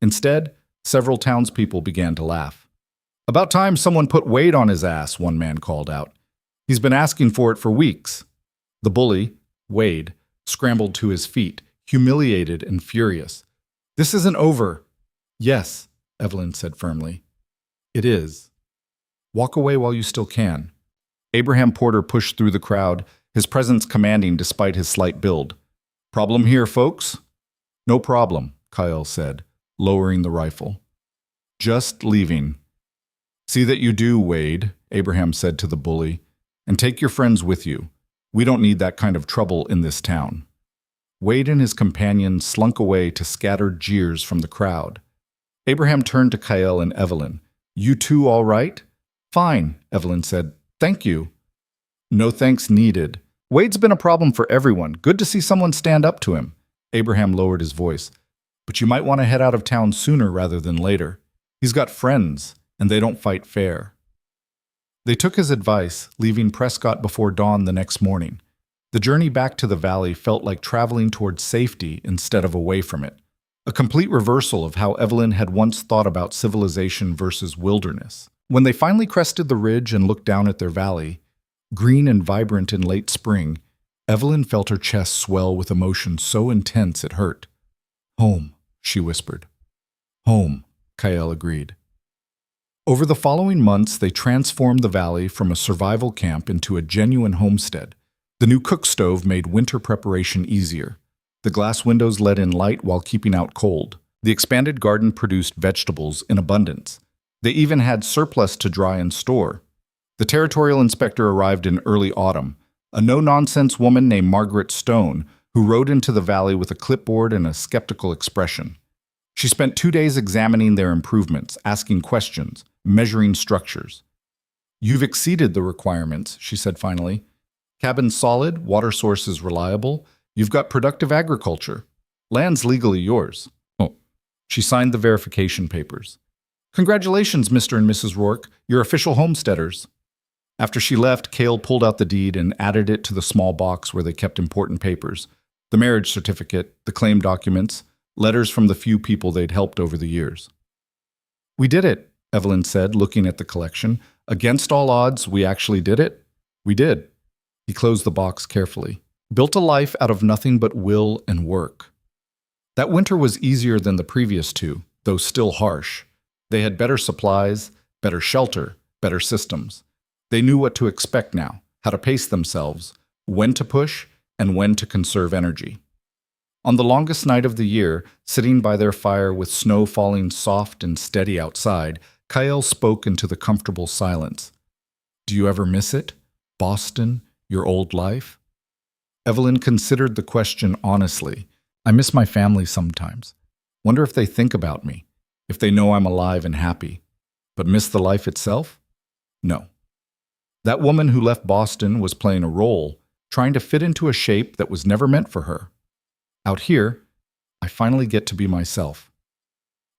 Instead, several townspeople began to laugh. "About time someone put weight on his ass," one man called out. "He's been asking for it for weeks." The bully, Wade, scrambled to his feet, humiliated and furious. "This isn't over." "Yes," Evelyn said firmly. "It is. Walk away while you still can." Abraham Porter pushed through the crowd, his presence commanding despite his slight build. "Problem here, folks?" "No problem," Kyle said, lowering the rifle. "Just leaving." "See that you do, Wade," Abraham said to the bully, "and take your friends with you. We don't need that kind of trouble in this town." Wade and his companions slunk away to scattered jeers from the crowd. Abraham turned to Kyle and Evelyn. "You two all right?" "Fine," Evelyn said. "Thank you." "No thanks needed. Wade's been a problem for everyone. Good to see someone stand up to him." Abraham lowered his voice. "But you might want to head out of town sooner rather than later. He's got friends, and they don't fight fair." They took his advice, leaving Prescott before dawn the next morning. The journey back to the valley felt like traveling towards safety instead of away from it. A complete reversal of how Evelyn had once thought about civilization versus wilderness. When they finally crested the ridge and looked down at their valley, green and vibrant in late spring, Evelyn felt her chest swell with emotion so intense it hurt. "Home," she whispered. "Home," Kyle agreed. Over the following months, they transformed the valley from a survival camp into a genuine homestead. The new cook stove made winter preparation easier. The glass windows let in light while keeping out cold. The expanded garden produced vegetables in abundance. They even had surplus to dry and store. The territorial inspector arrived in early autumn, a no-nonsense woman named Margaret Stone, who rode into the valley with a clipboard and a skeptical expression. She spent 2 days examining their improvements, asking questions, measuring structures. "You've exceeded the requirements," she said finally. "Cabin's solid, water source is reliable. You've got productive agriculture. Land's legally yours." Oh. She signed the verification papers. "Congratulations, Mr. and Mrs. Rourke. You're official homesteaders." After she left, Cale pulled out the deed and added it to the small box where they kept important papers: the marriage certificate, the claim documents, letters from the few people they'd helped over the years. "We did it," Evelyn said, looking at the collection. "Against all odds, we actually did it." "We did." He closed the box carefully. "Built a life out of nothing but will and work." That winter was easier than the previous two, though still harsh. They had better supplies, better shelter, better systems. They knew what to expect now, how to pace themselves, when to push, and when to conserve energy. On the longest night of the year, sitting by their fire with snow falling soft and steady outside, Kyle spoke into the comfortable silence. "Do you ever miss it? Boston? Your old life?" Evelyn considered the question honestly. "I miss my family sometimes. Wonder if they think about me, if they know I'm alive and happy. But miss the life itself? No." That woman who left Boston was playing a role, trying to fit into a shape that was never meant for her. Out here, I finally get to be myself.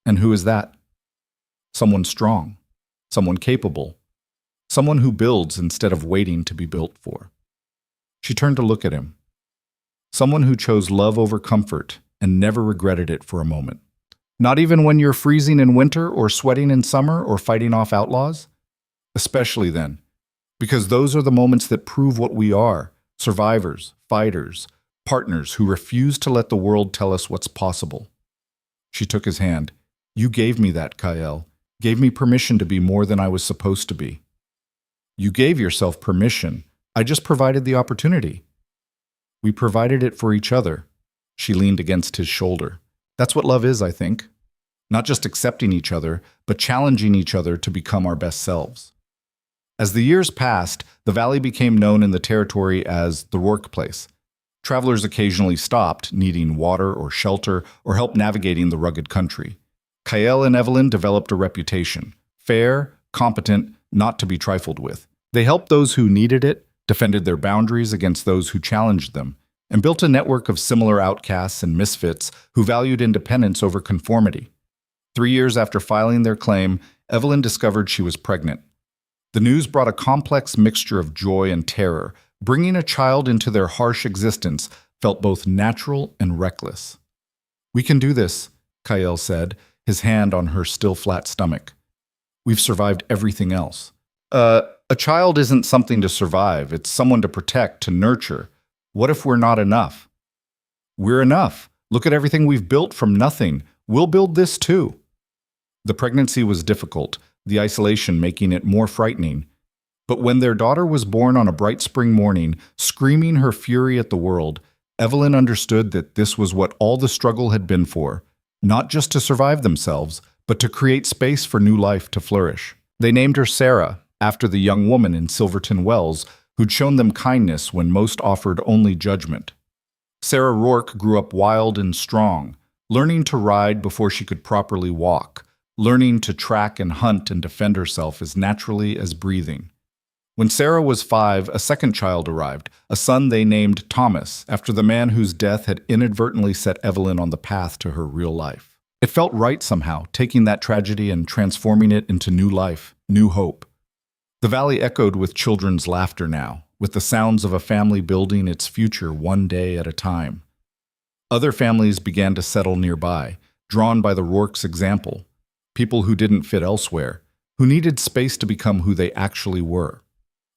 And who is that? Someone strong, someone capable, someone who builds instead of waiting to be built for. She turned to look at him. Someone who chose love over comfort and never regretted it for a moment. Not even when you're freezing in winter or sweating in summer or fighting off outlaws? Especially then, because those are the moments that prove what we are: survivors, fighters, partners who refuse to let the world tell us what's possible. She took his hand. "You gave me that, Kyle. Gave me permission to be more than I was supposed to be." "You gave yourself permission. I just provided the opportunity." "We provided it for each other." She leaned against his shoulder. "That's what love is, I think. Not just accepting each other, but challenging each other to become our best selves." As the years passed, the valley became known in the territory as the Rourke Place. Travelers occasionally stopped, needing water or shelter or help navigating the rugged country. Kyle and Evelyn developed a reputation: fair, competent, not to be trifled with. They helped those who needed it, defended their boundaries against those who challenged them, and built a network of similar outcasts and misfits who valued independence over conformity. 3 years after filing their claim, Evelyn discovered she was pregnant. The news brought a complex mixture of joy and terror. Bringing a child into their harsh existence felt both natural and reckless. "We can do this," Kyle said, his hand on her still flat stomach. "We've survived everything else." A child isn't something to survive. It's someone to protect, to nurture. What if we're not enough?" "We're enough. Look at everything we've built from nothing. We'll build this too." The pregnancy was difficult, the isolation making it more frightening. But when their daughter was born on a bright spring morning, screaming her fury at the world, Evelyn understood that this was what all the struggle had been for, not just to survive themselves, but to create space for new life to flourish. They named her Sarah, after the young woman in Silverton Wells who'd shown them kindness when most offered only judgment. Sarah Rourke grew up wild and strong, learning to ride before she could properly walk, learning to track and hunt and defend herself as naturally as breathing. When Sarah was 5, a second child arrived, a son they named Thomas, after the man whose death had inadvertently set Evelyn on the path to her real life. It felt right somehow, taking that tragedy and transforming it into new life, new hope. The valley echoed with children's laughter now, with the sounds of a family building its future one day at a time. Other families began to settle nearby, drawn by the Rourke's example. People who didn't fit elsewhere, who needed space to become who they actually were.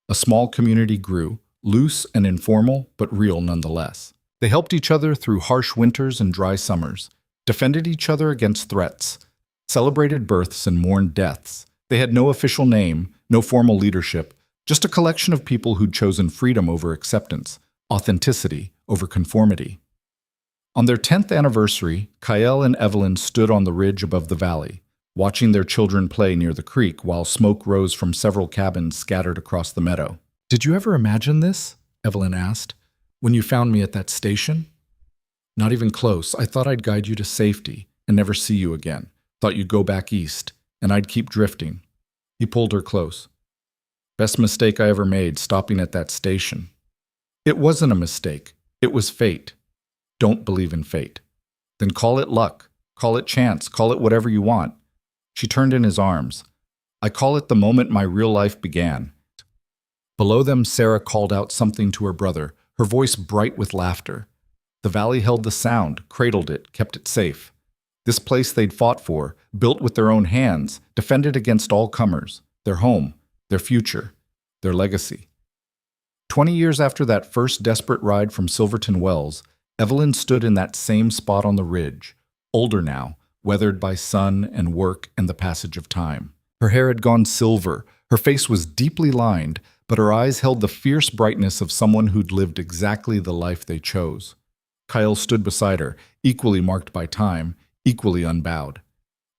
A small community grew, loose and informal, but real nonetheless. They helped each other through harsh winters and dry summers, defended each other against threats, celebrated births and mourned deaths. They had no official name, no formal leadership, just a collection of people who'd chosen freedom over acceptance, authenticity over conformity. On their 10th anniversary, Kyle and Evelyn stood on the ridge above the valley, watching their children play near the creek while smoke rose from several cabins scattered across the meadow. "Did you ever imagine this?" Evelyn asked. "When you found me at that station?" "Not even close. I thought I'd guide you to safety and never see you again. Thought you'd go back east, and I'd keep drifting." He pulled her close. "Best mistake I ever made, stopping at that station." "It wasn't a mistake. It was fate." "Don't believe in fate." "Then call it luck. Call it chance. Call it whatever you want." She turned in his arms. "I call it the moment my real life began." Below them, Sarah called out something to her brother, her voice bright with laughter. The valley held the sound, cradled it, kept it safe. This place they'd fought for, built with their own hands, defended against all comers, their home, their future, their legacy. 20 years after that first desperate ride from Silverton Wells, Evelyn stood in that same spot on the ridge, older now, weathered by sun and work and the passage of time. Her hair had gone silver, her face was deeply lined, but her eyes held the fierce brightness of someone who'd lived exactly the life they chose. Kyle stood beside her, equally marked by time, equally unbowed.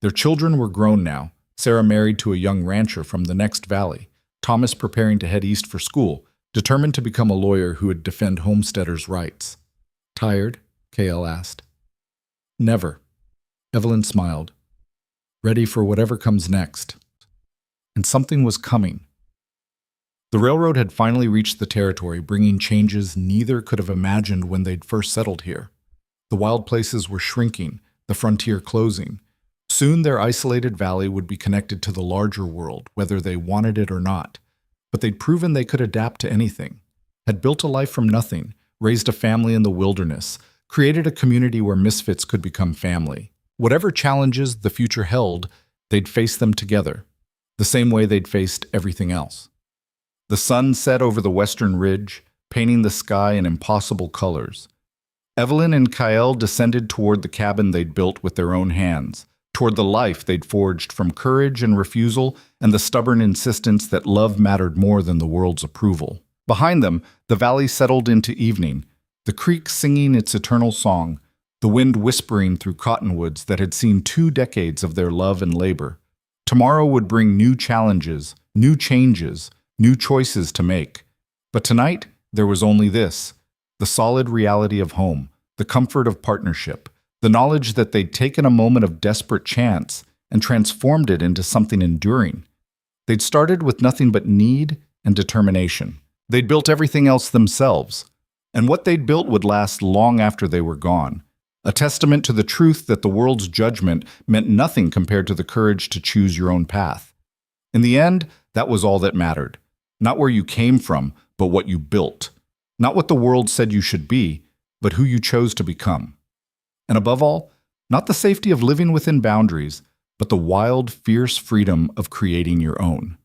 Their children were grown now, Sarah married to a young rancher from the next valley, Thomas preparing to head east for school, determined to become a lawyer who would defend homesteaders' rights. Tired? Kyle asked. Never. Evelyn smiled. Ready for whatever comes next. And something was coming. The railroad had finally reached the territory, bringing changes neither could have imagined when they'd first settled here. The wild places were shrinking, the frontier closing. Soon their isolated valley would be connected to the larger world, whether they wanted it or not. But they'd proven they could adapt to anything, had built a life from nothing, raised a family in the wilderness, created a community where misfits could become family. Whatever challenges the future held, they'd face them together, the same way they'd faced everything else. The sun set over the western ridge, painting the sky in impossible colors. Evelyn and Kyle descended toward the cabin they'd built with their own hands, toward the life they'd forged from courage and refusal and the stubborn insistence that love mattered more than the world's approval. Behind them, the valley settled into evening, the creek singing its eternal song, the wind whispering through cottonwoods that had seen 2 decades of their love and labor. Tomorrow would bring new challenges, new changes, new choices to make. But tonight, there was only this, the solid reality of home, the comfort of partnership, the knowledge that they'd taken a moment of desperate chance and transformed it into something enduring. They'd started with nothing but need and determination. They'd built everything else themselves, and what they'd built would last long after they were gone, a testament to the truth that the world's judgment meant nothing compared to the courage to choose your own path. In the end, that was all that mattered. Not where you came from, but what you built. Not what the world said you should be, but who you chose to become. And above all, not the safety of living within boundaries, but the wild, fierce freedom of creating your own.